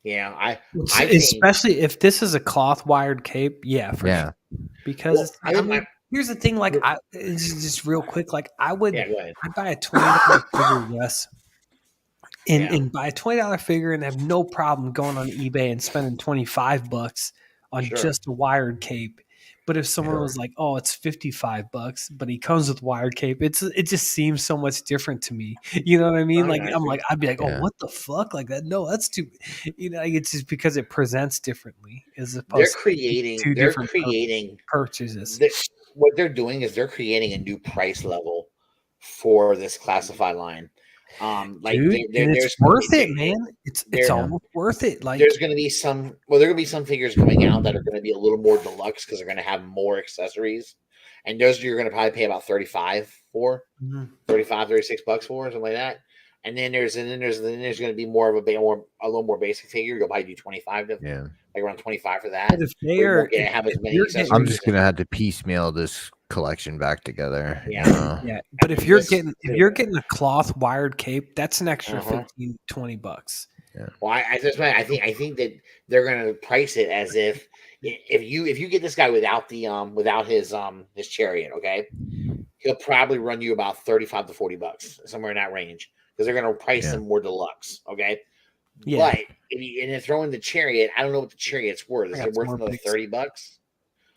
Yeah, I especially if this is a cloth wired cape. Yeah, sure. Because here's the thing. Like, just real quick. Like, I'd buy a $20 figure, yes, and buy a $20 figure and have no problem going on eBay and spending $25 on just a wired cape. But if someone was like, "Oh, it's $55," but he comes with wired cape, it just seems so much different to me. You know what I mean? Like I'd be like, "Oh, what the fuck?" Like that. No, that's too. Like, it's just because it presents differently as opposed to they're different creating purchases. What they're doing is they're creating a new price level for this classified line. Dude, it's worth it, man. It's almost worth it. Like there's going to be some figures coming out that are going to be a little more deluxe because they're going to have more accessories, and those you're going to probably pay about 35 for, $36 for, something like that. And then there's going to be more of a little more basic figure. You'll probably do 25 to like around 25 for that. If they are, I'm just gonna have to piecemeal this collection back together. Yeah. But if you're getting a cloth wired cape, that's an extra $15-$20. Yeah. Well, I think that they're gonna price it as if you get this guy without the without his chariot, okay, he'll probably run you about $35 to $40, somewhere in that range, because they're gonna price them more deluxe, okay. Yeah. But if you throw in the chariot, I don't know what the chariot's worth. Is it worth another $30?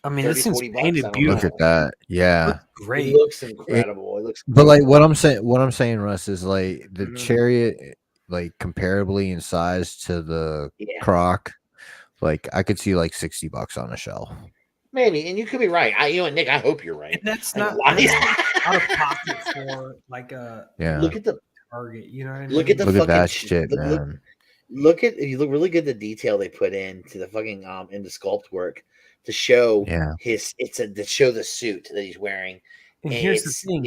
I mean, this thing's painted beautiful. Look at that. Yeah. Great. It looks incredible. It looks but like what I'm saying, Russ, is like the chariot, like comparably in size to the croc, like I could see like $60 on a shelf. Maybe, and you could be right. Nick, I hope you're right. And that's not out of pocket for like a look at the Target. You know what I mean? Look at that shit, man. If you look really good, the detail they put into the fucking into sculpt work to show to show the suit that he's wearing. And here's the thing: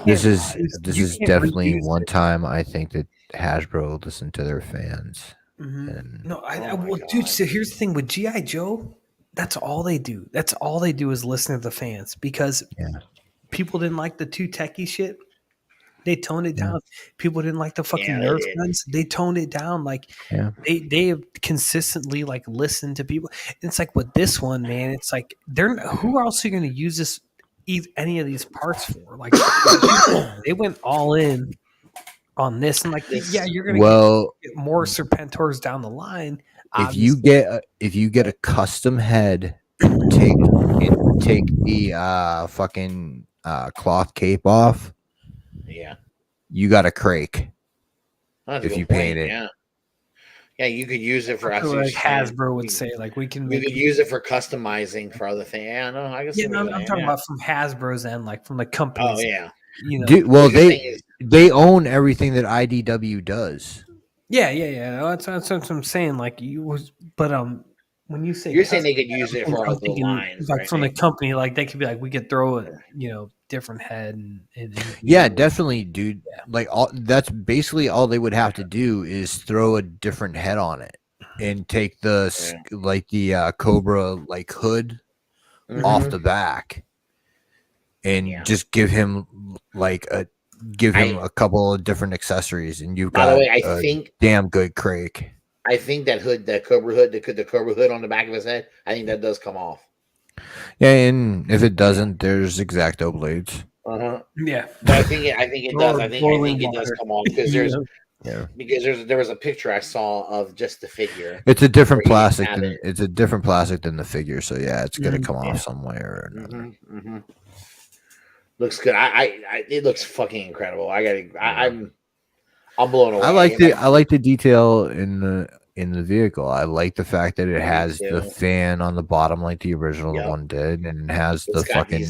this is definitely one time I think that Hasbro listened to their fans. Dude. So here's the thing with GI Joe. That's all they do. That's all they do is listen to the fans because people didn't like the too techie shit. They toned it down. People didn't like the fucking Nerf guns. They toned it down. Like they have consistently like listened to people. And it's like with this one, man. It's like who else are you going to use this any of these parts for? Like they went all in on this, and like you're going to get more Serpentors down the line. Obviously. If you get a custom head, take the fucking cloth cape off. Yeah, you got a crake if you paint it. Yeah, you could use it for like Hasbro would say, like we can. You could use it for customizing for other things. Yeah, no, I guess. I'm talking about from Hasbro's end, like from the companies. Oh yeah, Dude, well they own everything that IDW does. Yeah. That's what I'm saying. Like when you say you're saying they could use it for other lines, like from the company, like they could be like we could throw a different head and definitely, dude. Like that's basically all they would have to do is throw a different head on it and take the Cobra like hood off the back and just give him a couple of different accessories, and you've got damn good crake. I think that hood, the Cobra hood on the back of his head, I think that does come off. Yeah, and if it doesn't, there's X-Acto blades. Yeah, but I think it does. I think it does come off because there was a picture I saw of just the figure. It's a different plastic. It's a different plastic than the figure. So it's gonna come off somewhere or another. Looks good. It looks fucking incredible. I'm blown away. I like the detail in the vehicle. I like the fact that it has the fan on the bottom like the original one did, and it has the fucking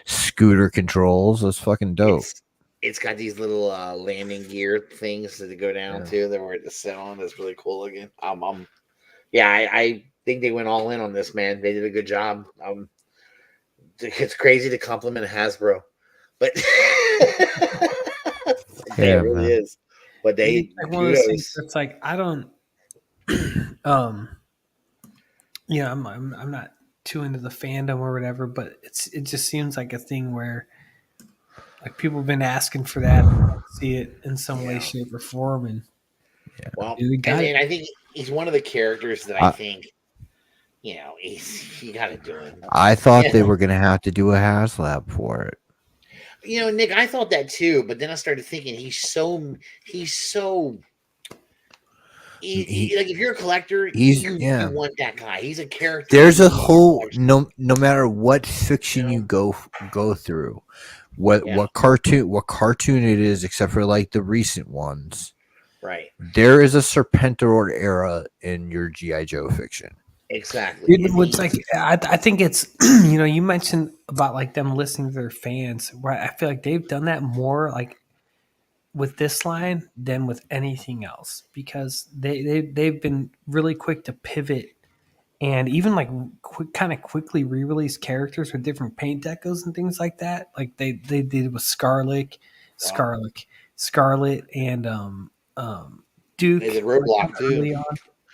scooter controls. That's fucking dope. It's got these little landing gear things that go down to that were to sit on. That's really cool looking. I think they went all in on this, man. They did a good job. It's crazy to compliment Hasbro, but it really is. But it's like I don't, I'm not too into the fandom or whatever, but it just seems like a thing where like people have been asking for that, see it in some way, shape, or form, and I think he's one of the characters that I think. You got to do it. I thought they were going to have to do a HasLab for it. Nick, I thought that too, but then I started thinking he's so like if you're a collector, you want that guy. He's a character. There's a whole no matter what fiction you go through, what cartoon it is, except for like the recent ones. Right. There is a Serpentor era in your G.I. Joe fiction. Exactly. It's like I think it's you mentioned about like them listening to their fans, right? I feel like they've done that more like with this line than with anything else because they've been really quick to pivot and even like quickly re-release characters with different paint decos and things like that. Like they did with Scarlet, and Duke. They did Roadblock too.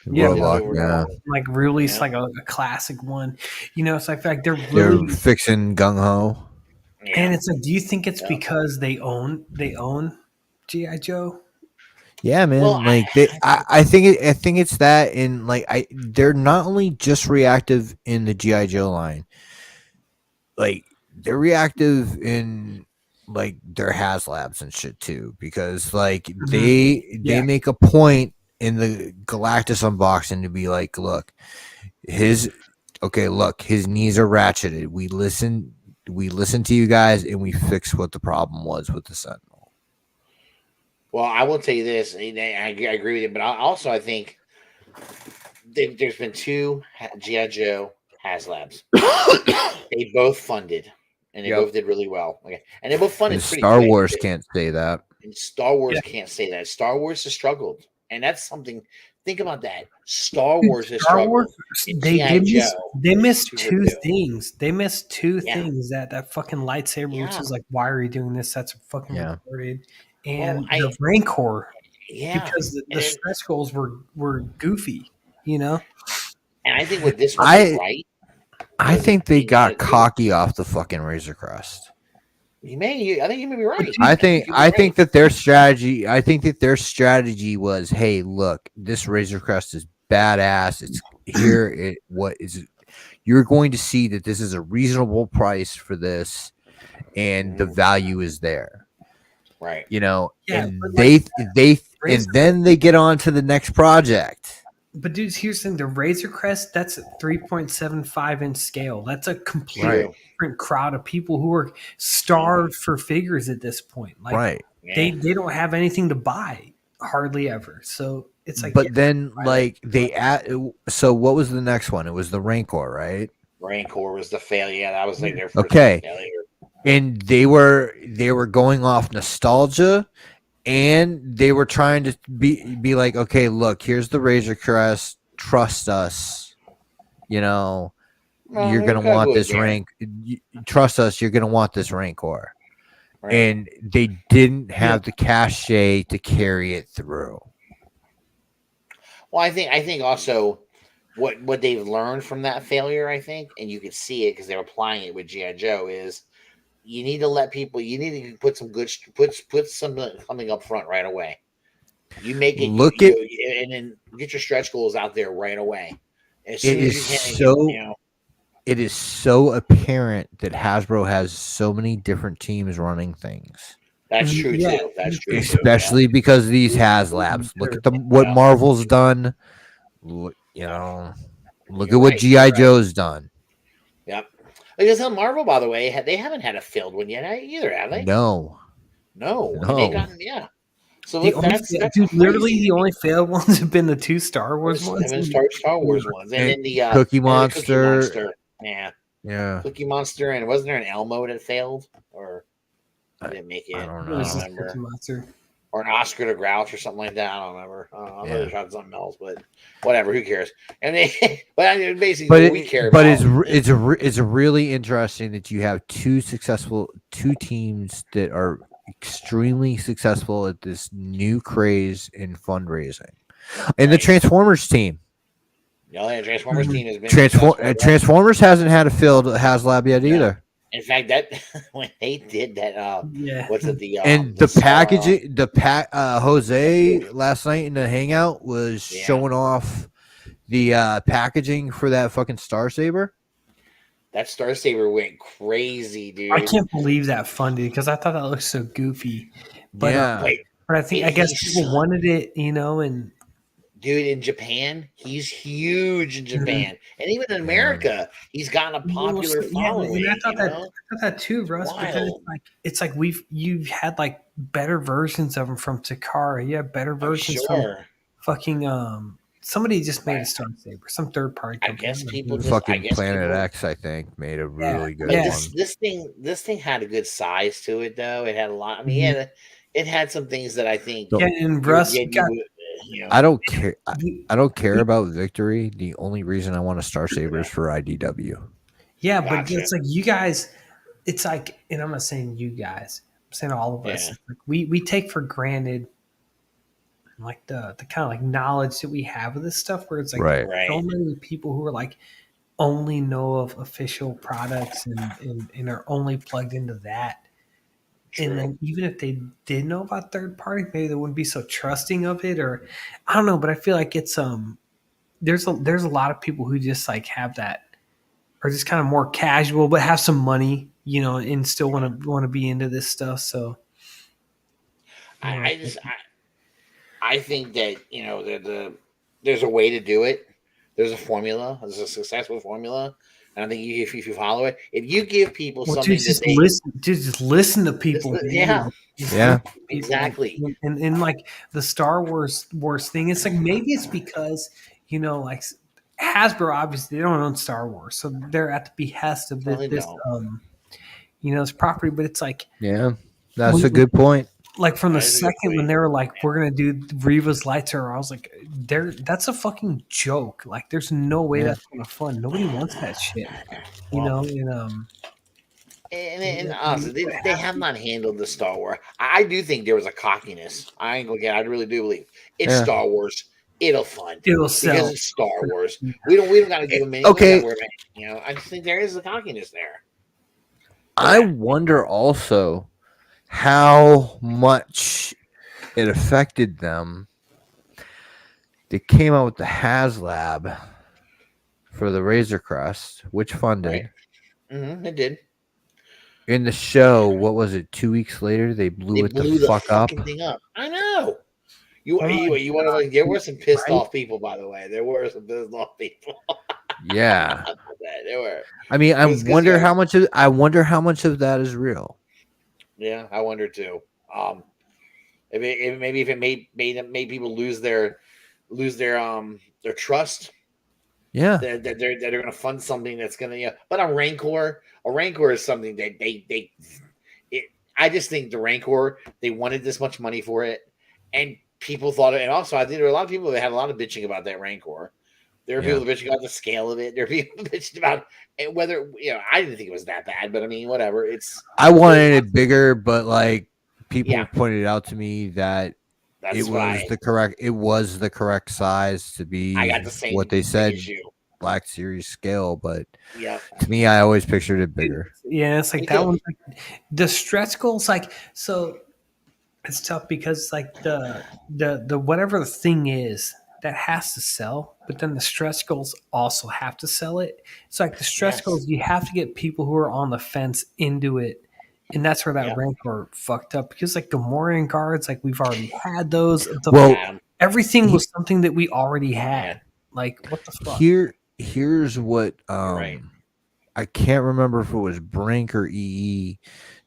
Yeah, Roadblock, like release like a classic one, so I feel like they're fixing Gung Ho. Yeah. And it's like, do you think it's because they own G.I. Joe? Yeah, man. Well, like I think it's that, and like they're not only just reactive in the G.I. Joe line, like they're reactive in like their HasLabs and shit too, because like they make a point in the Galactus unboxing to be like, look, his knees are ratcheted. We listen to you guys and we fix what the problem was with the Sentinel. Well, I will tell you this. I agree with you, but I think there's been 2 G.I. Joe HasLabs. They both funded, and they both did really well. Okay, and they both funded. Star Wars can't say that. And Star Wars can't say that. Star Wars has struggled, and that's something. Think about that. Star Wars has struggled. They missed 2 things. They missed 2 things. That fucking lightsaber, which is like, why are you doing this? That's fucking retarded. And the Rancor, because the stretch goals were goofy, And I think with this one, right? I think they got cocky off the fucking Razor Crest. I think you may be right. I think that their strategy. I think that their strategy was, hey, look, this Razor Crest is badass. It's here. You're going to see that this is a reasonable price for this, and the value is there. Right. And then they get on to the next project. But dude, here's the thing: the Razor Crest, that's a 3.75 inch scale. That's a completely different crowd of people who are starved for figures at this point. Like, they don't have anything to buy hardly ever. So it's like, but then like they add. So what was the next one? It was the Rancor, right? Rancor was the failure. Yeah, that was like their first failure. And they were going off nostalgia. And they were trying to be like, okay, look, here's the Razor Crest. Trust us. You're going to want this rank. Trust us. You're going to want this Rancor. Right. And they didn't have the cachet to carry it through. Well, I think also what they've learned from that failure, I think, and you could see it because they're applying it with G.I. Joe, is you need to let people. You need to put some something up front right away. You make it and then get your stretch goals out there right away. As soon as you can, it is so apparent that Hasbro has so many different teams running things. That's true too. That's true, especially because of these HasLabs. Look at what Marvel's done. Look at what G.I. Joe's done. Yep. Because on Marvel, by the way, they haven't had a failed one yet either, have they? No. They got, So literally the only failed ones have been the 2 Star Wars ones. Star Wars ones, and then the Cookie Monster. Yeah. Cookie Monster, and wasn't there an Elmo that failed, or I didn't make it? I don't know. Cookie Monster. Or an Oscar the Grouch or something like that. I don't remember. I know they tried something else, but whatever. Who cares? And basically, we care about. It's really interesting that you have 2 teams that are extremely successful at this new craze in fundraising, and the Transformers team. Yeah, the Transformers team has been Transformers hasn't had a failed HasLab yet either. In fact, that when they did that, what's it? The packaging, Jose last night in the hangout was showing off the packaging for that fucking Star Saber. That Star Saber went crazy, dude. I can't believe that funded because I thought that looked so goofy. But, but I guess people wanted it, and Dude, in Japan, he's huge in Japan, and even in America, he's gotten a popular following. And I thought know? that too, Russ. But then it's like you've had like better versions of them from Takara. You have better versions from fucking somebody just made a Star Saber, some third party company. I guess people Planet X, I think, made a really good one. This thing had a good size to it, though. It had a lot. I mean, it had some things that I think. Yeah, and Russ, I don't care. I don't care about Victory. The only reason I want a Star Saber is for IDW. Yeah, but it's like you guys. It's like, and I'm not saying you guys. I'm saying all of us. Like we take for granted, like the kind of like knowledge that we have of this stuff. Where it's like so many people who are like only know of official products and are only plugged into that. True. And then even if they did know about third party, maybe they wouldn't be so trusting of it, or I don't know. But I feel like it's there's a lot of people who just like have that, or just kind of more casual, but have some money, and still want to be into this stuff. So I think that there's a way to do it. There's a formula. There's a successful formula. And I think if you follow it, if you give people something just listen to people. Yeah, exactly. And like the Star Wars thing, it's like maybe it's because like Hasbro obviously they don't own Star Wars, so they're at the behest of this property. But it's like that's a good point. Like from the second when they were like, we're gonna do Reva's lightsaber, I was like, that's a fucking joke. Like, there's no way that's gonna fun. Nobody wants that shit, And honestly, they have not handled the Star Wars. I do think there was a cockiness. I ain't gonna get. I really do believe it's Star Wars. It'll fund. It'll sell because it's Star Wars. We don't gotta give them any. Okay. I just think there is a cockiness there. I wonder also how much it affected them. They came out with the HasLab for the Razor Crest, which funded. It did. In the show, what was it? 2 weeks later, they blew the fuck up. Thing up. I know. You want to? There were some pissed off people, by the way. There were some pissed off people. Yeah, there were. I mean, I wonder how much of that is real. Yeah, I wonder too. If it made people lose their trust. Yeah, that they're going to fund something that's going to. But a Rancor is something that I just think the Rancor, they wanted this much money for it, and people thought it. And also, I think there were a lot of people that had a lot of bitching about that Rancor. There were people bitching about the scale of it. There were people bitching about whether I didn't think it was that bad, but I mean, whatever. I wanted it bigger, but like people pointed out to me that it was the correct size to be. I got the same what they said, Black Series scale, but to me, I always pictured it bigger. Yeah, it's like that one. Like, the stretch goals, like so. It's tough because like the whatever the thing is that has to sell, but then the stretch goals also have to sell it. It's like the stretch goals, you have to get people who are on the fence into it. And that's where that Rancor fucked up because like Gamorrean guards, like we've already had those. Everything was something that we already had. Like what the fuck? Here's what I can't remember if it was Brink or EE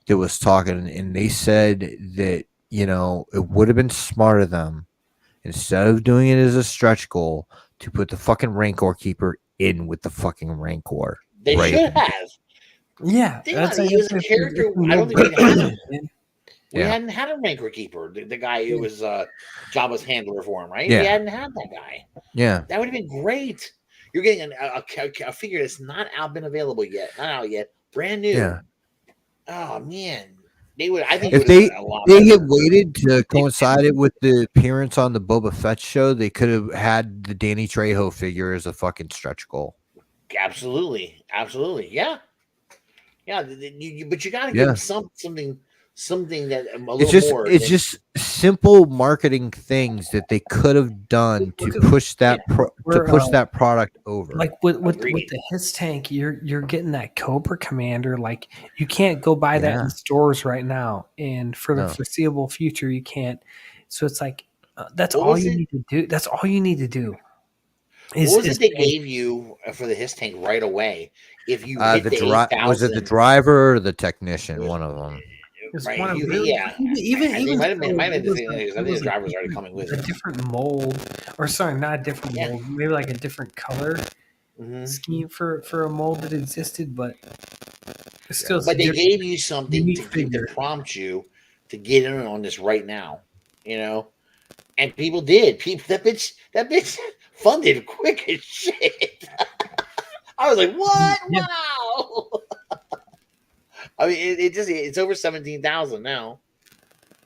that was talking, and they said that it would have been smart of them, instead of doing it as a stretch goal, to put the fucking Rancor Keeper in with the fucking Rancor. They should have. Yeah. He was a character. I don't think we hadn't had a Rancor Keeper. The guy who was Jabba's handler for him, right? Yeah. We hadn't had that guy. Yeah. That would have been great. You're getting a figure that's not been available yet. Not out yet. Brand new. Yeah. Oh, man. I think if they had waited to coincide it with the appearance on the Boba Fett show, they could have had the Danny Trejo figure as a fucking stretch goal. Absolutely, yeah. But you got to give them something that it's just simple marketing things that they could have done to push that that product over. Like with the Hiss tank, you're getting that Cobra Commander. Like you can't go buy that in stores right now, and for the foreseeable future, you can't. So it's like That's What all was you it? need to do. That's all you need to do. What was it they say- gave you for the his tank right away? If you hit The the was it the 8,000, driver or the technician? One of them. It's right? one of Yeah, even I think it might have been, it the was thing. a, I it think the was driver's already coming with a it. different mold, or sorry, not a different Yeah. mold, maybe like a different color Mhm. scheme for a mold that existed, but it's still. But they different. gave you something unique to figure. prompt you to get in on this right now, and people did. People that bitch funded quick as shit. I was like, what? Yeah. Wow. I mean, it's over 17,000 now.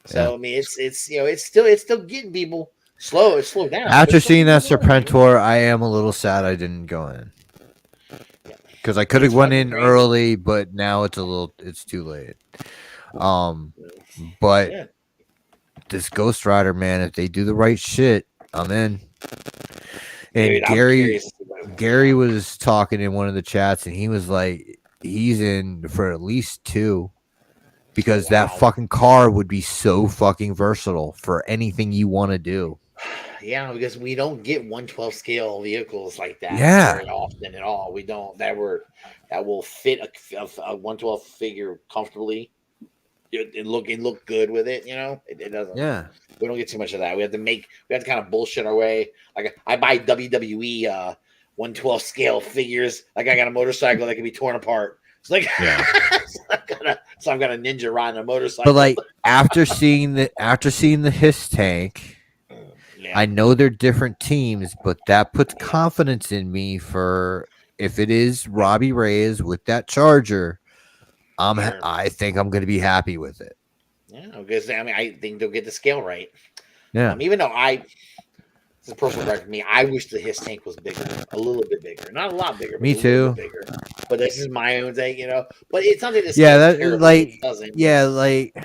So Yeah. I mean, it's still getting people slow. It's slowed down. After but it's still seeing that getting people in, Serpentor, I am a little sad I didn't go in. Because I could have It's went fucking in crazy. early, but now it's too late. But Yeah. this Ghost Rider, man, if they do the right shit, I'm in. And Dude, I'm curious. Gary was talking in one of the chats, and he was like, he's in for at least 2. Because that Wow. fucking car would be so fucking versatile for anything you want to do. Yeah, because we don't get 112 scale vehicles like that Yeah. very often at all. We don't that will fit a 112 figure comfortably. It look good with it, It doesn't. Yeah. We don't get too much of that. We have to kind of bullshit our way. Like I buy WWE 112 scale figures. Like I got a motorcycle that can be torn apart. It's like Yeah. so I've got a ninja riding a motorcycle. But like after seeing the Hiss tank, yeah. I know they're different teams, but that puts confidence in me for if it is Robbie Reyes with that Charger, Sure. I think I'm going to be happy with it. Yeah, because I mean, I think they'll get the scale right. Yeah. Even though it's a personal preference for me, I wish the his tank was bigger, a little bit bigger, not a lot bigger. But Me a little too. bit bigger. But this is my own thing, But it's not that the Yeah, scale's that terrible. like It doesn't. yeah, like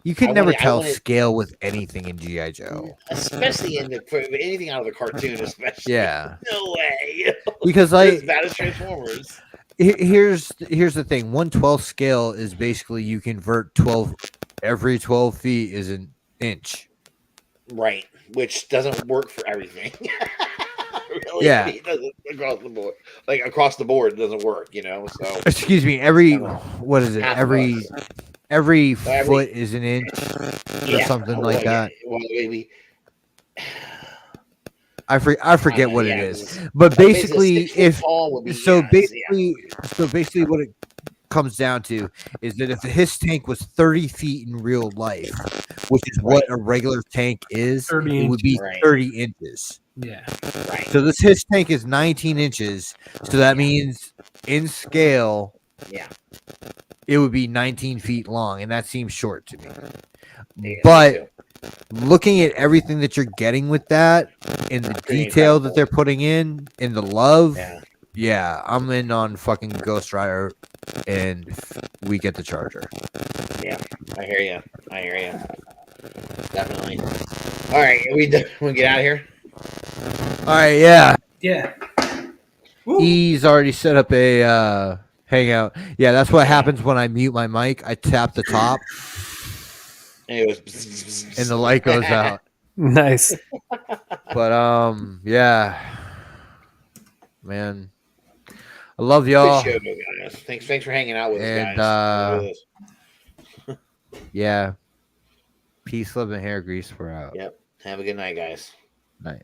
you could never I tell wanted- scale with anything in GI Joe. Especially for anything out of the cartoon, especially. Yeah. No way. Because It's like bad as Transformers. here's the thing. 1/12 scale is basically you convert 12 every 12 feet is an inch. Right, which doesn't work for everything. Really, Yeah. it doesn't across the board. Like across the board, it doesn't work. So Excuse me. Every what is it? half Every foot is an inch or something like that. Well, maybe. I forget what it yeah, is. But basically, 6 foot tall would be, basically what it comes down to is that if his tank was 30 feet in real life, which is what a regular tank is, 30 it would be inches. 30 inches. Yeah. right. So this his tank is 19 inches. So that means in scale, Yeah. it would be 19 feet long, and that seems short to me. Yeah, But me too. looking at everything that you're getting with that, and the Pretty detail that incredible. they're putting in, and the love, Yeah. I'm in on fucking Ghost Rider, and we get the Charger. Yeah, I hear you. Definitely. All right, we get out of here. All right, yeah. Yeah. He's already set up a hangout. Yeah, that's what happens when I mute my mic. I tap the top, And it was and the light goes out. Nice. But yeah, man, I love y'all. Good show, guys. Thanks for hanging out with And, us, guys. Yeah, peace, love, and hair grease. We're out. Yep. Have a good night, guys. Night.